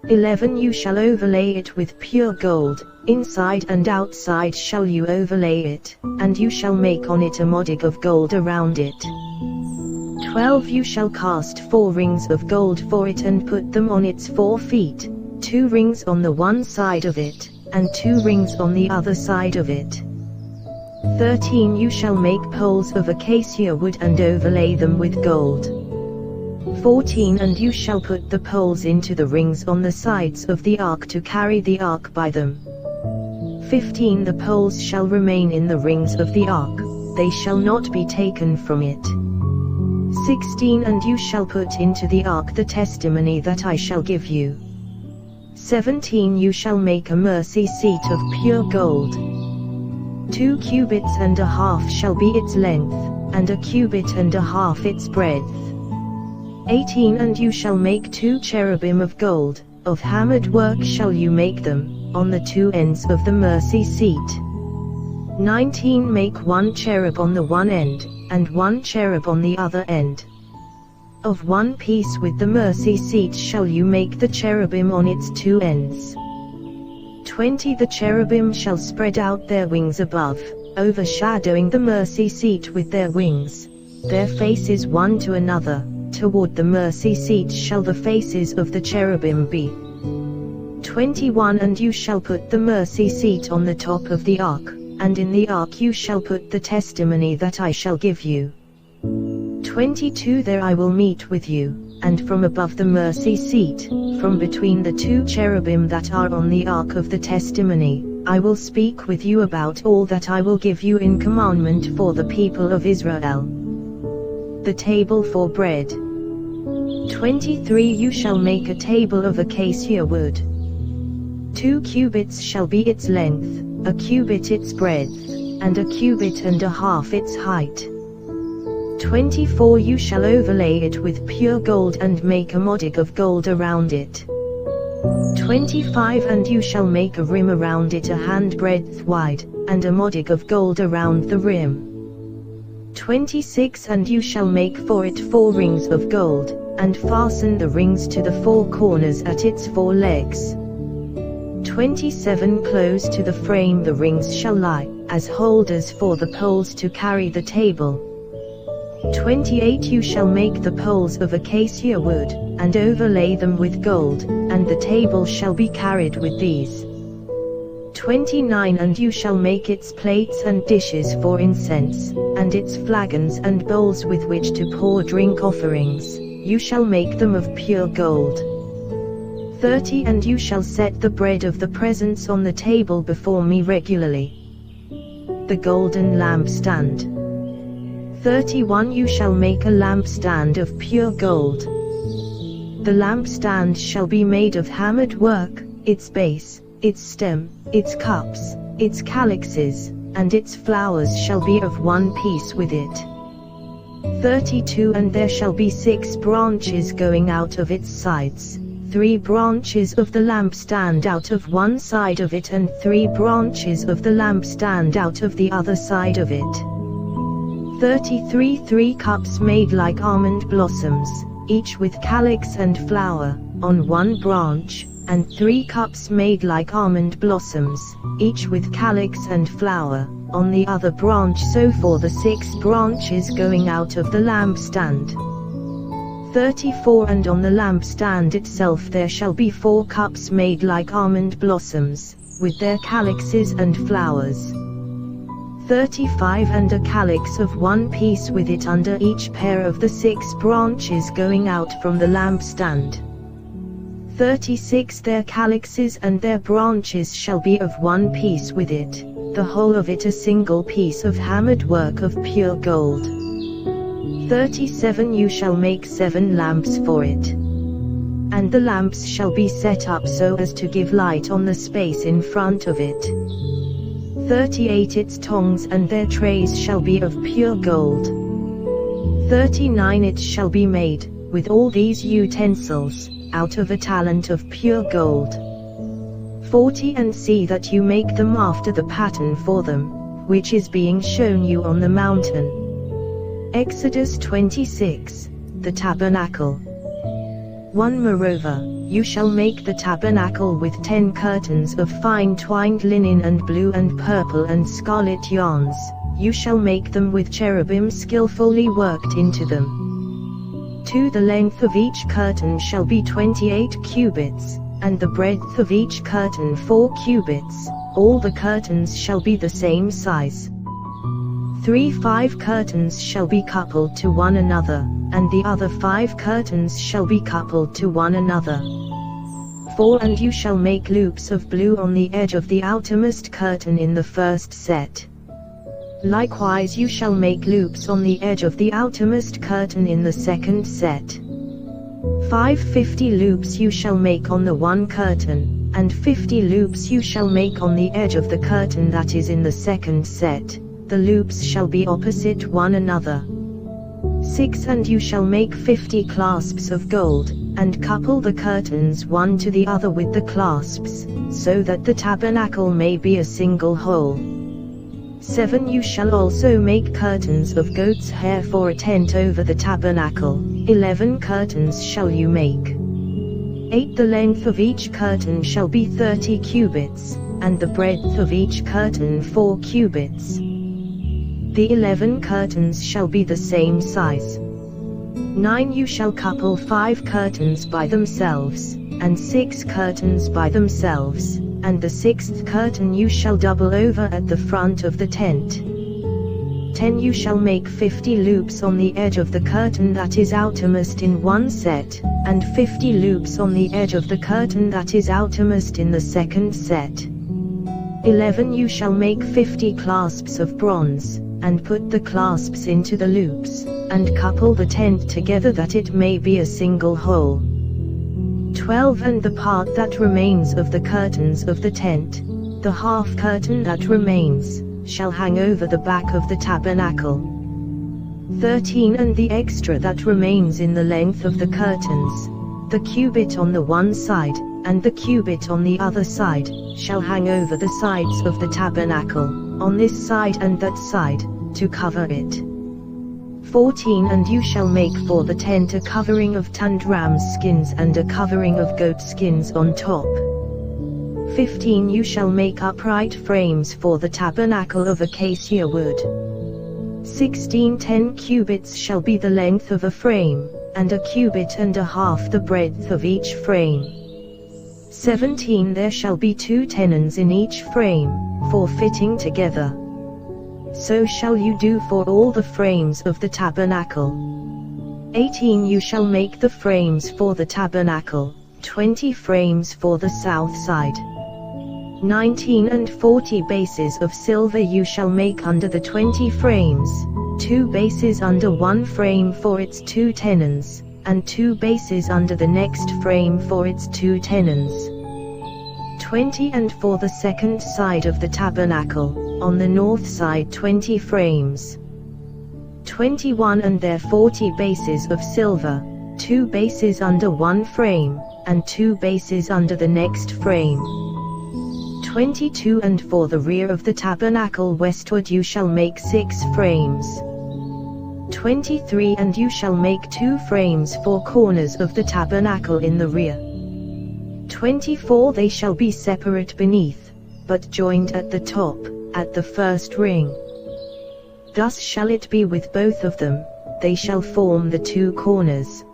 11 You shall overlay it with pure gold, inside and outside shall you overlay it, and you shall make on it a modig of gold around it. 12 You shall cast 4 rings of gold for it and put them on its 4 feet, 2 rings on the one side of it, and 2 rings on the other side of it. 13 You shall make poles of acacia wood and overlay them with gold. 14 And you shall put the poles into the rings on the sides of the ark to carry the ark by them. 15 The poles shall remain in the rings of the ark, they shall not be taken from it. 16 And you shall put into the ark the testimony that I shall give you. 17 You shall make a mercy seat of pure gold. 2 cubits and a half shall be its length, and a cubit and a half its breadth. 18 And you shall make 2 cherubim of gold, of hammered work shall you make them, on the 2 ends of the mercy seat. 19 Make 1 cherub on the one end, and 1 cherub on the other end. Of one piece with the mercy seat shall you make the cherubim on its 2 ends. 20 The cherubim shall spread out their wings above, overshadowing the mercy seat with their wings. their faces one to another. Toward the mercy seat shall the faces of the cherubim be. 21 And you shall put the mercy seat on the top of the ark, and in the ark you shall put the testimony that I shall give you. 22 There I will meet with you, and from above the mercy seat, from between the two cherubim that are on the ark of the testimony, I will speak with you about all that I will give you in commandment for the people of Israel. The table for bread. 23 You shall make a table of acacia wood. 2 cubits shall be its length, a cubit its breadth, and a cubit and a half its height. 24 You shall overlay it with pure gold and make a modig of gold around it. 25 And you shall make a rim around it a handbreadth wide, and a modig of gold around the rim. 26 And you shall make for it 4 rings of gold, and fasten the rings to the 4 corners at its 4 legs. 27 Close to the frame the rings shall lie, as holders for the poles to carry the table. 28 You shall make the poles of acacia wood, and overlay them with gold, and the table shall be carried with these. 29 And you shall make its plates and dishes for incense, and its flagons and bowls with which to pour drink offerings, you shall make them of pure gold. 30 And you shall set the bread of the presence on the table before me regularly. The golden lampstand. 31 You shall make a lampstand of pure gold. The lampstand shall be made of hammered work, its base, its stem, its cups, its calyxes, and its flowers shall be of one piece with it. 32 And there shall be 6 branches going out of its sides, 3 branches of the lampstand out of one side of it, and 3 branches of the lampstand out of the other side of it. 33 3 cups made like almond blossoms, each with calyx and flower, on one branch, and 3 cups made like almond blossoms, each with calyx and flower, on the other branch, so for the 6 branches going out of the lampstand. 34 And on the lampstand itself there shall be 4 cups made like almond blossoms, with their calyxes and flowers. 35 And a calyx of one piece with it under each pair of the 6 branches going out from the lampstand. 36 Their calyxes and their branches shall be of one piece with it, the whole of it a single piece of hammered work of pure gold. 37 You shall make 7 lamps for it. And the lamps shall be set up so as to give light on the space in front of it. 38 Its tongs and their trays shall be of pure gold. 39 It shall be made, with all these utensils, out of a talent of pure gold. 40 And see that you make them after the pattern for them, which is being shown you on the mountain. Exodus 26, the Tabernacle. 1 Moreover, you shall make the tabernacle with 10 curtains of fine twined linen and blue and purple and scarlet yarns, you shall make them with cherubim skillfully worked into them. 2 The length of each curtain shall be 28 cubits, and the breadth of each curtain 4 cubits, all the curtains shall be the same size. 3 5 curtains shall be coupled to one another, and the other 5 curtains shall be coupled to one another. 4 And you shall make loops of blue on the edge of the outermost curtain in the first set. Likewise you shall make loops on the edge of the outermost curtain in the second set. 50 loops you shall make on the one curtain, and 50 loops you shall make on the edge of the curtain that is in the second set. The loops shall be opposite one another. 6 And you shall make 50 clasps of gold, and couple the curtains one to the other with the clasps, so that the tabernacle may be a single whole. 7 You shall also make curtains of goat's hair for a tent over the tabernacle, 11 curtains shall you make. 8 The length of each curtain shall be 30 cubits, and the breadth of each curtain 4 cubits. The 11 curtains shall be the same size. 9 You shall couple 5 curtains by themselves, and 6 curtains by themselves, and the 6th curtain you shall double over at the front of the tent. 10 You shall make 50 loops on the edge of the curtain that is outermost in one set, and 50 loops on the edge of the curtain that is outermost in the second set. 11 You shall make 50 clasps of bronze, and put the clasps into the loops, and couple the tent together that it may be a single whole. 12 And the part that remains of the curtains of the tent, the half curtain that remains, shall hang over the back of the tabernacle. 13 And the extra that remains in the length of the curtains, the cubit on the one side, and the cubit on the other side, shall hang over the sides of the tabernacle, on this side and that side, to cover it. 14 And you shall make for the tent a covering of tanned ram skins and a covering of goat skins on top. 15 You shall make upright frames for the tabernacle of acacia wood. 16 10 cubits shall be the length of a frame, and a cubit and a half the breadth of each frame. 17 There shall be 2 tenons in each frame, for fitting together. So shall you do for all the frames of the tabernacle. 18 You shall make the frames for the tabernacle, 20 frames for the south side. 19 And 40 bases of silver you shall make under the 20 frames, 2 bases under one frame for its 2 tenons, and 2 bases under the next frame for its 2 tenons. 20 And for the second side of the tabernacle, on the north side 20 frames. 21 And their 40 bases of silver, 2 bases under one frame, and 2 bases under the next frame. 22 And for the rear of the tabernacle westward you shall make 6 frames. 23 And you shall make 2 frames for corners of the tabernacle in the rear. 24 They shall be separate beneath, but joined at the top, at the first ring. Thus shall it be with both of them, they shall form the 2 corners.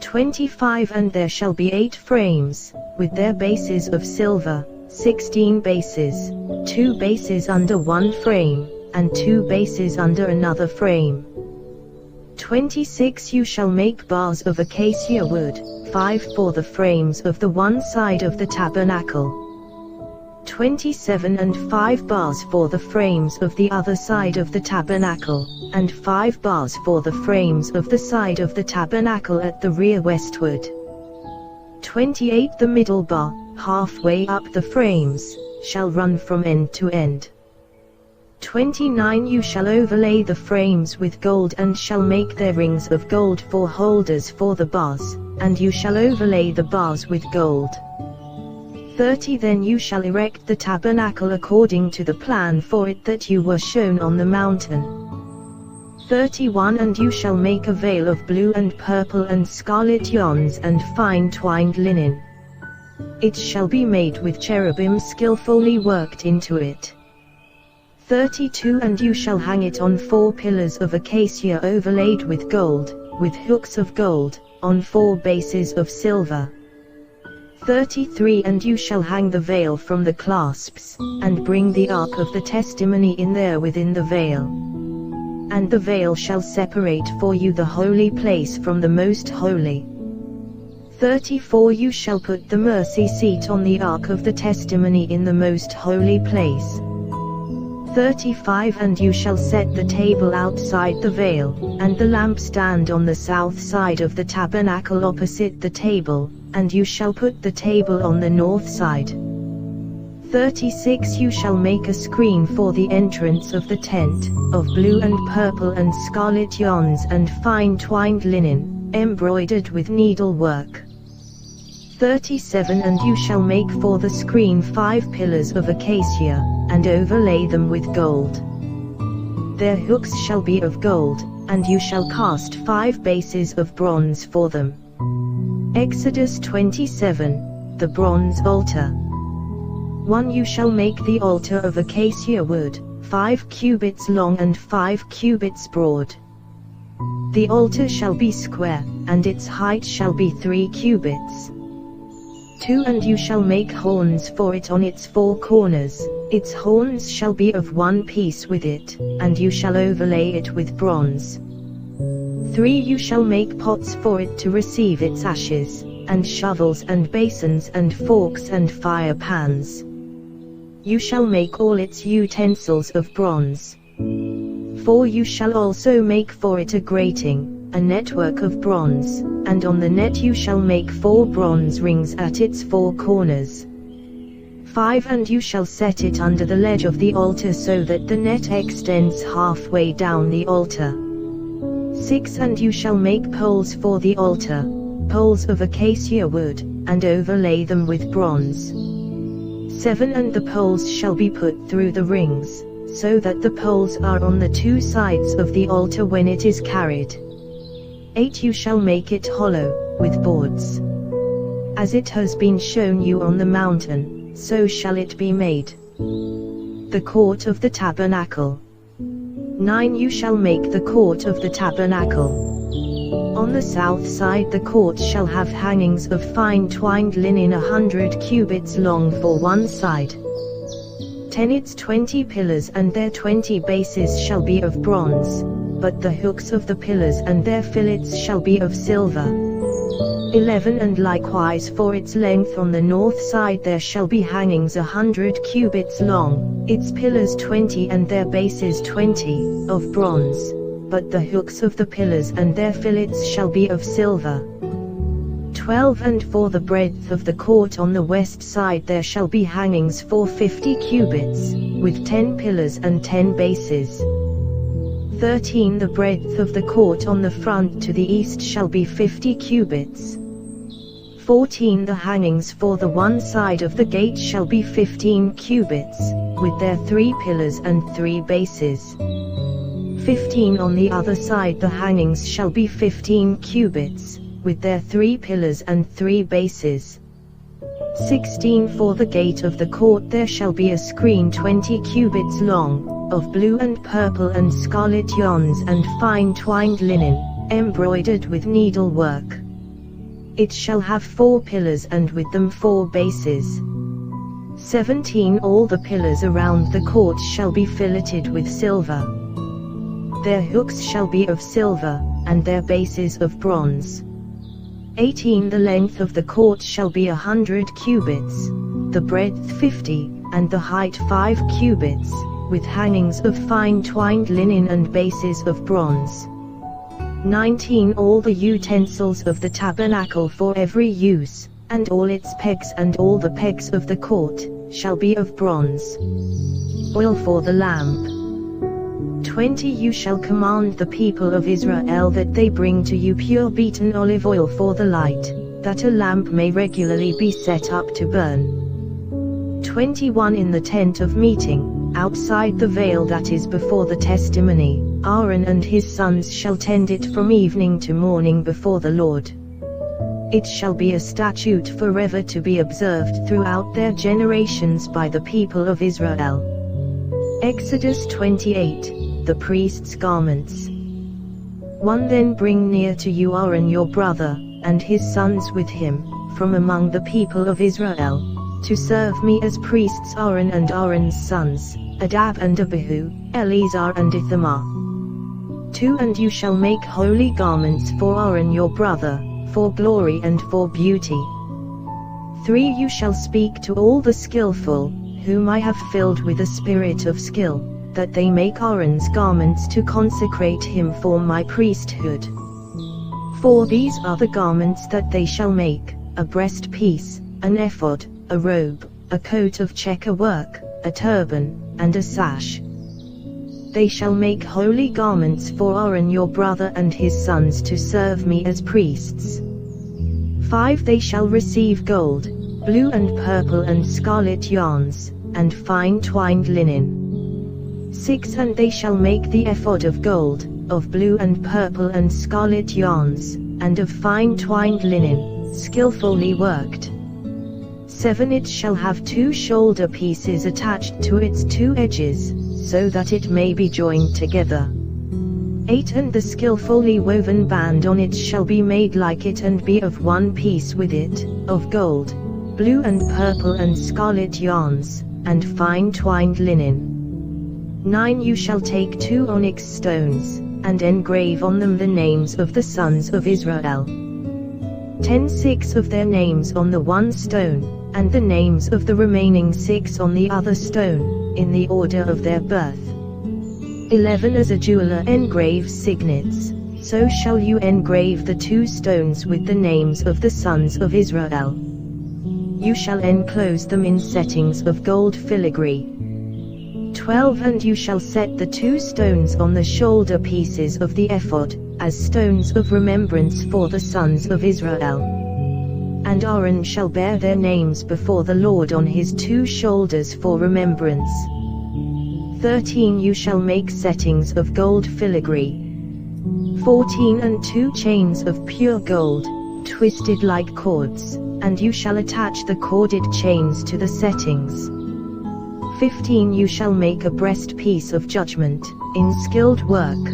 25 And there shall be 8 frames, with their bases of silver, 16 bases, 2 bases under one frame, and 2 bases under another frame. 26 You shall make bars of acacia wood, 5 for the frames of the one side of the tabernacle. 27 And 5 bars for the frames of the other side of the tabernacle, and 5 bars for the frames of the side of the tabernacle at the rear westward. 28 The middle bar, halfway up the frames, shall run from end to end. 29 You shall overlay the frames with gold and shall make their rings of gold for holders for the bars, and you shall overlay the bars with gold. 30 Then you shall erect the tabernacle according to the plan for it that you were shown on the mountain. 31 And you shall make a veil of blue and purple and scarlet yarns and fine twined linen. It shall be made with cherubim skillfully worked into it. 32 And you shall hang it on 4 pillars of acacia overlaid with gold, with hooks of gold, on 4 bases of silver. 33 And you shall hang the veil from the clasps, and bring the ark of the testimony in there within the veil. And the veil shall separate for you the holy place from the most holy. 34 You shall put the mercy seat on the ark of the testimony in the most holy place. 35 And you shall set the table outside the veil, and the lampstand on the south side of the tabernacle opposite the table, and you shall put the table on the north side. 36 You shall make a screen for the entrance of the tent, of blue and purple and scarlet yarns and fine twined linen, embroidered with needlework. 37 And you shall make for the screen 5 pillars of acacia, and overlay them with gold. Their hooks shall be of gold, and you shall cast 5 bases of bronze for them. Exodus 27, the bronze altar. 1 You shall make the altar of acacia wood, 5 cubits long and 5 cubits broad. The altar shall be square, and its height shall be 3 cubits. 2 And you shall make horns for it on its 4 corners, its horns shall be of one piece with it, and you shall overlay it with bronze. 3 You shall make pots for it to receive its ashes, and shovels and basins and forks and fire pans. You shall make all its utensils of bronze. 4 You shall also make for it a grating, a network of bronze, and on the net you shall make 4 bronze rings at its 4 corners. 5 And you shall set it under the ledge of the altar so that the net extends halfway down the altar. 6 And you shall make poles for the altar, poles of acacia wood, and overlay them with bronze. 7 And the poles shall be put through the rings, so that the poles are on the 2 sides of the altar when it is carried. 8 You shall make it hollow, with boards. As it has been shown you on the mountain, so shall it be made. The court of the tabernacle. 9 You shall make the court of the tabernacle. On the south side the court shall have hangings of fine twined linen 100 cubits long for one side. 10 Its 20 pillars and their 20 bases shall be of bronze, but the hooks of the pillars and their fillets shall be of silver. 11 And likewise for its length on the north side there shall be hangings 100 cubits long, its pillars 20 and their bases 20, of bronze, but the hooks of the pillars and their fillets shall be of silver. 12 And for the breadth of the court on the west side there shall be hangings for 50 cubits, with 10 pillars and 10 bases. 13 The breadth of the court on the front to the east shall be 50 cubits. 14 The hangings for the one side of the gate shall be 15 cubits, with their 3 pillars and 3 bases. 15 On the other side the hangings shall be 15 cubits, with their 3 pillars and 3 bases. 16 For the gate of the court there shall be a screen 20 cubits long, of blue and purple and scarlet yarns and fine twined linen, embroidered with needlework. It shall have 4 pillars and with them 4 bases. 17 All the pillars around the court shall be filleted with silver. Their hooks shall be of silver, and their bases of bronze. 18 The length of the court shall be 100 cubits, the breadth 50, and the height 5 cubits, with hangings of fine twined linen and bases of bronze. 19 All the utensils of the tabernacle for every use, and all its pegs and all the pegs of the court, shall be of bronze. Oil for the lamp. 20 You shall command the people of Israel that they bring to you pure beaten olive oil for the light, that a lamp may regularly be set up to burn. 21 In the tent of meeting, outside the veil that is before the testimony, Aaron and his sons shall tend it from evening to morning before the Lord. It shall be a statute forever to be observed throughout their generations by the people of Israel. Exodus 28. The priest's garments. 1 Then bring near to you Aaron your brother, and his sons with him, from among the people of Israel, to serve me as priests Aaron and Aaron's sons, Nadab and Abihu, Eleazar and Ithamar. 2 And you shall make holy garments for Aaron your brother, for glory and for beauty. 3 You shall speak to all the skillful, whom I have filled with a spirit of skill, that they make Aaron's garments to consecrate him for my priesthood. 4 These are the garments that they shall make: a breastpiece, an ephod, a robe, a coat of checker work, a turban, and a sash. They shall make holy garments for Aaron your brother and his sons to serve me as priests. 5 They shall receive gold, blue and purple and scarlet yarns, and fine twined linen. 6 And they shall make the ephod of gold, of blue and purple and scarlet yarns, and of fine twined linen, skillfully worked. 7 It shall have 2 shoulder pieces attached to its 2 edges, so that it may be joined together. 8 And the skillfully woven band on it shall be made like it and be of one piece with it, of gold, blue and purple and scarlet yarns, and fine twined linen. 9 You shall take 2 onyx stones, and engrave on them the names of the sons of Israel. 10 6 of their names on the one stone, and the names of the remaining 6 on the other stone, in the order of their birth. 11 As a jeweler engraves signets, so shall you engrave the 2 stones with the names of the sons of Israel. You shall enclose them in settings of gold filigree. 12 And you shall set the 2 stones on the shoulder pieces of the ephod, as stones of remembrance for the sons of Israel. And Aaron shall bear their names before the Lord on his 2 shoulders for remembrance. 13 You shall make settings of gold filigree. 14 And 2 chains of pure gold, twisted like cords, and you shall attach the corded chains to the settings. 15 You shall make a breastpiece of judgment, in skilled work.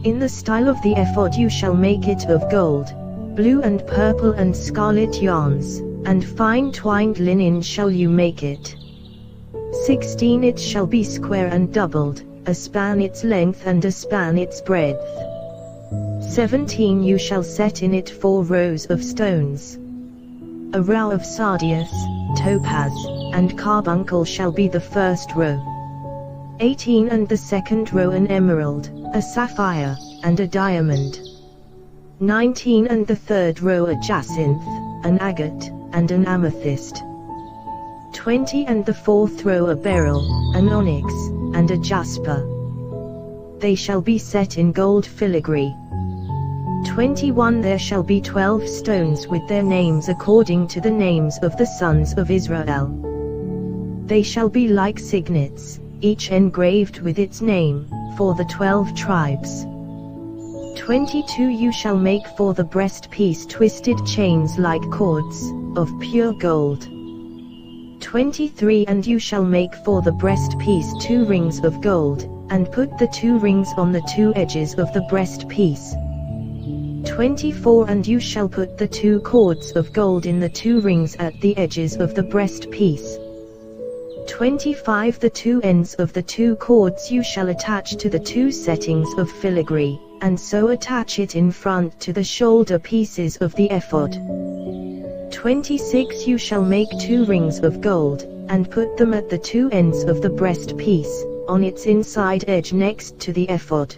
In the style of the ephod you shall make it of gold, blue and purple and scarlet yarns, and fine twined linen shall you make it. 16 It shall be square and doubled, a span its length and a span its breadth. 17 You shall set in it 4 rows of stones. A row of sardius, topaz, and carbuncle shall be the first row. 18 And the second row an emerald, a sapphire, and a diamond. 19 And the third row a jacinth, an agate, and an amethyst. 20 And the fourth row a beryl, an onyx, and a jasper. They shall be set in gold filigree. 21 There shall be 12 stones with their names according to the names of the sons of Israel. They shall be like signets, each engraved with its name, for the 12 tribes. 22 You shall make for the breastpiece twisted chains like cords, of pure gold. 23 And you shall make for the breastpiece 2 rings of gold, and put the 2 rings on the 2 edges of the breastpiece. 24 And you shall put the 2 cords of gold in the 2 rings at the edges of the breastpiece. 25 The 2 ends of the 2 cords you shall attach to the 2 settings of filigree, and so attach it in front to the shoulder pieces of the ephod. 26 You shall make 2 rings of gold, and put them at the 2 ends of the breastpiece, on its inside edge next to the ephod.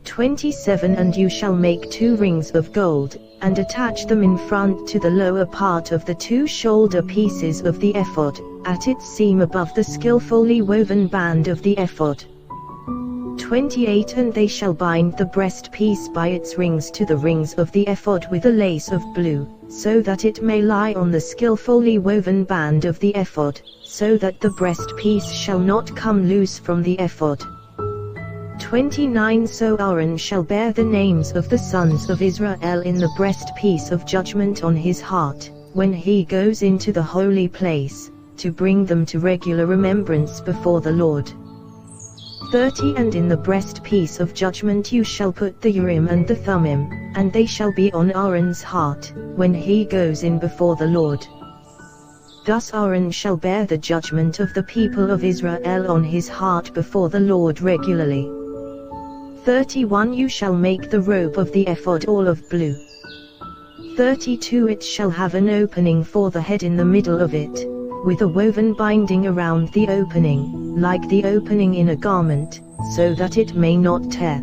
27 And you shall make 2 rings of gold, and attach them in front to the lower part of the 2 shoulder pieces of the ephod, at its seam above the skillfully woven band of the ephod. 28 And they shall bind the breastpiece by its rings to the rings of the ephod with a lace of blue, so that it may lie on the skillfully woven band of the ephod, so that the breastpiece shall not come loose from the ephod. 29 So Aaron shall bear the names of the sons of Israel in the breastpiece of judgment on his heart, when he goes into the holy place, to bring them to regular remembrance before the Lord. 30 And in the breastpiece of judgment you shall put the Urim and the Thummim, and they shall be on Aaron's heart, when he goes in before the Lord. Thus Aaron shall bear the judgment of the people of Israel on his heart before the Lord regularly. 31 You shall make the robe of the ephod all of blue. 32 It shall have an opening for the head in the middle of it, with a woven binding around the opening, like the opening in a garment, so that it may not tear.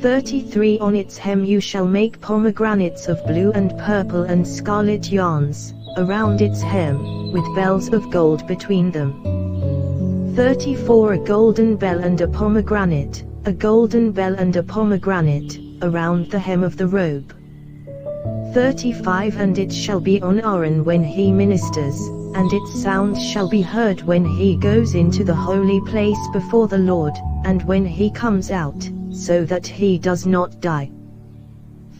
33 On its hem you shall make pomegranates of blue and purple and scarlet yarns, around its hem, with bells of gold between them. 34 A golden bell and a pomegranate, a golden bell and a pomegranate, around the hem of the robe. 35 And it shall be on Aaron when he ministers, and its sound shall be heard when he goes into the holy place before the Lord, and when he comes out, so that he does not die.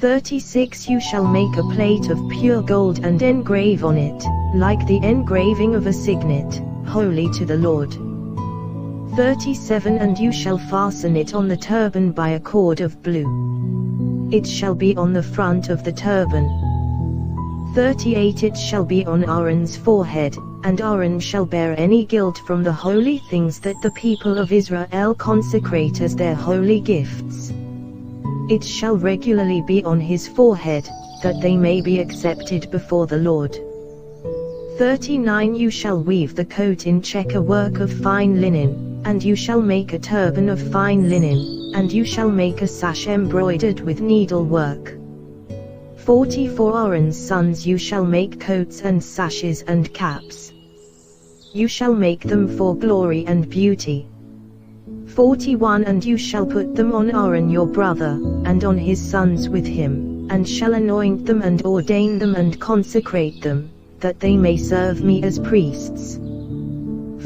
36 You shall make a plate of pure gold and engrave on it, like the engraving of a signet, holy to the Lord. 37 And you shall fasten it on the turban by a cord of blue. It shall be on the front of the turban. 38 It shall be on Aaron's forehead, and Aaron shall bear any guilt from the holy things that the people of Israel consecrate as their holy gifts. It shall regularly be on his forehead, that they may be accepted before the Lord. 39 You shall weave the coat in checker work of fine linen, and you shall make a turban of fine linen, and you shall make a sash embroidered with needlework. 40 For Aaron's sons you shall make coats and sashes and caps. You shall make them for glory and beauty. 41 And you shall put them on Aaron your brother, and on his sons with him, and shall anoint them and ordain them and consecrate them, that they may serve me as priests.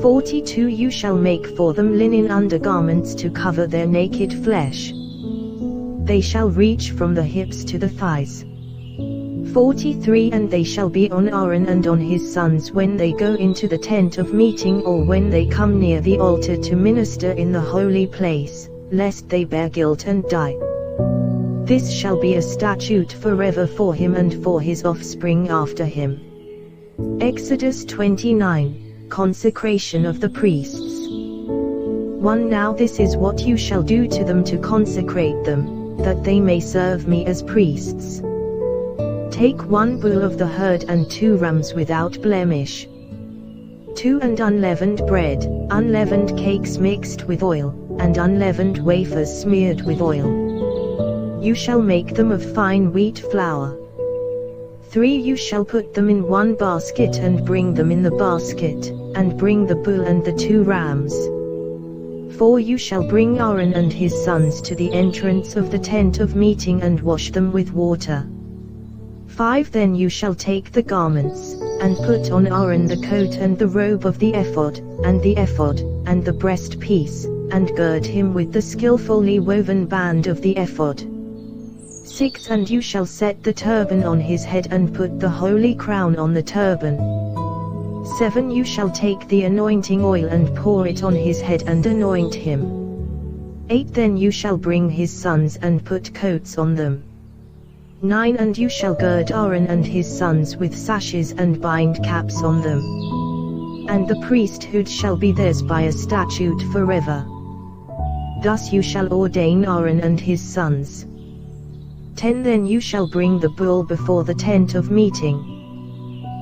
42 You shall make for them linen undergarments to cover their naked flesh. They shall reach from the hips to the thighs. 43 And they shall be on Aaron and on his sons when they go into the tent of meeting or when they come near the altar to minister in the holy place, lest they bear guilt and die. This shall be a statute forever for him and for his offspring after him. Exodus 29. Consecration of the priests. 1 Now this is what you shall do to them to consecrate them, that they may serve me as priests. Take 1 bull of the herd and 2 rams without blemish. 2 And unleavened bread, unleavened cakes mixed with oil, and unleavened wafers smeared with oil. You shall make them of fine wheat flour. 3 You shall put them in 1 basket and bring them in the basket, and bring the bull and the 2 rams. 4 You shall bring Aaron and his sons to the entrance of the tent of meeting and wash them with water. 5 Then you shall take the garments, and put on Aaron the coat and the robe of the ephod, and the ephod, and the breastpiece, and gird him with the skillfully woven band of the ephod. 6 And you shall set the turban on his head and put the holy crown on the turban. 7 You shall take the anointing oil and pour it on his head and anoint him. 8 Then you shall bring his sons and put coats on them. 9 And you shall gird Aaron and his sons with sashes and bind caps on them. And the priesthood shall be theirs by a statute forever. Thus you shall ordain Aaron and his sons. 10 Then you shall bring the bull before the tent of meeting.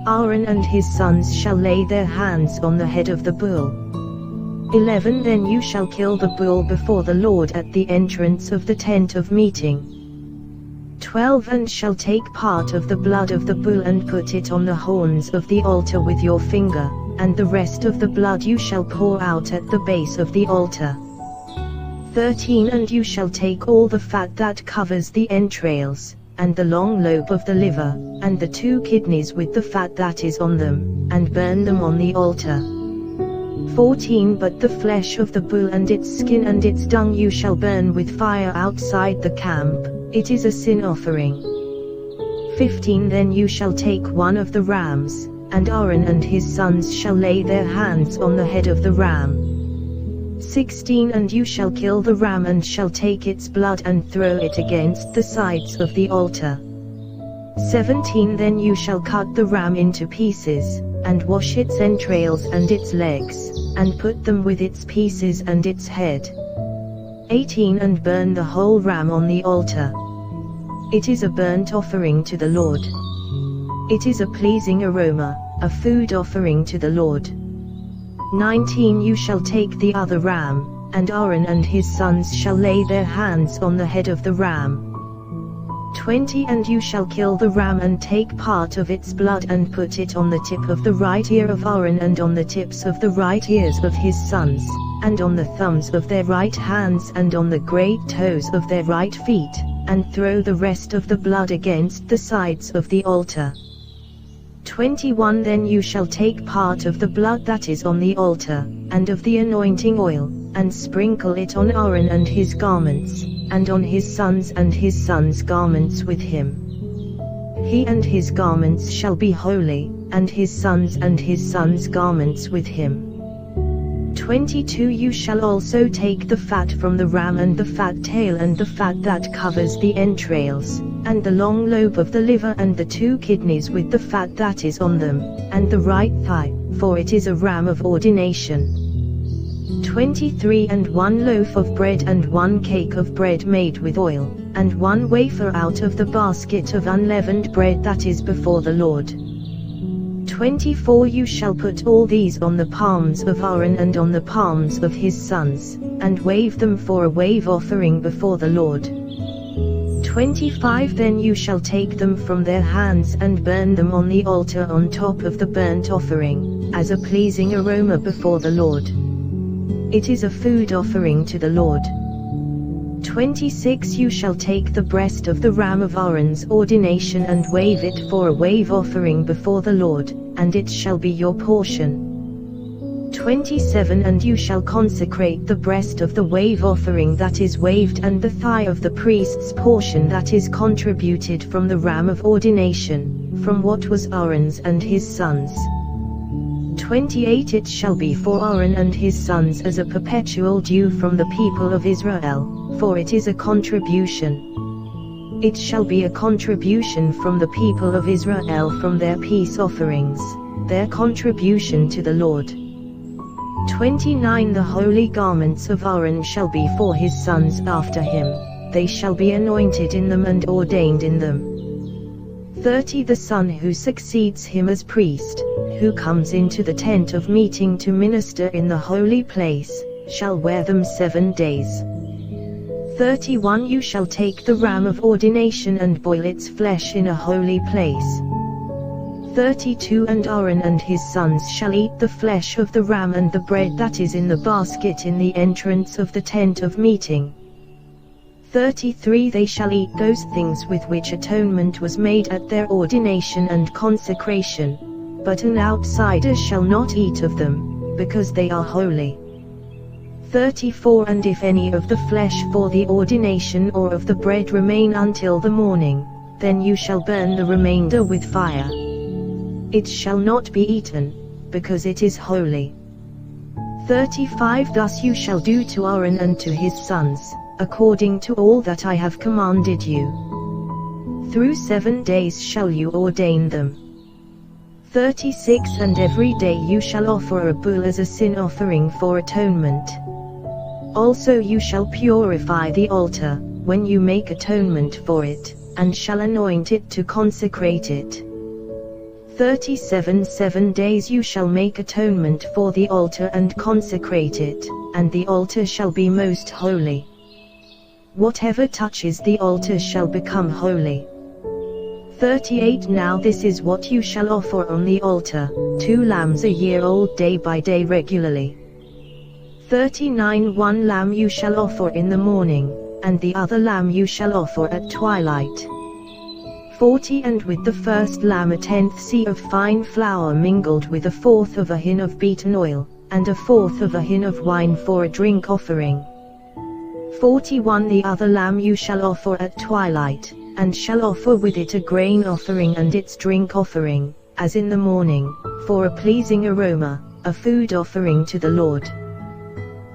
Aaron and his sons shall lay their hands on the head of the bull. 11 Then you shall kill the bull before the Lord at the entrance of the tent of meeting. 12 And shall take part of the blood of the bull and put it on the horns of the altar with your finger, and the rest of the blood you shall pour out at the base of the altar. 13 And you shall take all the fat that covers the entrails, and the long lobe of the liver, and the 2 kidneys with the fat that is on them, and burn them on the altar. 14 But the flesh of the bull and its skin and its dung you shall burn with fire outside the camp, it is a sin offering. 15 Then you shall take 1 of the rams, and Aaron and his sons shall lay their hands on the head of the ram. 16 And you shall kill the ram and shall take its blood and throw it against the sides of the altar. 17 Then you shall cut the ram into pieces, and wash its entrails and its legs, and put them with its pieces and its head. 18 And burn the whole ram on the altar. It is a burnt offering to the Lord. It is a pleasing aroma, a food offering to the Lord. 19 You shall take the other ram, and Aaron and his sons shall lay their hands on the head of the ram. 20 And you shall kill the ram and take part of its blood and put it on the tip of the right ear of Aaron and on the tips of the right ears of his sons, and on the thumbs of their right hands and on the great toes of their right feet, and throw the rest of the blood against the sides of the altar. 21 Then you shall take part of the blood that is on the altar, and of the anointing oil, and sprinkle it on Aaron and his garments, and on his sons' garments with him. He and his garments shall be holy, and his sons' garments with him. 22 You shall also take the fat from the ram and the fat tail and the fat that covers the entrails, and the long lobe of the liver and the 2 kidneys with the fat that is on them, and the right thigh, for it is a ram of ordination. 23 And 1 loaf of bread and 1 cake of bread made with oil, and 1 wafer out of the basket of unleavened bread that is before the Lord. 24 You shall put all these on the palms of Aaron and on the palms of his sons, and wave them for a wave offering before the Lord. 25 Then you shall take them from their hands and burn them on the altar on top of the burnt offering, as a pleasing aroma before the Lord. It is a food offering to the Lord. 26 You shall take the breast of the ram of Aaron's ordination and wave it for a wave offering before the Lord, and it shall be your portion. 27 And you shall consecrate the breast of the wave offering that is waved and the thigh of the priest's portion that is contributed from the ram of ordination, from what was Aaron's and his sons. 28 It shall be for Aaron and his sons as a perpetual due from the people of Israel, for it is a contribution. It shall be a contribution from the people of Israel from their peace offerings, their contribution to the Lord. 29 The holy garments of Aaron shall be for his sons after him, they shall be anointed in them and ordained in them. 30 The son who succeeds him as priest, who comes into the tent of meeting to minister in the holy place, shall wear them 7 days. 31 You shall take the ram of ordination and boil its flesh in a holy place. 32 And Aaron and his sons shall eat the flesh of the ram and the bread that is in the basket in the entrance of the tent of meeting. 33 They shall eat those things with which atonement was made at their ordination and consecration, but an outsider shall not eat of them, because they are holy. 34 And if any of the flesh for the ordination or of the bread remain until the morning, then you shall burn the remainder with fire. It shall not be eaten, because it is holy. 35 Thus you shall do to Aaron and to his sons, according to all that I have commanded you. Through 7 days shall you ordain them. 36 And every day you shall offer a bull as a sin offering for atonement. Also you shall purify the altar, when you make atonement for it, and shall anoint it to consecrate it. 37 7 days you shall make atonement for the altar and consecrate it, and the altar shall be most holy. Whatever touches the altar shall become holy. 38 Now this is what you shall offer on the altar, 2 lambs a year old day by day regularly. 39 1 lamb you shall offer in the morning, and the other lamb you shall offer at twilight. 40 And with the first lamb a 10th seah of fine flour mingled with 1/4 of a hin of beaten oil, and 1/4 of a hin of wine for a drink offering. 41 The other lamb you shall offer at twilight, and shall offer with it a grain offering and its drink offering, as in the morning, for a pleasing aroma, a food offering to the Lord.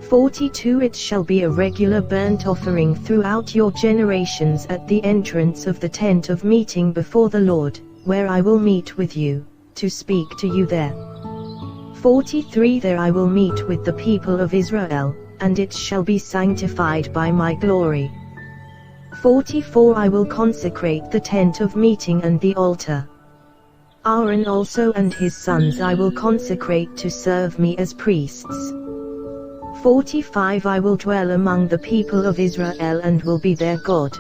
42 It shall be a regular burnt offering throughout your generations at the entrance of the tent of meeting before the Lord, where I will meet with you, to speak to you there. 43 There I will meet with the people of Israel, and it shall be sanctified by my glory. 44 I will consecrate the tent of meeting and the altar. Aaron also and his sons I will consecrate to serve me as priests. 45 I will dwell among the people of Israel and will be their God.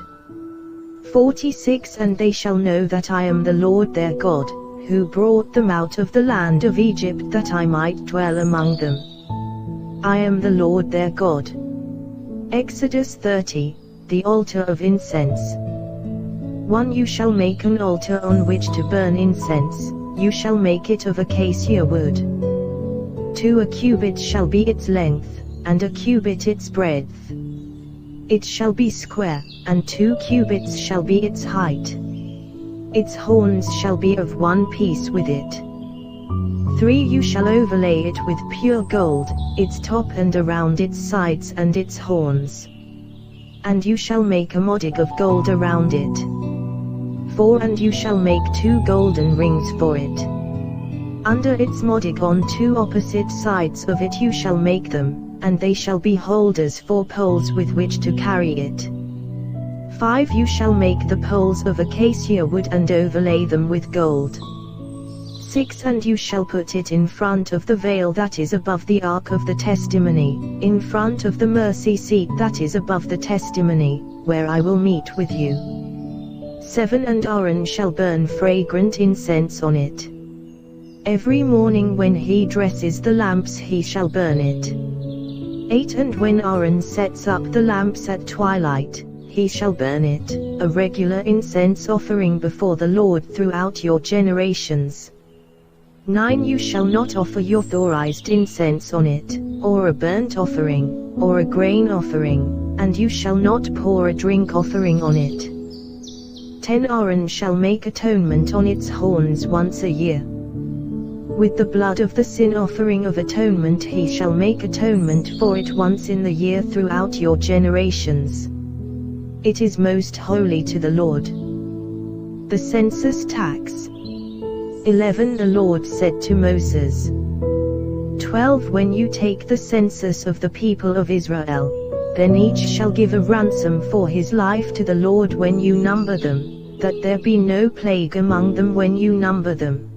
46 And they shall know that I am the Lord their God, who brought them out of the land of Egypt that I might dwell among them. I am the Lord their God. Exodus 30, the altar of incense. 1 You shall make an altar on which to burn incense, you shall make it of acacia wood. 2 A cubit shall be its length, and a cubit its breadth. It shall be square, and 2 cubits shall be its height. Its horns shall be of one piece with it. 3. You shall overlay it with pure gold, its top and around its sides and its horns. And you shall make a modig of gold around it. 4. And you shall make 2 golden rings for it. Under its modig on 2 opposite sides of it you shall make them, and they shall be holders for poles with which to carry it. 5. You shall make the poles of acacia wood and overlay them with gold. 6. And you shall put it in front of the veil that is above the ark of the testimony, in front of the mercy seat that is above the testimony, where I will meet with you. 7. And Aaron shall burn fragrant incense on it. Every morning when he dresses the lamps he shall burn it. 8. And when Aaron sets up the lamps at twilight, he shall burn it, a regular incense offering before the Lord throughout your generations. 9. You shall not offer your thorized incense on it, or a burnt offering, or a grain offering, and you shall not pour a drink offering on it. 10. Aaron shall make atonement on its horns once a year. With the blood of the sin offering of atonement he shall make atonement for it once in the year throughout your generations. It is most holy to the Lord. The census tax. 11. The Lord said to Moses. 12. When you take the census of the people of Israel, then each shall give a ransom for his life to the Lord when you number them, that there be no plague among them when you number them.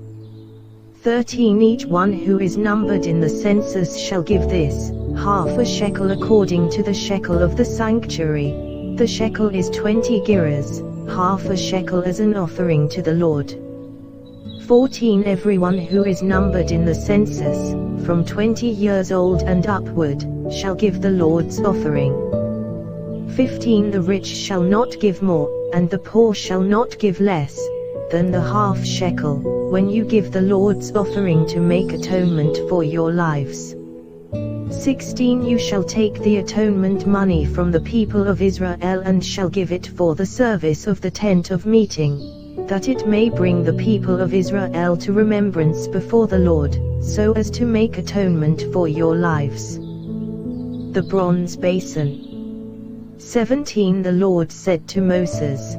13. Each one who is numbered in the census shall give this, half a shekel according to the shekel of the sanctuary. The shekel is 20 gerahs, half a shekel as an offering to the Lord. 14. Everyone who is numbered in the census, from 20 years old and upward, shall give the Lord's offering. 15. The rich shall not give more, and the poor shall not give less, than the half shekel, when you give the Lord's offering to make atonement for your lives. 16. You shall take the atonement money from the people of Israel and shall give it for the service of the tent of meeting, that it may bring the people of Israel to remembrance before the Lord, so as to make atonement for your lives. The bronze basin. 17. The Lord said to Moses.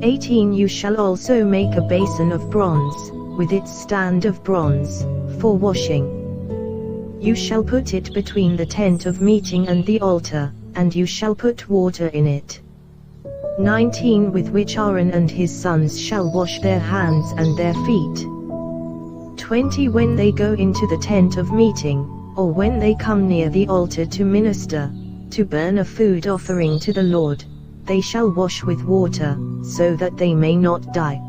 18. You shall also make a basin of bronze, with its stand of bronze, for washing. You shall put it between the tent of meeting and the altar, and you shall put water in it. 19. With which Aaron and his sons shall wash their hands and their feet. 20. When they go into the tent of meeting, or when they come near the altar to minister, to burn a food offering to the Lord, they shall wash with water, so that they may not die.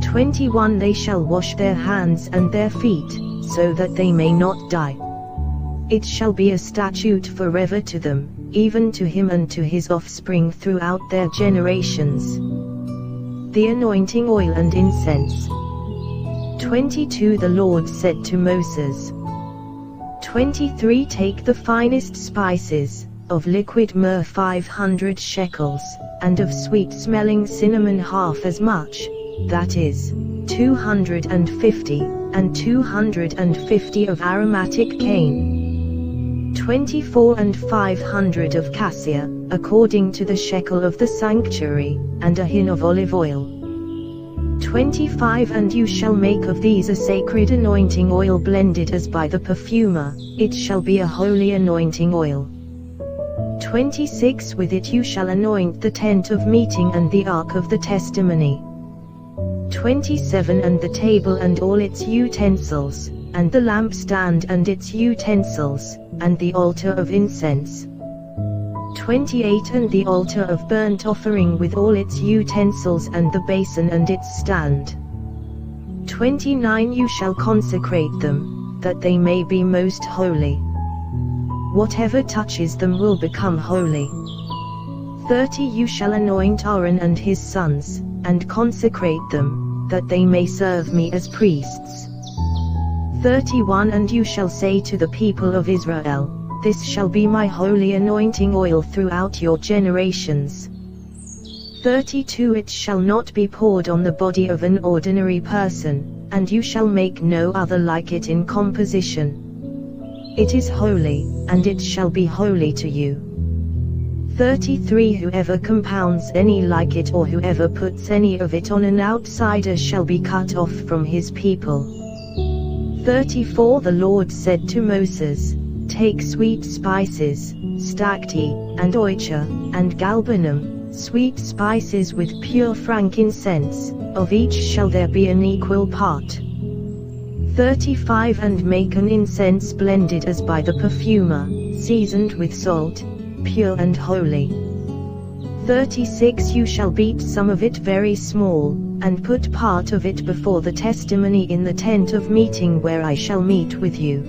21. They shall wash their hands and their feet, so that they may not die. It shall be a statute forever to them, even to him and to his offspring throughout their generations. The anointing oil and incense. 22. The Lord said to Moses. 23. Take the finest spices, of liquid myrrh 500 shekels, and of sweet-smelling cinnamon half as much, that is, 250, and 250 of aromatic cane. 24. And 500 of cassia, according to the shekel of the sanctuary, and a hin of olive oil. 25. And you shall make of these a sacred anointing oil blended as by the perfumer, it shall be a holy anointing oil. 26. With it you shall anoint the tent of meeting and the ark of the testimony. 27. And the table and all its utensils, and the lampstand and its utensils, and the altar of incense. 28. And the altar of burnt offering with all its utensils and the basin and its stand. 29. You shall consecrate them, that they may be most holy. Whatever touches them will become holy. 30. You shall anoint Aaron and his sons, and consecrate them, that they may serve me as priests. 31. And you shall say to the people of Israel, this shall be my holy anointing oil throughout your generations. 32. It shall not be poured on the body of an ordinary person, and you shall make no other like it in composition. It is holy, and it shall be holy to you. 33 Whoever compounds any like it or whoever puts any of it on an outsider shall be cut off from his people. 34 The Lord said to Moses, Take sweet spices, stacte, and oicha, and galbanum, sweet spices with pure frankincense, of each shall there be an equal part. 35 And make an incense blended as by the perfumer, seasoned with salt, pure and holy. 36 You shall beat some of it very small, and put part of it before the testimony in the tent of meeting where I shall meet with you.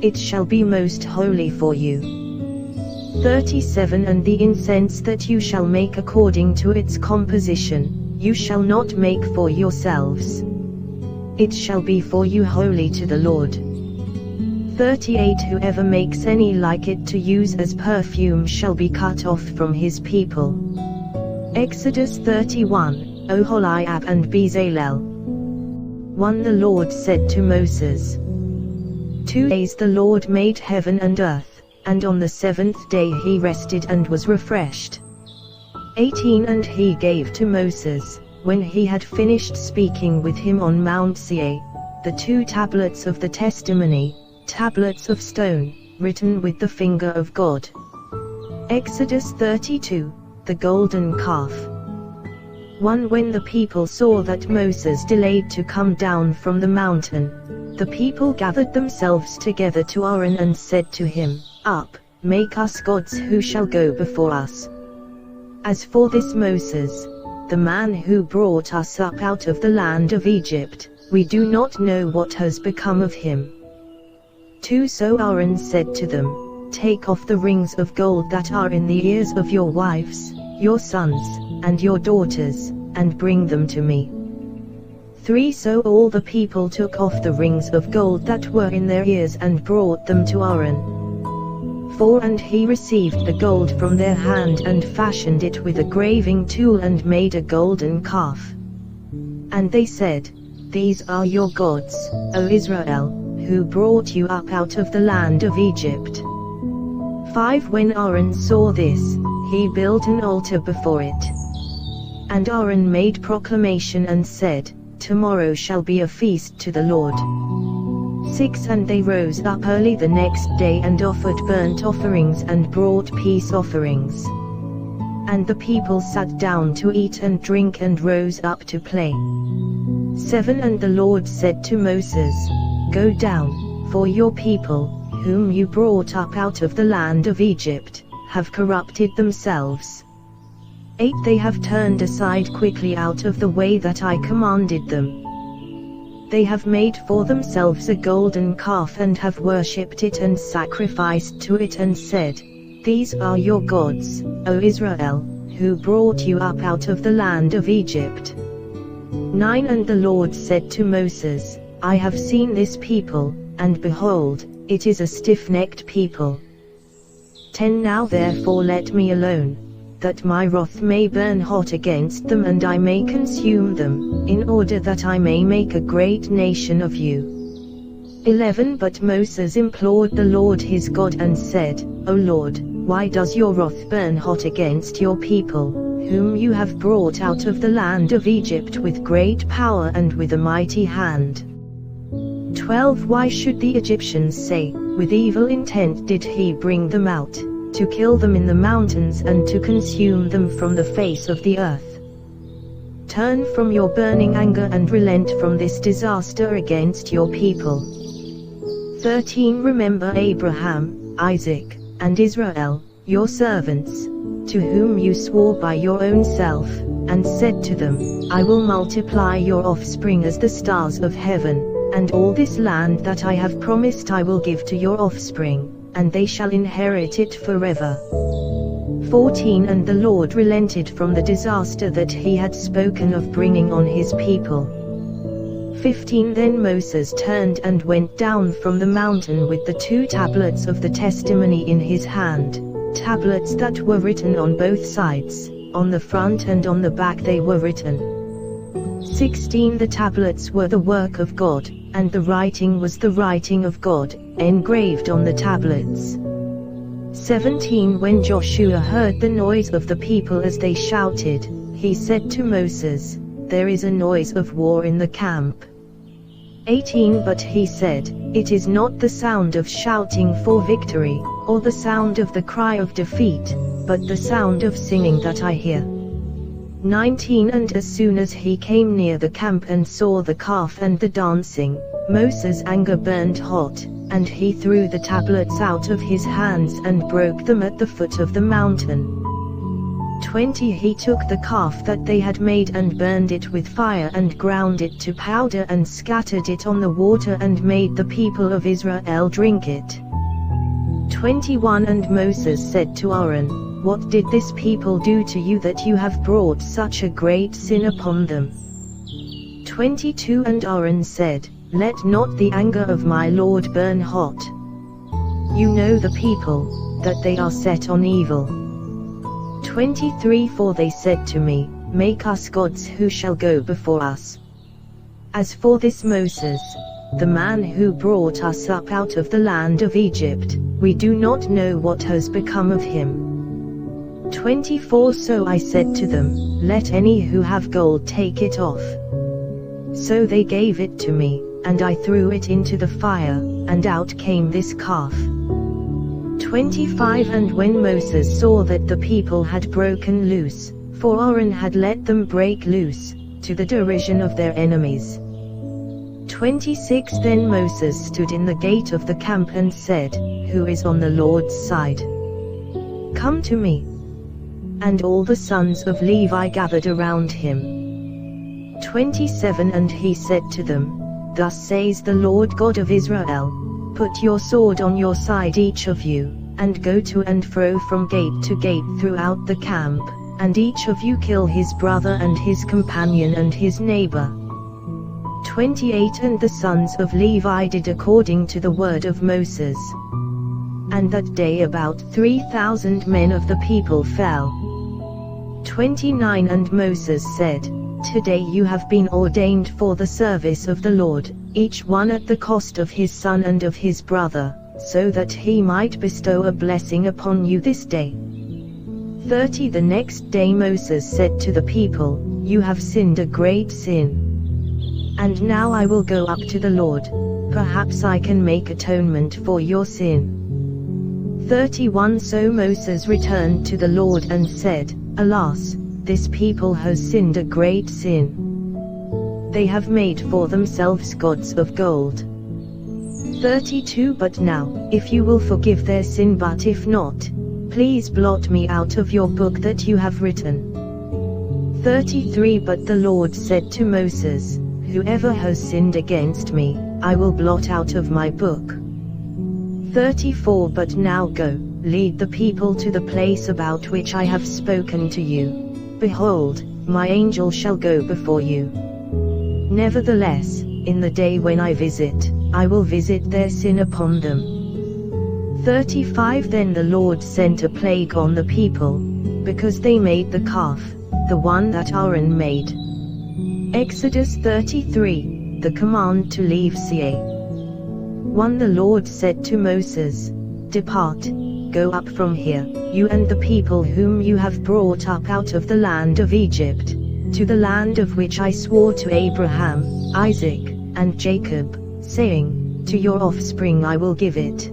It shall be most holy for you. 37 And the incense that you shall make according to its composition, you shall not make for yourselves. It shall be for you holy to the Lord. 38 Whoever makes any like it to use as perfume shall be cut off from his people. Exodus 31, Oholiab and Bezalel. 1 The Lord said to Moses, 2 days the Lord made heaven and earth, and on the seventh day he rested and was refreshed. 18 And he gave to Moses, when he had finished speaking with him on Mount Seir, the 2 tablets of the testimony, tablets of stone, written with the finger of God. Exodus 32, the golden calf. 1 When the people saw that Moses delayed to come down from the mountain, the people gathered themselves together to Aaron and said to him, Up, make us gods who shall go before us. As for this Moses, the man who brought us up out of the land of Egypt, we do not know what has become of him. 2 So Aaron said to them, Take off the rings of gold that are in the ears of your wives, your sons, and your daughters, and bring them to me. 3 So all the people took off the rings of gold that were in their ears and brought them to Aaron. 4 And he received the gold from their hand and fashioned it with a graving tool and made a golden calf. And they said, These are your gods, O Israel, who brought you up out of the land of Egypt. 5 When Aaron saw this, he built an altar before it. And Aaron made proclamation and said, Tomorrow shall be a feast to the Lord. 6 And they rose up early the next day and offered burnt offerings and brought peace offerings. And the people sat down to eat and drink and rose up to play. 7 And the Lord said to Moses, Go down, for your people, whom you brought up out of the land of Egypt, have corrupted themselves. 8 They have turned aside quickly out of the way that I commanded them. They have made for themselves a golden calf and have worshipped it and sacrificed to it and said, These are your gods, O Israel, who brought you up out of the land of Egypt. 9 And the Lord said to Moses, I have seen this people, and behold, it is a stiff-necked people. 10 Now therefore let me alone, that my wrath may burn hot against them and I may consume them, in order that I may make a great nation of you. 11 But Moses implored the Lord his God and said, O Lord, why does your wrath burn hot against your people, whom you have brought out of the land of Egypt with great power and with a mighty hand? 12 Why should the Egyptians say, With evil intent did he bring them out, to kill them in the mountains and to consume them from the face of the earth? Turn from your burning anger and relent from this disaster against your people. 13 Remember Abraham, Isaac, and Israel, your servants, to whom you swore by your own self, and said to them, I will multiply your offspring as the stars of heaven, and all this land that I have promised I will give to your offspring, and they shall inherit it forever. 14 And the Lord relented from the disaster that he had spoken of bringing on his people. 15 Then Moses turned and went down from the mountain with the 2 tablets of the testimony in his hand, tablets that were written on both sides, on the front and on the back they were written. 16 The tablets were the work of God, and the writing was the writing of God, engraved on the tablets. 17 When Joshua heard the noise of the people as they shouted, he said to Moses, "There is a noise of war in the camp." 18 But he said, "It is not the sound of shouting for victory, or the sound of the cry of defeat, but the sound of singing that I hear." 19 And as soon as he came near the camp and saw the calf and the dancing, Moses' anger burned hot, and he threw the tablets out of his hands and broke them at the foot of the mountain. 20 He took the calf that they had made and burned it with fire and ground it to powder and scattered it on the water and made the people of Israel drink it. 21 And Moses said to Aaron, "What did this people do to you that you have brought such a great sin upon them?" 22 And Aaron said, "Let not the anger of my Lord burn hot. You know the people, that they are set on evil." 23 For they said to me, "Make us gods who shall go before us." As for this Moses, the man who brought us up out of the land of Egypt, we do not know what has become of him. 24 So I said to them, "Let any who have gold take it off." So they gave it to me, and I threw it into the fire, and out came this calf. 25 And when Moses saw that the people had broken loose, for Aaron had let them break loose, to the derision of their enemies. 26 Then Moses stood in the gate of the camp and said, "Who is on the Lord's side? Come to me." And all the sons of Levi gathered around him. 27 And he said to them, "Thus says the Lord God of Israel, put your sword on your side each of you, and go to and fro from gate to gate throughout the camp, and each of you kill his brother and his companion and his neighbor." 28 And the sons of Levi did according to the word of Moses. And that day about 3,000 men of the people fell. 29 And Moses said, "Today you have been ordained for the service of the Lord, each one at the cost of his son and of his brother, so that he might bestow a blessing upon you this day." 30 The next day Moses said to the people, "You have sinned a great sin. And now I will go up to the Lord, perhaps I can make atonement for your sin." 31 So Moses returned to the Lord and said, "Alas, this people has sinned a great sin. They have made for themselves gods of gold." 32 But now, if you will forgive their sin, but if not, please blot me out of your book that you have written. 33 But the Lord said to Moses, "Whoever has sinned against me, I will blot out of my book." 34 But now go, lead the people to the place about which I have spoken to you. Behold, my angel shall go before you. Nevertheless, in the day when I visit, I will visit their sin upon them. 35 Then the Lord sent a plague on the people, because they made the calf, the one that Aaron made. Exodus 33, the command to leave Ca. 1 The Lord said to Moses, "Depart, go up from here, you and the people whom you have brought up out of the land of Egypt, to the land of which I swore to Abraham, Isaac, and Jacob, saying, to your offspring I will give it.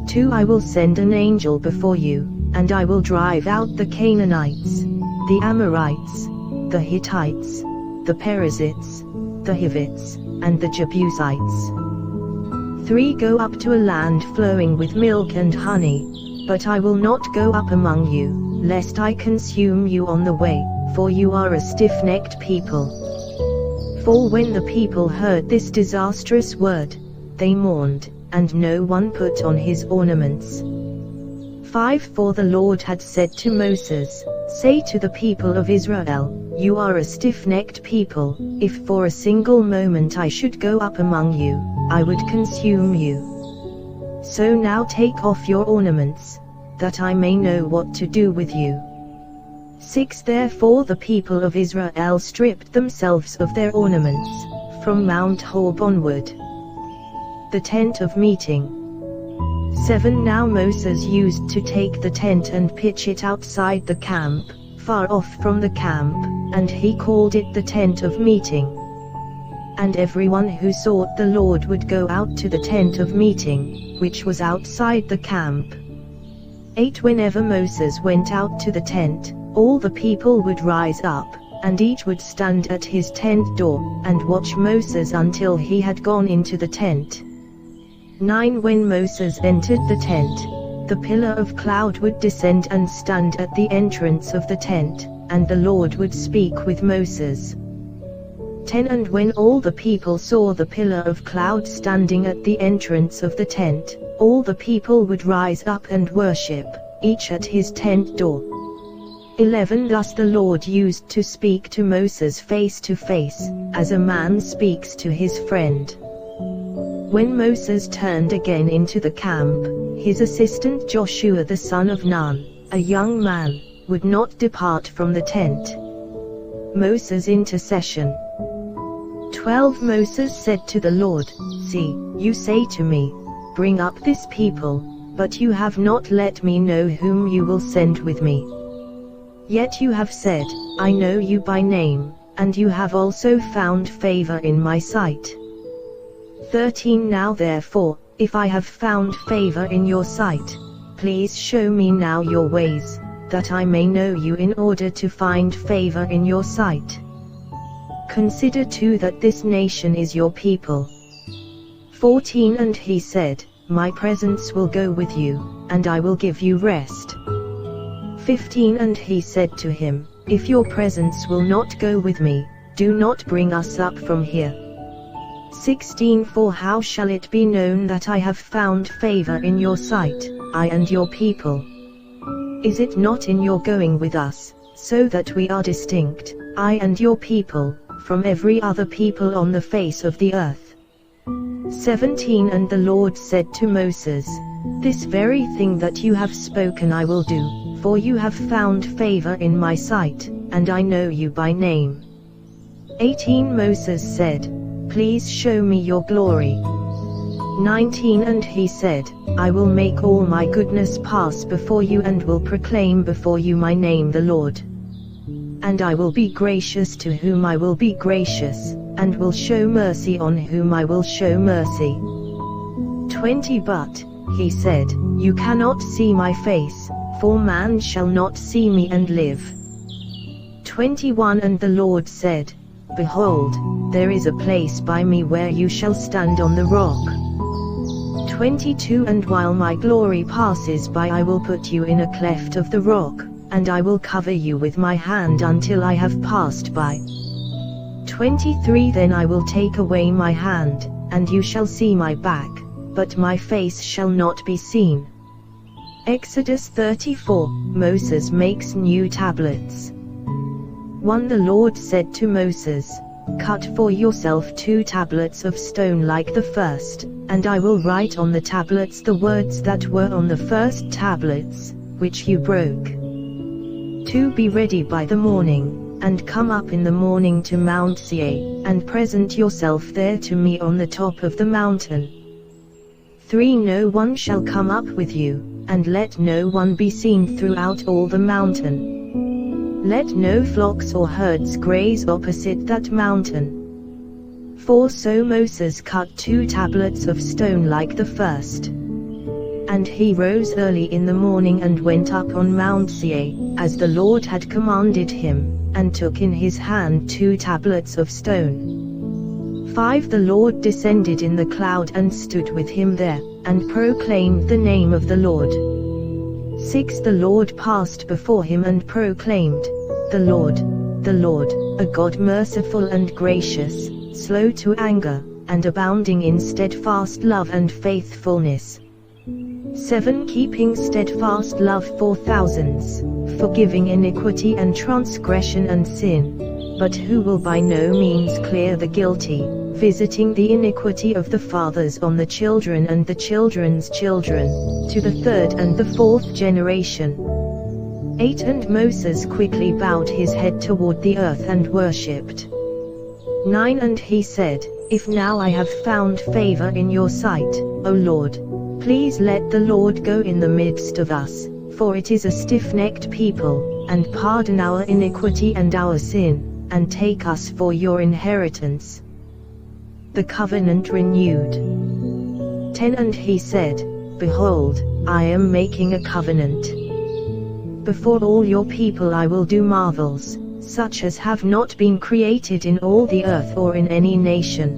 2 I will send an angel before you, and I will drive out the Canaanites, the Amorites, the Hittites, the Perizzites, the Hivites, and the Jebusites. 3 Go up to a land flowing with milk and honey, but I will not go up among you, lest I consume you on the way, for you are a stiff-necked people." 4 When the people heard this disastrous word, they mourned, and no one put on his ornaments. 5 For the Lord had said to Moses, "Say to the people of Israel, you are a stiff-necked people, if for a single moment I should go up among you, I would consume you. So now take off your ornaments, that I may know what to do with you." 6 Therefore the people of Israel stripped themselves of their ornaments, from Mount Horeb onward. The tent of meeting. 7 Now Moses used to take the tent and pitch it outside the camp, far off from the camp, and he called it the tent of meeting. And everyone who sought the Lord would go out to the tent of meeting, which was outside the camp. 8 Whenever Moses went out to the tent, all the people would rise up, and each would stand at his tent door, and watch Moses until he had gone into the tent. 9 When Moses entered the tent, the pillar of cloud would descend and stand at the entrance of the tent, and the Lord would speak with Moses. 10 And when all the people saw the pillar of cloud standing at the entrance of the tent, all the people would rise up and worship, each at his tent door. 11 Thus the Lord used to speak to Moses face to face, as a man speaks to his friend. When Moses turned again into the camp, his assistant Joshua the son of Nun, a young man, would not depart from the tent. Moses' intercession. 12 Moses said to the Lord, See, you say to me, Bring up this people, but you have not let me know whom you will send with me. Yet you have said, I know you by name, and you have also found favor in my sight. 13 Now therefore, if I have found favor in your sight, please show me now your ways, that I may know you in order to find favor in your sight. Consider too that this nation is your people. 14 And he said, My presence will go with you, and I will give you rest. 15 And he said to him, If your presence will not go with me, do not bring us up from here. 16 For how shall it be known that I have found favor in your sight, I and your people? Is it not in your going with us, so that we are distinct, I and your people, from every other people on the face of the earth? 17 And the Lord said to Moses, This very thing that you have spoken I will do, for you have found favor in my sight, and I know you by name. 18 Moses said, Please show me your glory. 19 And he said, I will make all my goodness pass before you and will proclaim before you my name the Lord. And I will be gracious to whom I will be gracious, and will show mercy on whom I will show mercy. 20 But, he said, you cannot see my face, for man shall not see me and live. 21 And the Lord said, Behold, there is a place by me where you shall stand on the rock. 22 And while my glory passes by I will put you in a cleft of the rock, and I will cover you with my hand until I have passed by. 23 Then I will take away my hand, and you shall see my back, but my face shall not be seen. Exodus 34 Moses makes new tablets. 1 The Lord said to Moses, Cut for yourself 2 tablets of stone like the first, and I will write on the tablets the words that were on the first tablets, which you broke. 2 Be ready by the morning, and come up in the morning to Mount Seir, and present yourself there to me on the top of the mountain. 3 No one shall come up with you, and let no one be seen throughout all the mountain. Let no flocks or herds graze opposite that mountain. 4 So Moses cut 2 tablets of stone like the first. And he rose early in the morning and went up on Mount Seir, as the Lord had commanded him, and took in his hand 2 tablets of stone. 5 The Lord descended in the cloud and stood with him there, and proclaimed the name of the Lord. 6 The Lord passed before him and proclaimed, the Lord, a God merciful and gracious, slow to anger, and abounding in steadfast love and faithfulness. 7 Keeping steadfast love for thousands, forgiving iniquity and transgression and sin, but who will by no means clear the guilty, visiting the iniquity of the fathers on the children and the children's children, to the 3rd and the 4th generation. 8 And Moses quickly bowed his head toward the earth and worshipped. 9 And he said, If now I have found favor in your sight, O Lord, please let the Lord go in the midst of us, for it is a stiff-necked people, and pardon our iniquity and our sin, and take us for your inheritance. The covenant renewed. 10 And he said, Behold, I am making a covenant. Before all your people I will do marvels, such as have not been created in all the earth or in any nation.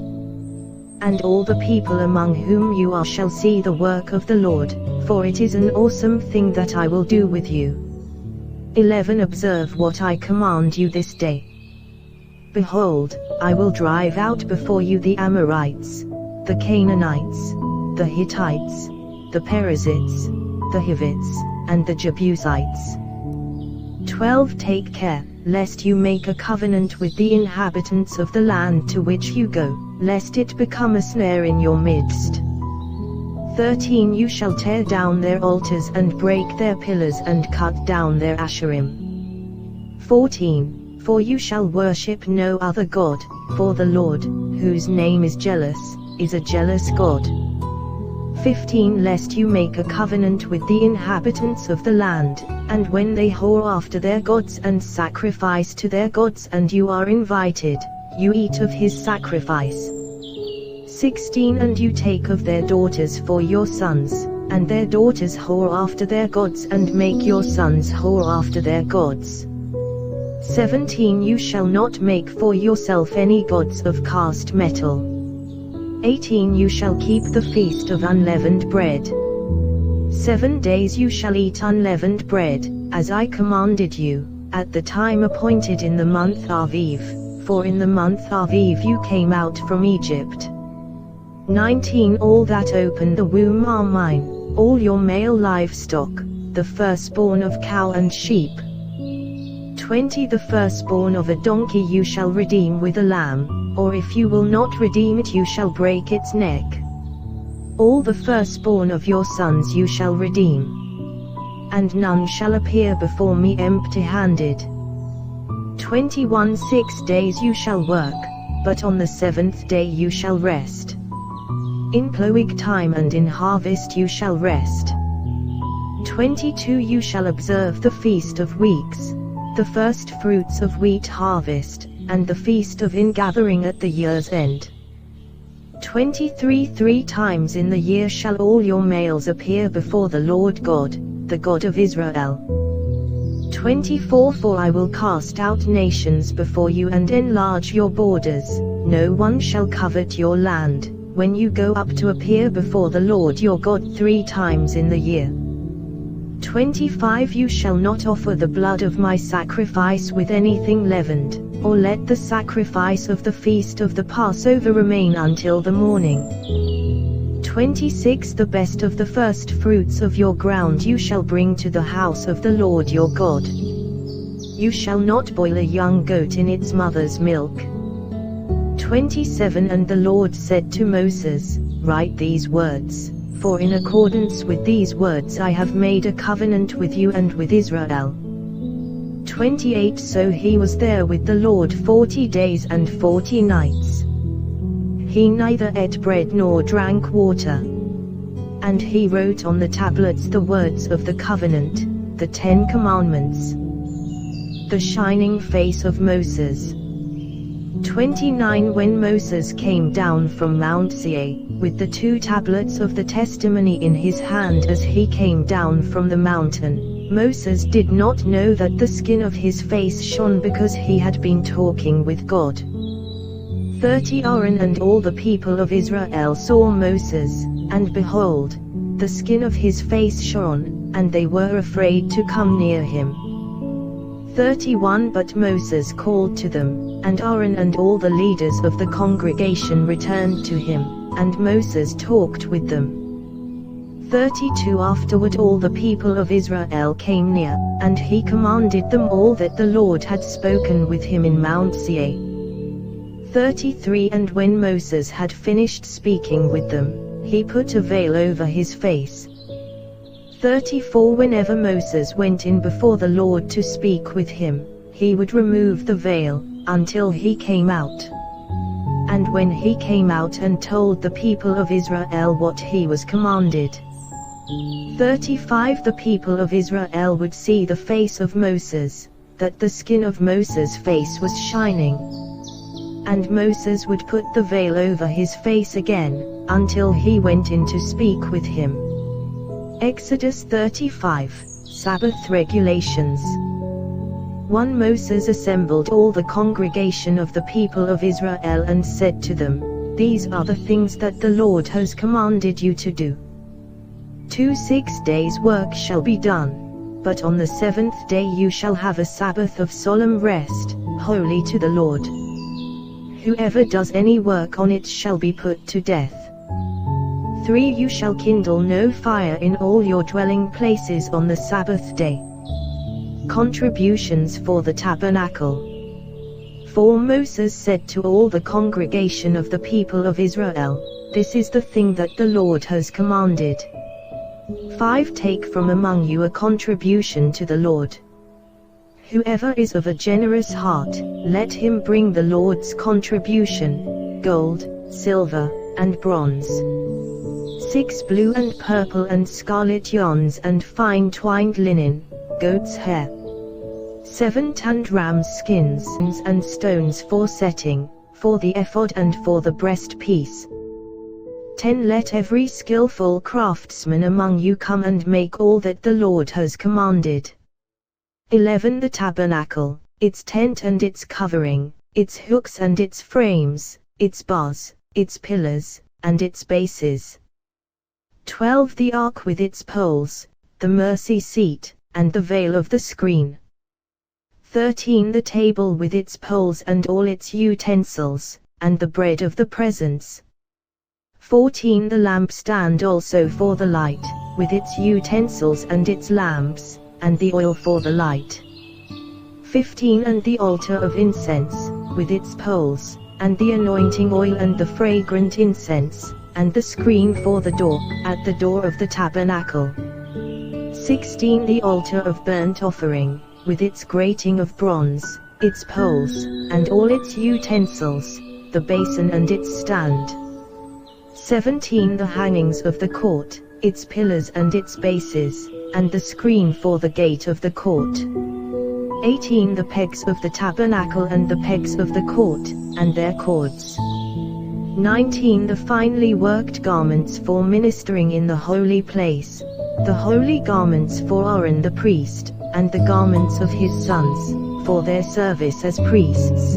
And all the people among whom you are shall see the work of the Lord, for it is an awesome thing that I will do with you. 11 Observe what I command you this day. Behold, I will drive out before you the Amorites, the Canaanites, the Hittites, the Perizzites, the Hivites, and the Jebusites. 12 Take care, lest you make a covenant with the inhabitants of the land to which you go, lest it become a snare in your midst. 13 You shall tear down their altars and break their pillars and cut down their Asherim. 14 For you shall worship no other God, for the Lord, whose name is jealous, is a jealous God. 15 Lest you make a covenant with the inhabitants of the land, and when they whore after their gods and sacrifice to their gods and you are invited, you eat of his sacrifice. 16 And you take of their daughters for your sons, and their daughters whore after their gods and make your sons whore after their gods. 17 You shall not make for yourself any gods of cast metal. 18 You shall keep the feast of unleavened bread. 7 days you shall eat unleavened bread, as I commanded you, at the time appointed in the month Aviv, for in the month Aviv you came out from Egypt. 19 All that open the womb are mine, all your male livestock, the firstborn of cow and sheep. 20 The firstborn of a donkey you shall redeem with a lamb, or if you will not redeem it you shall break its neck. All the firstborn of your sons you shall redeem. And none shall appear before me empty-handed. 21 6 days you shall work, but on the 7th day you shall rest. In plowing time and in harvest you shall rest. 22 You shall observe the feast of weeks, the first fruits of wheat harvest, and the feast of ingathering at the year's end. 23 3 times in the year shall all your males appear before the Lord God, the God of Israel. 24 For I will cast out nations before you and enlarge your borders, no one shall covet your land, when you go up to appear before the Lord your God 3 times in the year. 25 You shall not offer the blood of my sacrifice with anything leavened, or let the sacrifice of the feast of the Passover remain until the morning. 26 The best of the first fruits of your ground you shall bring to the house of the Lord your God. You shall not boil a young goat in its mother's milk. 27 And the Lord said to Moses, Write these words, for in accordance with these words I have made a covenant with you and with Israel. 28 So he was there with the Lord 40 days and 40 nights. He neither ate bread nor drank water. And he wrote on the tablets the words of the covenant, the 10 Commandments. The shining face of Moses. 29 When Moses came down from Mount Sinai, with the 2 tablets of the testimony in his hand as he came down from the mountain, Moses did not know that the skin of his face shone because he had been talking with God. 30 Aaron and all the people of Israel saw Moses, and behold, the skin of his face shone, and they were afraid to come near him. 31 But Moses called to them, and Aaron and all the leaders of the congregation returned to him, and Moses talked with them. 32 Afterward all the people of Israel came near, and he commanded them all that the Lord had spoken with him in Mount Sinai. 33 And when Moses had finished speaking with them, he put a veil over his face. 34 Whenever Moses went in before the Lord to speak with him, he would remove the veil, until he came out. And when he came out and told the people of Israel what he was commanded. 35 The people of Israel would see the face of Moses, that the skin of Moses' face was shining. And Moses would put the veil over his face again, until he went in to speak with him. Exodus 35, Sabbath Regulations. 1 Moses assembled all the congregation of the people of Israel and said to them, These are the things that the Lord has commanded you to do. 2 6 days' work shall be done, but on the seventh day you shall have a Sabbath of solemn rest, holy to the Lord. Whoever does any work on it shall be put to death. 3 You shall kindle no fire in all your dwelling places on the Sabbath day. Contributions for the Tabernacle. 4 Moses said to all the congregation of the people of Israel, This is the thing that the Lord has commanded. 5 Take from among you a contribution to the Lord. Whoever is of a generous heart, let him bring the Lord's contribution, gold, silver, and bronze. 6 Blue and purple and scarlet yarns and fine twined linen, goat's hair. 7 Tanned ram skins and stones for setting, for the ephod and for the breastpiece. 10 Let every skillful craftsman among you come and make all that the Lord has commanded. 11 The tabernacle, its tent and its covering, its hooks and its frames, its bars, its pillars, and its bases. 12 The ark with its poles, the mercy seat, and the veil of the screen. 13 The table with its poles and all its utensils, and the bread of the presence. 14 The lampstand also for the light, with its utensils and its lamps, and the oil for the light. 15 And the altar of incense, with its poles, and the anointing oil and the fragrant incense, and the screen for the door, at the door of the tabernacle. 16 The altar of burnt offering, with its grating of bronze, its poles, and all its utensils, the basin and its stand. 17 The hangings of the court, its pillars and its bases, and the screen for the gate of the court. 18 The pegs of the tabernacle and the pegs of the court, and their cords. 19 The finely worked garments for ministering in the holy place, the holy garments for Aaron the priest, and the garments of his sons, for their service as priests.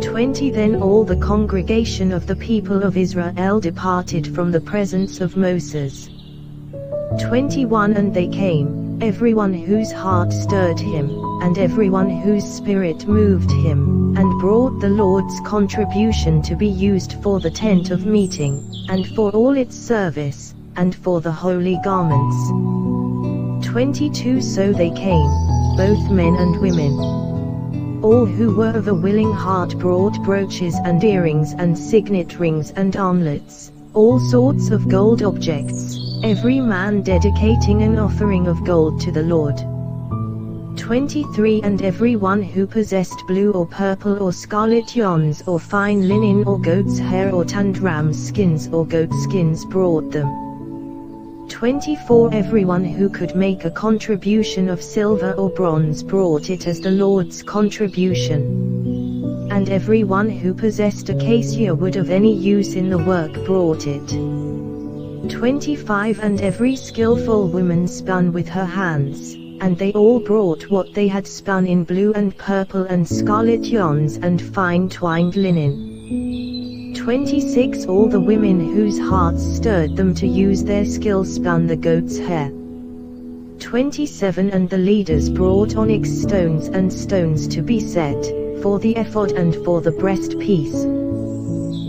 20 Then all the congregation of the people of Israel departed from the presence of Moses. 21 And they came, everyone whose heart stirred him, and everyone whose spirit moved him, and brought the Lord's contribution to be used for the tent of meeting, and for all its service, and for the holy garments. 22 So they came, both men and women. All who were of a willing heart brought brooches and earrings and signet rings and armlets, all sorts of gold objects, every man dedicating an offering of gold to the Lord. 23 And every one who possessed blue or purple or scarlet yarns or fine linen or goat's hair or tanned ram skins or goat skins brought them. 24 Everyone who could make a contribution of silver or bronze brought it as the Lord's contribution. And everyone who possessed acacia wood of any use in the work brought it. 25 And every skillful woman spun with her hands, and they all brought what they had spun in blue and purple and scarlet yarns and fine twined linen. 26 All the women whose hearts stirred them to use their skill spun the goat's hair. 27 And the leaders brought onyx stones and stones to be set, for the ephod and for the breastpiece.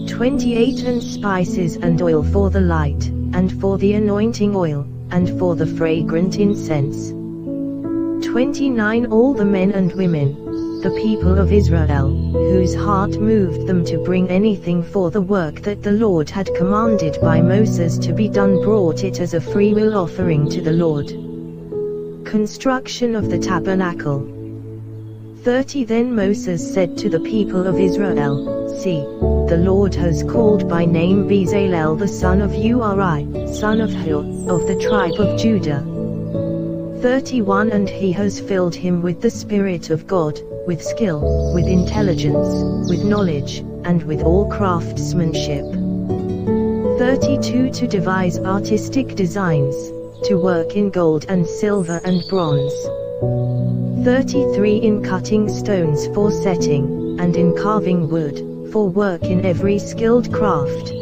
28 And spices and oil for the light, and for the anointing oil, and for the fragrant incense. 29 All the men and women, the people of Israel, whose heart moved them to bring anything for the work that the Lord had commanded by Moses to be done, brought it as a freewill offering to the Lord. Construction of the Tabernacle. 30 Then Moses said to the people of Israel, See, the Lord has called by name Bezalel the son of Uri, son of Hur, of the tribe of Judah. 31 And he has filled him with the Spirit of God, with skill, with intelligence, with knowledge, and with all craftsmanship. 32 To devise artistic designs, to work in gold and silver and bronze. 33 In cutting stones for setting, and in carving wood, for work in every skilled craft.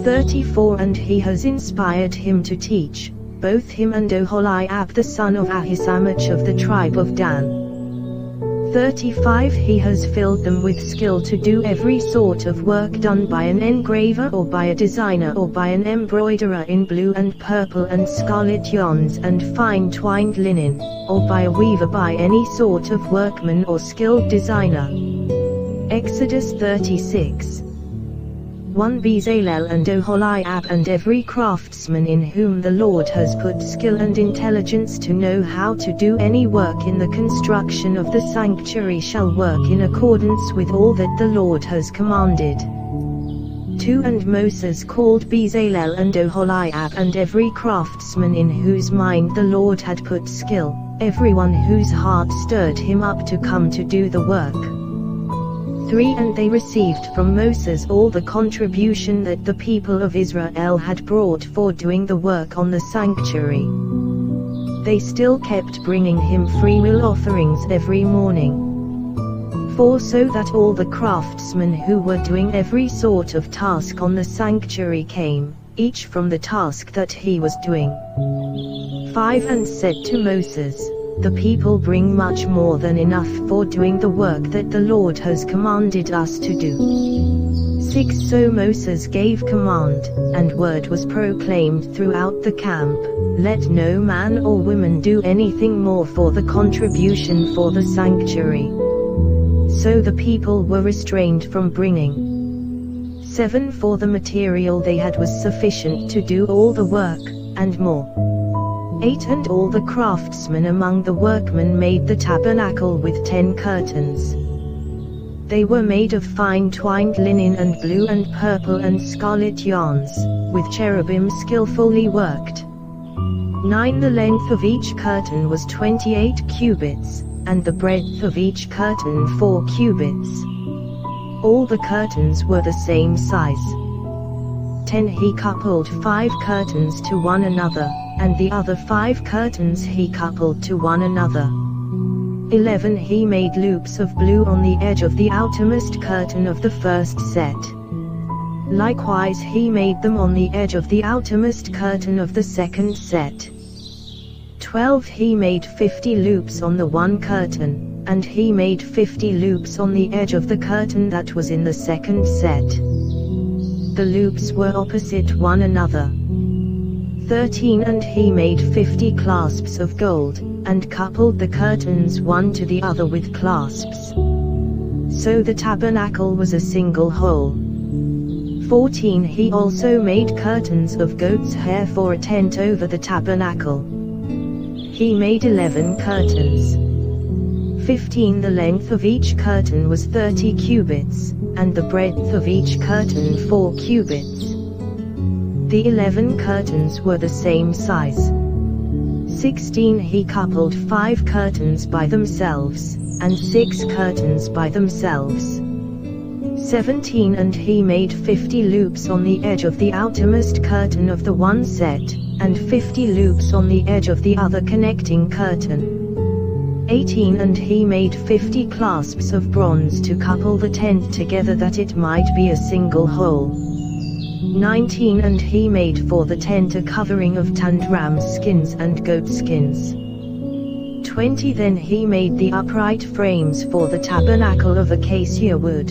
34 And he has inspired him to teach, both him and Oholiab the son of Ahisamach of the tribe of Dan. 35 He has filled them with skill to do every sort of work done by an engraver or by a designer or by an embroiderer in blue and purple and scarlet yarns and fine twined linen, or by a weaver, by any sort of workman or skilled designer. Exodus 36. 1 Bezalel and Oholiab and every craftsman in whom the Lord has put skill and intelligence to know how to do any work in the construction of the sanctuary shall work in accordance with all that the Lord has commanded. 2 And Moses called Bezalel and Oholiab and every craftsman in whose mind the Lord had put skill, everyone whose heart stirred him up to come to do the work. 3 And they received from Moses all the contribution that the people of Israel had brought for doing the work on the sanctuary. They still kept bringing him freewill offerings every morning. 4 So that all the craftsmen who were doing every sort of task on the sanctuary came, each from the task that he was doing. 5 And said to Moses, The people bring much more than enough for doing the work that the Lord has commanded us to do. 6 So Moses gave command, and word was proclaimed throughout the camp, Let no man or woman do anything more for the contribution for the sanctuary. So the people were restrained from bringing. 7 For the material they had was sufficient to do all the work, and more. 8 And all the craftsmen among the workmen made the tabernacle with 10 curtains. They were made of fine twined linen and blue and purple and scarlet yarns, with cherubim skillfully worked. 9 The length of each curtain was 28 cubits, and the breadth of each curtain 4 cubits. All the curtains were the same size. 10 He coupled 5 curtains to one another, and the other 5 curtains he coupled to one another. 11 He made loops of blue on the edge of the outermost curtain of the first set. Likewise he made them on the edge of the outermost curtain of the second set. 12 He made 50 loops on the one curtain, and he made 50 loops on the edge of the curtain that was in the second set. The loops were opposite one another. 13 And he made 50 clasps of gold, and coupled the curtains one to the other with clasps. So the tabernacle was a single whole. 14 He also made curtains of goat's hair for a tent over the tabernacle. He made 11 curtains. 15 The length of each curtain was 30 cubits, and the breadth of each curtain 4 cubits. The 11 curtains were the same size. 16 He coupled 5 curtains by themselves, and 6 curtains by themselves. 17 And he made 50 loops on the edge of the outermost curtain of the one set, and 50 loops on the edge of the other connecting curtain. 18 And he made 50 clasps of bronze to couple the tent together that it might be a single whole. 19 And he made for the tent a covering of tanned ram skins and goat skins. 20 Then he made the upright frames for the tabernacle of acacia wood.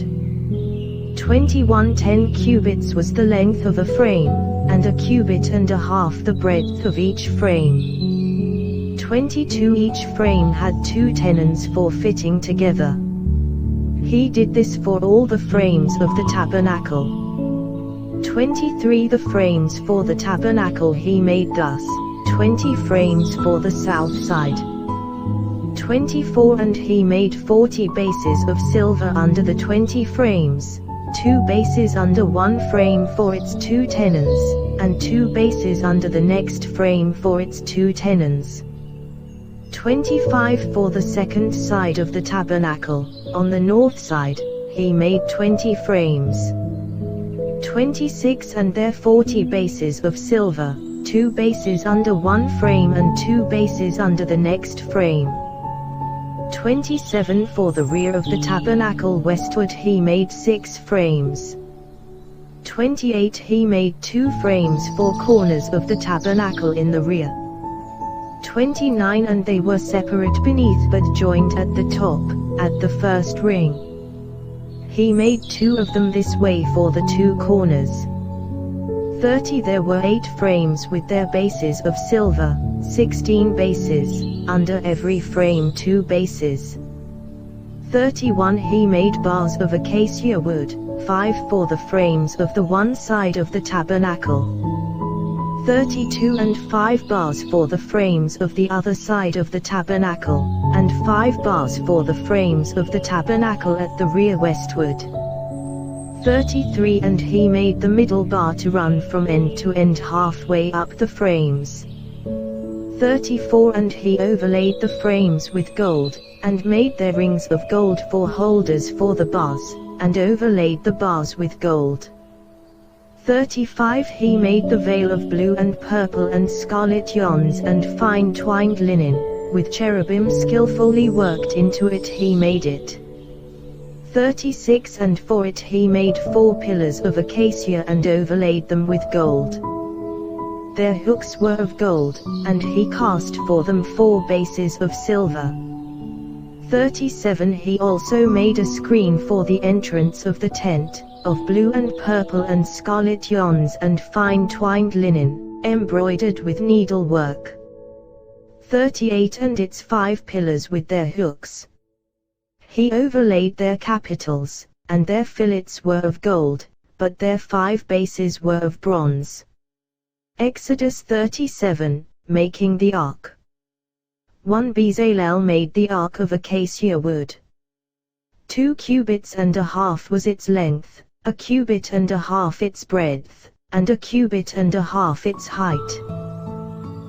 21 10 cubits was the length of a frame, and a cubit and a half the breadth of each frame. 22 Each frame had 2 tenons for fitting together. He did this for all the frames of the tabernacle. 23 The frames for the tabernacle he made thus: 20 frames for the south side. 24 And he made 40 bases of silver under the 20 frames, 2 bases under one frame for its 2 tenons, and 2 bases under the next frame for its 2 tenons. 25 For the second side of the tabernacle, on the north side, he made 20 frames. 26 And there 40 bases of silver, 2 bases under one frame and 2 bases under the next frame. 27 For the rear of the tabernacle westward he made 6 frames. 28 He made 2 frames for corners of the tabernacle in the rear. 29 And they were separate beneath but joined at the top, at the first ring. He made 2 of them this way for the 2 corners. 30 There were 8 frames with their bases of silver, 16 bases, under every frame 2 bases. 31 He made bars of acacia wood, 5 for the frames of the one side of the tabernacle. 32 And 5 bars for the frames of the other side of the tabernacle, and 5 bars for the frames of the tabernacle at the rear westward. 33 And he made the middle bar to run from end to end halfway up the frames. 34 And he overlaid the frames with gold, and made their rings of gold for holders for the bars, and overlaid the bars with gold. 35 He made the veil of blue and purple and scarlet yarns and fine twined linen, with cherubim skillfully worked into it he made it. 36 And for it he made 4 pillars of acacia and overlaid them with gold. Their hooks were of gold, and he cast for them 4 bases of silver. 37 He also made a screen for the entrance of the tent, of blue and purple and scarlet yarns and fine twined linen, embroidered with needlework. 38 And its 5 pillars with their hooks. He overlaid their capitals, and their fillets were of gold, but their 5 bases were of bronze. Exodus 37, Making the Ark. 1 Bezalel made the Ark of Acacia wood. 2 cubits and a half was its length, 1 cubit and a half its breadth, and 1 cubit and a half its height.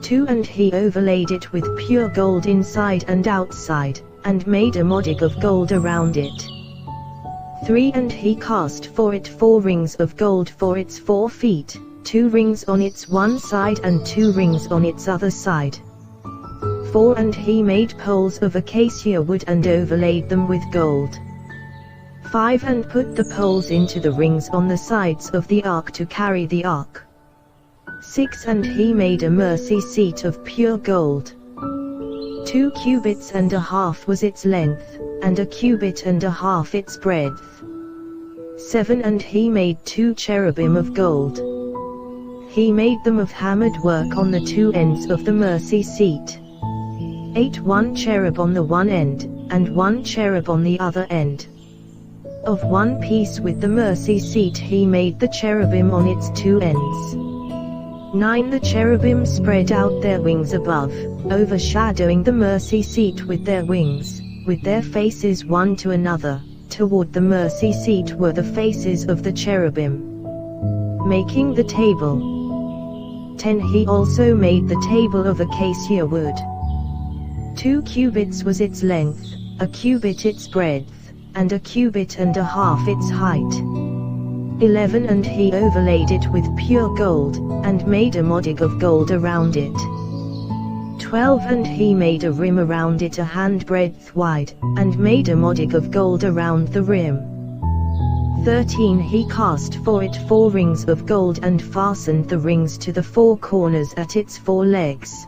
2 And he overlaid it with pure gold inside and outside, and made a modig of gold around it. 3 And he cast for it 4 rings of gold for its 4 feet, 2 rings on its one side and 2 rings on its other side. 4 And he made poles of acacia wood and overlaid them with gold. 5 And put the poles into the rings on the sides of the ark to carry the ark. 6 And he made a mercy seat of pure gold. 2 cubits and a half was its length, and 1 cubit and a half its breadth. 7 And he made 2 cherubim of gold. He made them of hammered work on the 2 ends of the mercy seat. 8 1 cherub on the one end, and 1 cherub on the other end. Of one piece with the mercy seat he made the cherubim on its 2 ends. 9 The cherubim spread out their wings above, overshadowing the mercy seat with their wings, with their faces one to another. Toward the mercy seat were the faces of the cherubim. Making the table. 10 He also made the table of acacia wood. 2 cubits was its length, 1 cubit its breadth, and 1 cubit and a half its height. 11 And he overlaid it with pure gold, and made a modig of gold around it. 12 And he made a rim around it 1 handbreadth wide, and made a modig of gold around the rim. 13 He cast for it 4 rings of gold and fastened the rings to the 4 corners at its 4 legs.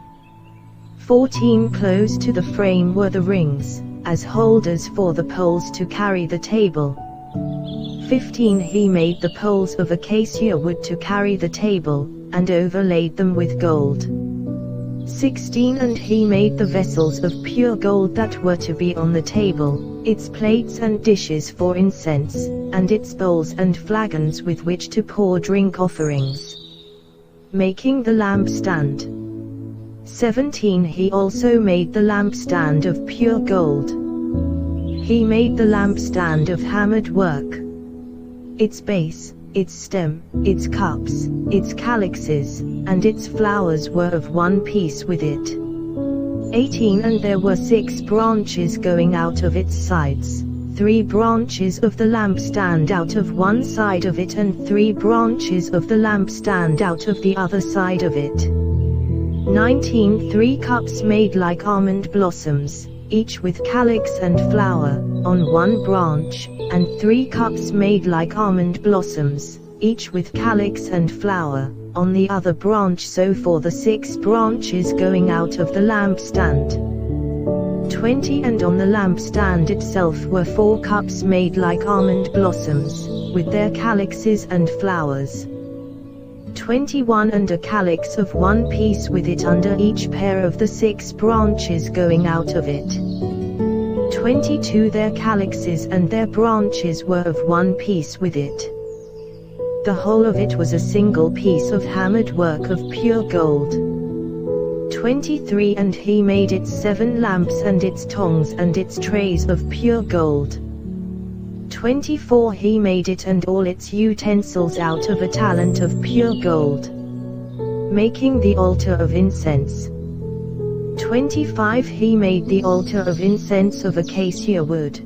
14 Close to the frame were the rings, as holders for the poles to carry the table. 15 He made the poles of acacia wood to carry the table, and overlaid them with gold. 16 And he made the vessels of pure gold that were to be on the table, its plates and dishes for incense, and its bowls and flagons with which to pour drink offerings, making the lampstand. 17 He also made the lampstand of pure gold. He made the lampstand of hammered work. Its base, its stem, its cups, its calyxes, and its flowers were of one piece with it. 18 And there were 6 branches going out of its sides, 3 branches of the lampstand out of one side of it, and 3 branches of the lampstand out of the other side of it. 19 3 cups made like almond blossoms, each with calyx and flower, on one branch, and 3 cups made like almond blossoms, each with calyx and flower, on the other branch, so for the 6 branches going out of the lampstand. 20 And on the lampstand itself were 4 cups made like almond blossoms, with their calyxes and flowers. 21 And a calyx of one piece with it under each pair of the 6 branches going out of it. 22 Their calyxes and their branches were of one piece with it. The whole of it was a single piece of hammered work of pure gold. 23 And he made its 7 lamps and its tongs and its trays of pure gold. 24 He made it and all its utensils out of a talent of pure gold, making the altar of incense. 25 He made the altar of incense of acacia wood.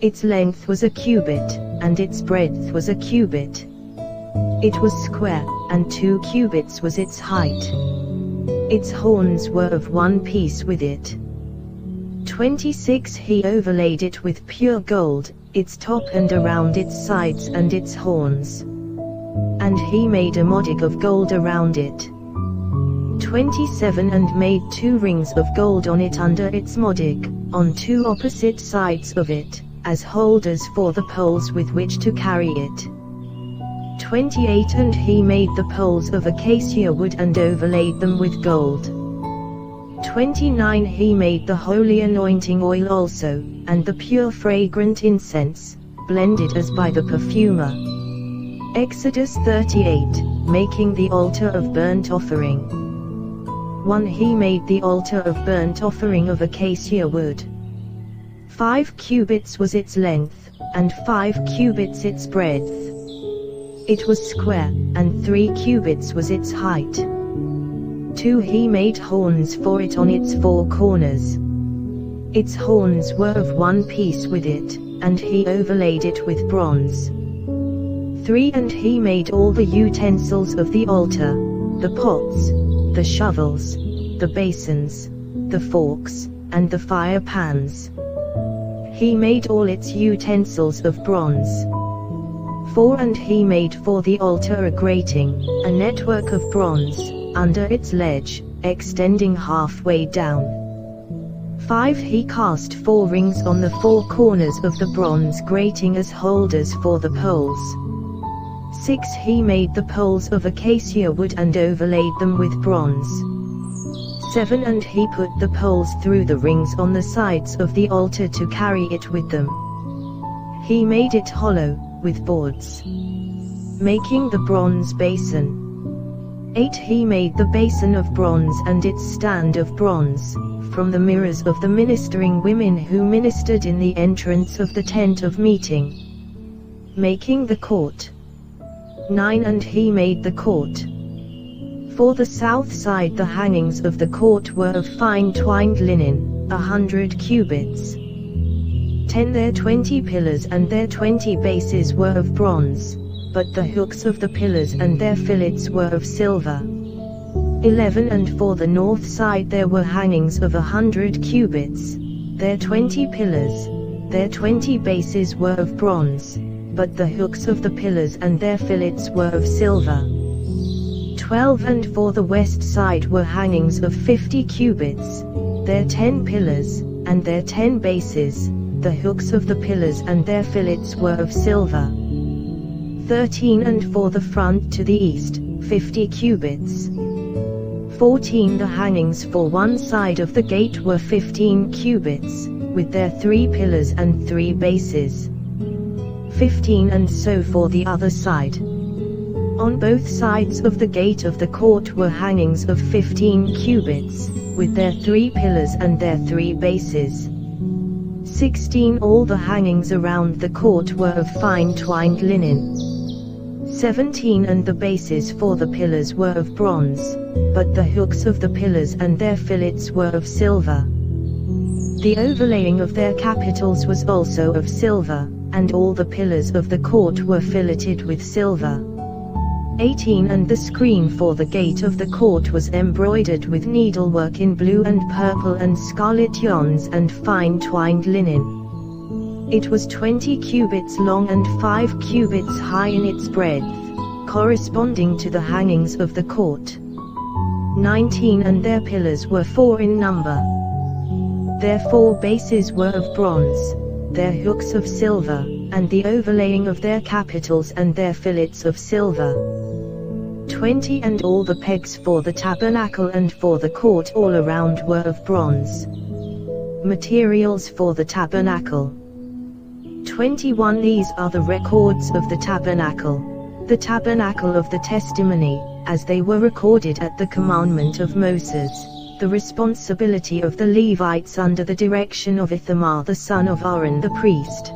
Its length was a cubit, and its breadth was a cubit. It was square, and 2 cubits was its height. Its horns were of one piece with it. 26 He overlaid it with pure gold, its top and around its sides and its horns. And he made a modig of gold around it. 27 And made 2 rings of gold on it under its modig, on 2 opposite sides of it, as holders for the poles with which to carry it. 28 And he made the poles of acacia wood and overlaid them with gold. 29 He made the holy anointing oil also, and the pure fragrant incense, blended as by the perfumer. Exodus 38, making the altar of burnt offering. 1 He made the altar of burnt offering of acacia wood. 5 cubits was its length, and 5 cubits its breadth. It was square, and 3 cubits was its height. 2 He made horns for it on its 4 corners. Its horns were of one piece with it, and he overlaid it with bronze. 3 And he made all the utensils of the altar, the pots, the shovels, the basins, the forks, and the fire pans. He made all its utensils of bronze. 4 And he made for the altar a grating, a network of bronze, under its ledge, extending halfway down. 5 He cast 4 rings on the 4 corners of the bronze grating as holders for the poles. 6 He made the poles of acacia wood and overlaid them with bronze. 7 And he put the poles through the rings on the sides of the altar to carry it with them. He made it hollow, with boards, making the bronze basin. 8 He made the basin of bronze and its stand of bronze, from the mirrors of the ministering women who ministered in the entrance of the tent of meeting, making the court. 9 And he made the court. For the south side the hangings of the court were of fine twined linen, 100 cubits. 10 Their 20 pillars and their 20 bases were of bronze, but the hooks of the pillars and their fillets were of silver. 11 And for the north side there were hangings of 100 cubits, their 20 pillars, their 20 bases were of bronze, but the hooks of the pillars and their fillets were of silver. 12 And for the west side were hangings of 50 cubits, their 10 pillars, and their 10 bases, the hooks of the pillars and their fillets were of silver. 13 And for the front to the east, 50 cubits. 14 The hangings for one side of the gate were 15 cubits, with their 3 pillars and 3 bases. 15 And so for the other side. On both sides of the gate of the court were hangings of 15 cubits, with their 3 pillars and their 3 bases. 16 All the hangings around the court were of fine twined linen. 17 And the bases for the pillars were of bronze, but the hooks of the pillars and their fillets were of silver. The overlaying of their capitals was also of silver, and all the pillars of the court were filleted with silver. 18 And the screen for the gate of the court was embroidered with needlework in blue and purple and scarlet yarns and fine twined linen. It was 20 cubits long and 5 cubits high in its breadth, corresponding to the hangings of the court. 19 And their pillars were 4 in number. Their 4 bases were of bronze, their hooks of silver, and the overlaying of their capitals and their fillets of silver. 20 And all the pegs for the tabernacle and for the court all around were of bronze. Materials for the tabernacle. 21 These are the records of the tabernacle. The tabernacle of the testimony, as they were recorded at the commandment of Moses, the responsibility of the Levites under the direction of Ithamar the son of Aaron the priest.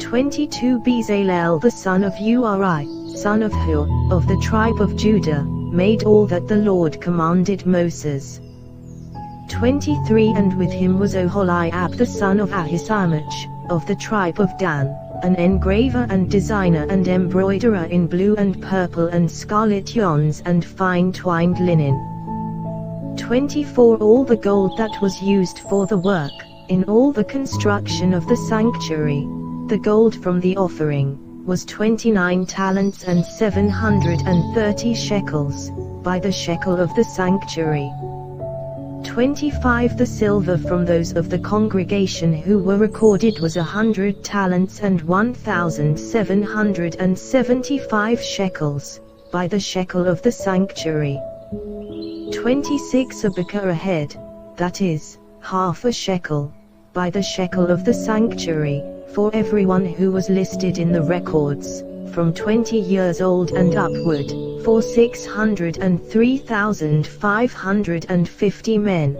22 Bezalel the son of Uri, son of Hur, of the tribe of Judah, made all that the Lord commanded Moses. 23 And with him was Oholiab the son of Ahisamach, of the tribe of Dan, an engraver and designer and embroiderer in blue and purple and scarlet yarns and fine twined linen. 24 All the gold that was used for the work, in all the construction of the sanctuary, the gold from the offering, was 29 talents and 730 shekels, by the shekel of the sanctuary. 25 The silver from those of the congregation who were recorded was 100 talents and 1,775 shekels, by the shekel of the sanctuary. 26 A beker a head, that is, half a shekel, by the shekel of the sanctuary, for everyone who was listed in the records, from 20 years old and upward, for 603,550 men.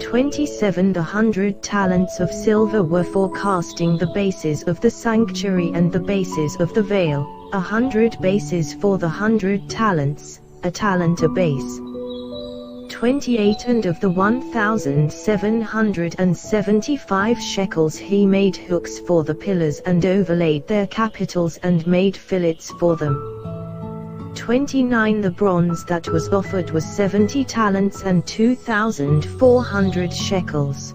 27 The 100 talents of silver were for casting the bases of the sanctuary and the bases of the veil, 100 bases for the 100 talents, a talent a base. 28 And of the 1,775 shekels he made hooks for the pillars and overlaid their capitals and made fillets for them. 29 The bronze that was offered was 70 talents and 2,400 shekels.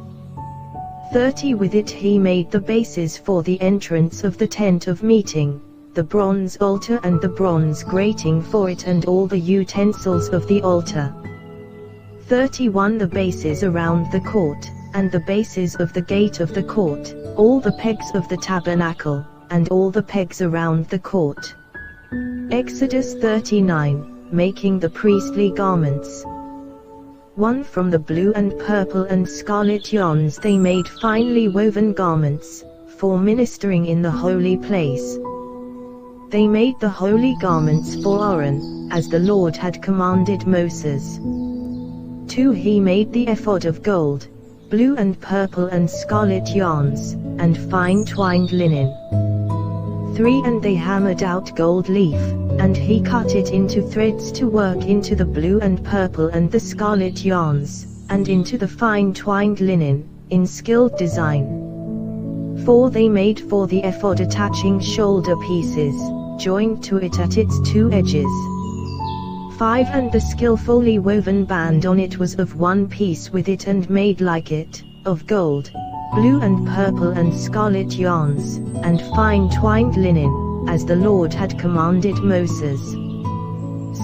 30 With it he made the bases for the entrance of the tent of meeting, the bronze altar and the bronze grating for it and all the utensils of the altar. 31 The bases around the court, and the bases of the gate of the court, all the pegs of the tabernacle, and all the pegs around the court. Exodus 39, making the priestly garments. 1 From the blue and purple and scarlet yarns they made finely woven garments, for ministering in the holy place. They made the holy garments for Aaron, as the Lord had commanded Moses. 2 He made the ephod of gold, blue and purple and scarlet yarns, and fine twined linen. 3 And they hammered out gold leaf, and he cut it into threads to work into the blue and purple and the scarlet yarns, and into the fine twined linen, in skilled design. 4 They made for the ephod attaching shoulder pieces, joined to it at its 2 edges. 5 And the skillfully woven band on it was of one piece with it and made like it, of gold, blue and purple and scarlet yarns, and fine twined linen, as the Lord had commanded Moses.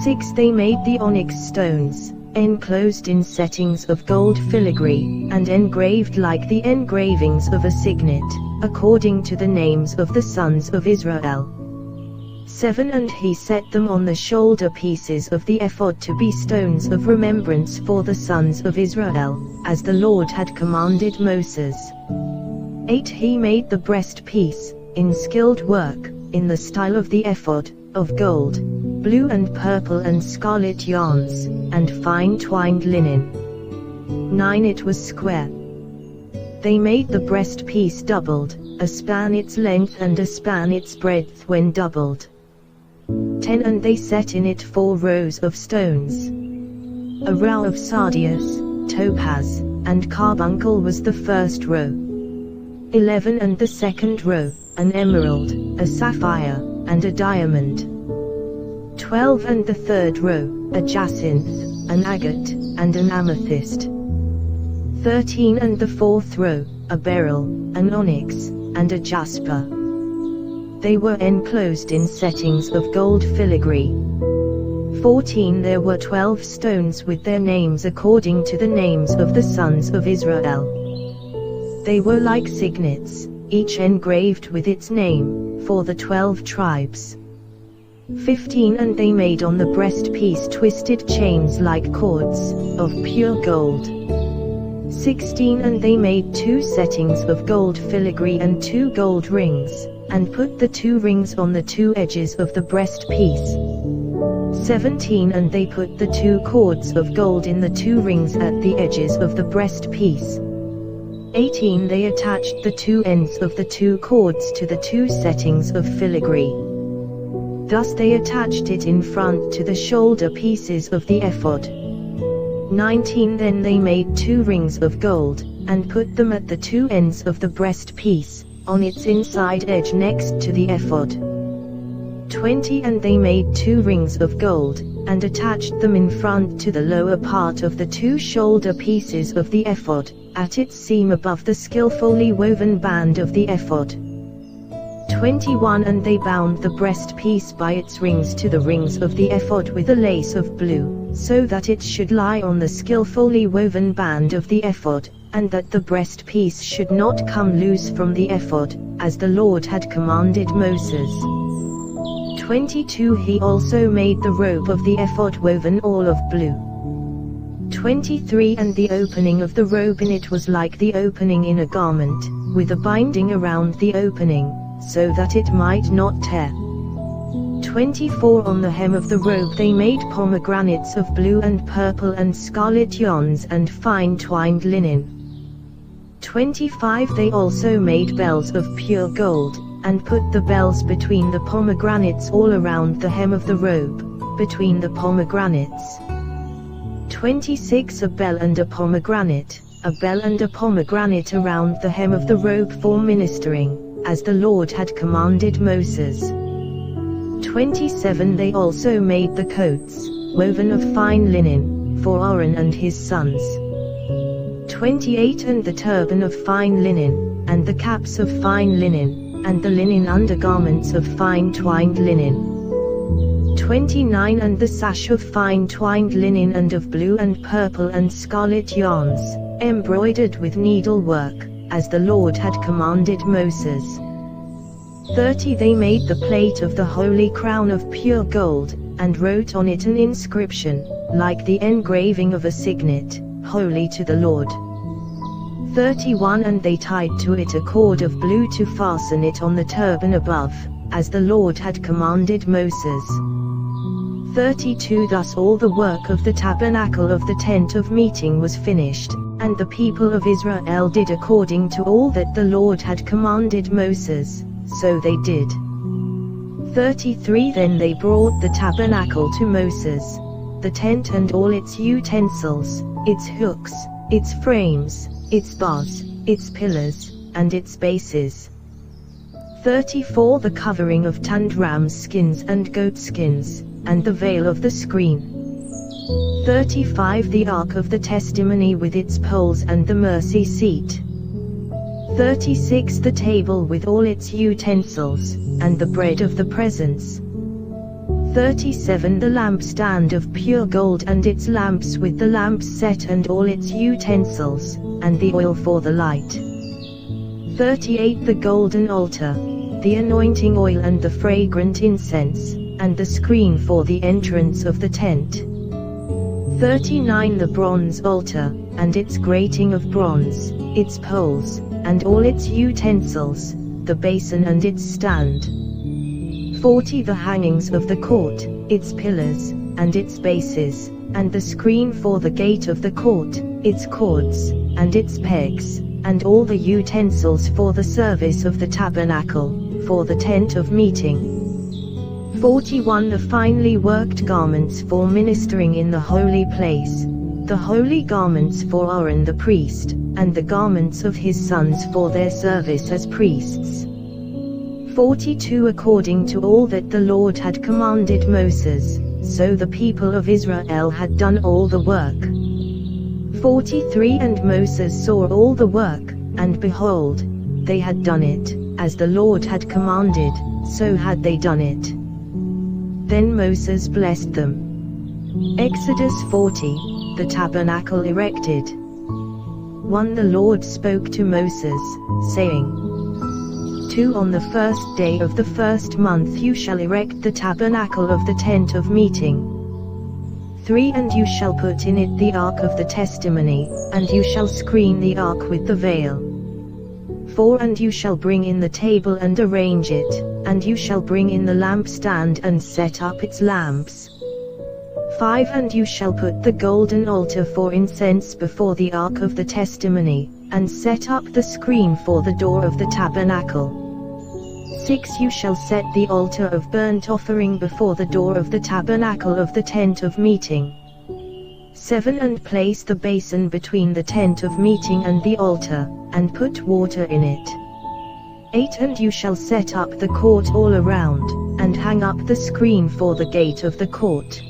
6 They made the onyx stones, enclosed in settings of gold filigree, and engraved like the engravings of a signet, according to the names of the sons of Israel. 7 And he set them on the shoulder pieces of the ephod to be stones of remembrance for the sons of Israel, as the Lord had commanded Moses. 8 He made the breastpiece, in skilled work, in the style of the ephod, of gold, blue and purple and scarlet yarns, and fine twined linen. 9 It was square. They made the breastpiece doubled, a span its length and a span its breadth when doubled. 10 And they set in it 4 rows of stones. A row of sardius, topaz, and carbuncle was the first row. 11 And the second row, an emerald, a sapphire, and a diamond. 12 And the third row, a jacinth, an agate, and an amethyst. 13 And the fourth row, a beryl, an onyx, and a jasper. They were enclosed in settings of gold filigree. 14 There were 12 stones with their names according to the names of the sons of Israel. They were like signets, each engraved with its name, for the 12 tribes. 15 And they made on the breastpiece twisted chains like cords, of pure gold. 16 And they made 2 settings of gold filigree and 2 gold rings, and put the 2 rings on the 2 edges of the breastpiece. 17 And they put the 2 cords of gold in the 2 rings at the edges of the breastpiece. 18 They attached the 2 ends of the 2 cords to the 2 settings of filigree. Thus they attached it in front to the shoulder pieces of the ephod. 19 Then they made 2 rings of gold, and put them at the 2 ends of the breastpiece, on its inside edge next to the ephod. 20 And they made 2 rings of gold, and attached them in front to the lower part of the 2 shoulder pieces of the ephod, at its seam above the skillfully woven band of the ephod. 21 And they bound the breastpiece by its rings to the rings of the ephod with a lace of blue, so that it should lie on the skillfully woven band of the ephod, and that the breastpiece should not come loose from the ephod, as the Lord had commanded Moses. 22 He also made the robe of the ephod woven all of blue. 23 And the opening of the robe in it was like the opening in a garment, with a binding around the opening, so that it might not tear. 24 On the hem of the robe they made pomegranates of blue and purple and scarlet yarns and fine twined linen. 25 They also made bells of pure gold, and put the bells between the pomegranates all around the hem of the robe, between the pomegranates. 26 A bell and a pomegranate around the hem of the robe for ministering, as the Lord had commanded Moses. 27 They also made the coats, woven of fine linen, for Aaron and his sons. 28 And the turban of fine linen, and the caps of fine linen, and the linen undergarments of fine twined linen. 29 And the sash of fine twined linen and of blue and purple and scarlet yarns, embroidered with needlework, as the Lord had commanded Moses. 30 They made the plate of the holy crown of pure gold, and wrote on it an inscription, like the engraving of a signet, holy to the Lord. 31 And they tied to it a cord of blue to fasten it on the turban above, as the Lord had commanded Moses. 32 Thus all the work of the tabernacle of the tent of meeting was finished, and the people of Israel did according to all that the Lord had commanded Moses, so they did. 33 Then they brought the tabernacle to Moses, the tent and all its utensils, its hooks, its frames, its bars, its pillars, and its bases. 34 The covering of tanned ram skins and goat skins, and the veil of the screen. 35 The ark of the testimony with its poles and the mercy seat. 36 The table with all its utensils, and the bread of the presence. 37 The lampstand of pure gold and its lamps with the lamps set and all its utensils, and the oil for the light. 38 The golden altar, the anointing oil and the fragrant incense, and the screen for the entrance of the tent. 39 The bronze altar, and its grating of bronze, its poles, and all its utensils, the basin and its stand. 40 The hangings of the court, its pillars, and its bases, and the screen for the gate of the court, its cords, and its pegs, and all the utensils for the service of the tabernacle, for the tent of meeting. 41 The finely worked garments for ministering in the holy place, the holy garments for Aaron the priest, and the garments of his sons for their service as priests. 42 According to all that the Lord had commanded Moses, so the people of Israel had done all the work. 43 And Moses saw all the work, and behold, they had done it, as the Lord had commanded, so had they done it. Then Moses blessed them. Exodus 40, The tabernacle erected. 1 The Lord spoke to Moses, saying, 2 On the first day of the first month you shall erect the tabernacle of the tent of meeting. 3 And you shall put in it the ark of the testimony, and you shall screen the ark with the veil. 4 And you shall bring in the table and arrange it, and you shall bring in the lampstand and set up its lamps. 5 And you shall put the golden altar for incense before the ark of the testimony, and set up the screen for the door of the tabernacle. 6 You shall set the altar of burnt offering before the door of the tabernacle of the tent of meeting. 7 And place the basin between the tent of meeting and the altar, and put water in it. 8 And you shall set up the court all around, and hang up the screen for the gate of the court.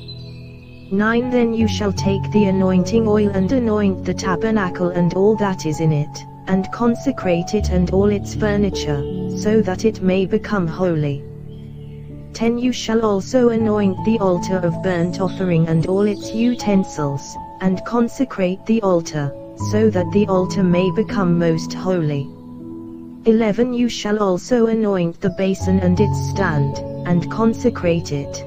9 Then you shall take the anointing oil and anoint the tabernacle and all that is in it, and consecrate it and all its furniture, so that it may become holy. 10 You shall also anoint the altar of burnt offering and all its utensils, and consecrate the altar, so that the altar may become most holy. 11 You shall also anoint the basin and its stand, and consecrate it.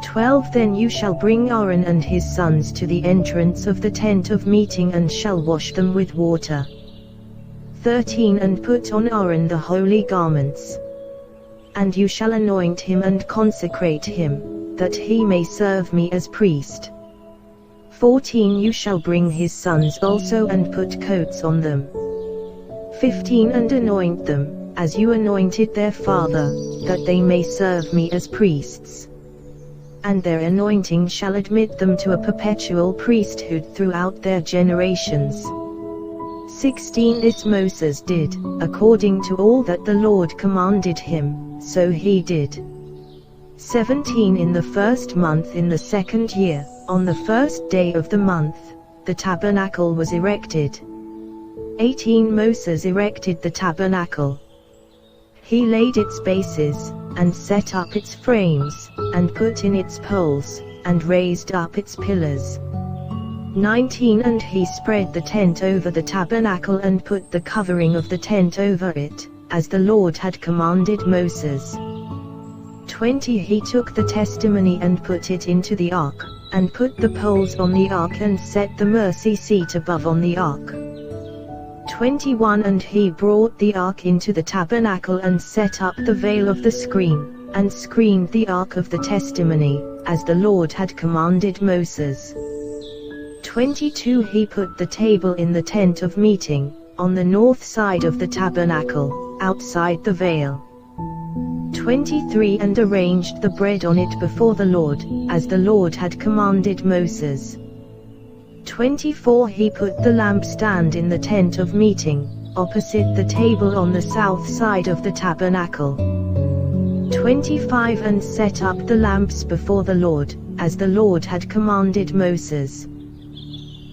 12 Then you shall bring Aaron and his sons to the entrance of the tent of meeting and shall wash them with water. 13 And put on Aaron the holy garments. And you shall anoint him and consecrate him, that he may serve me as priest. 14 You shall bring his sons also and put coats on them. 15 And anoint them, as you anointed their father, that they may serve me as priests. And their anointing shall admit them to a perpetual priesthood throughout their generations. 16 This Moses did, according to all that the Lord commanded him, so he did. 17 In the first month in the second year, on the first day of the month, the tabernacle was erected. 18 Moses erected the tabernacle. He laid its bases, and set up its frames, and put in its poles, and raised up its pillars. 19 And he spread the tent over the tabernacle and put the covering of the tent over it, as the Lord had commanded Moses. 20 He took the testimony and put it into the ark, and put the poles on the ark and set the mercy seat above on the ark. 21 And he brought the ark into the tabernacle and set up the veil of the screen, and screened the ark of the testimony, as the Lord had commanded Moses. 22 He put the table in the tent of meeting, on the north side of the tabernacle, outside the veil. 23 And arranged the bread on it before the Lord, as the Lord had commanded Moses. 24 He put the lampstand in the tent of meeting, opposite the table on the south side of the tabernacle. 25 And set up the lamps before the Lord, as the Lord had commanded Moses.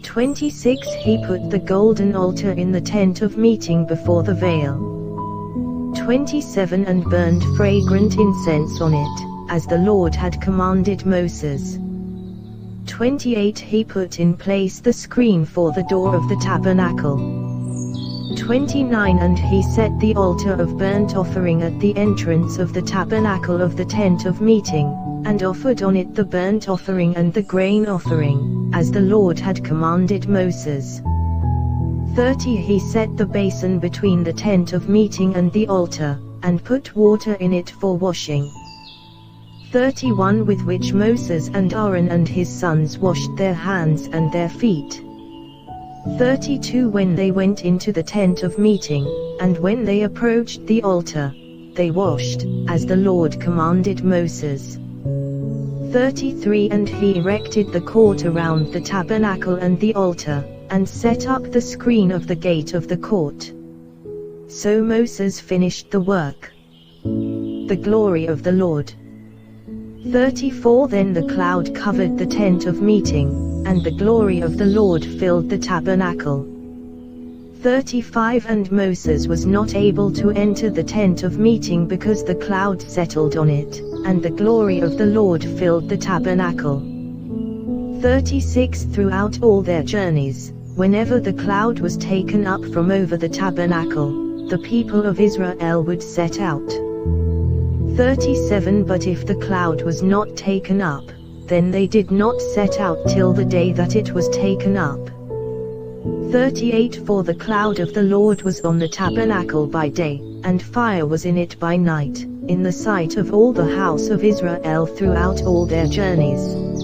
26 He put the golden altar in the tent of meeting before the veil. 27 And burned fragrant incense on it, as the Lord had commanded Moses. 28 He put in place the screen for the door of the tabernacle. 29 And he set the altar of burnt offering at the entrance of the tabernacle of the tent of meeting, and offered on it the burnt offering and the grain offering, as the Lord had commanded Moses. 30 He set the basin between the tent of meeting and the altar, and put water in it for washing. 31 With which Moses and Aaron and his sons washed their hands and their feet. 32 When they went into the tent of meeting, and when they approached the altar, they washed, as the Lord commanded Moses. 33 And he erected the court around the tabernacle and the altar, and set up the screen of the gate of the court. So Moses finished the work. The glory of the Lord. 34 Then the cloud covered the tent of meeting, and the glory of the Lord filled the tabernacle. 35 And Moses was not able to enter the tent of meeting because the cloud settled on it, and the glory of the Lord filled the tabernacle. 36 Throughout all their journeys, whenever the cloud was taken up from over the tabernacle, the people of Israel would set out. 37 But if the cloud was not taken up, then they did not set out till the day that it was taken up. 38 For the cloud of the Lord was on the tabernacle by day, and fire was in it by night, in the sight of all the house of Israel throughout all their journeys.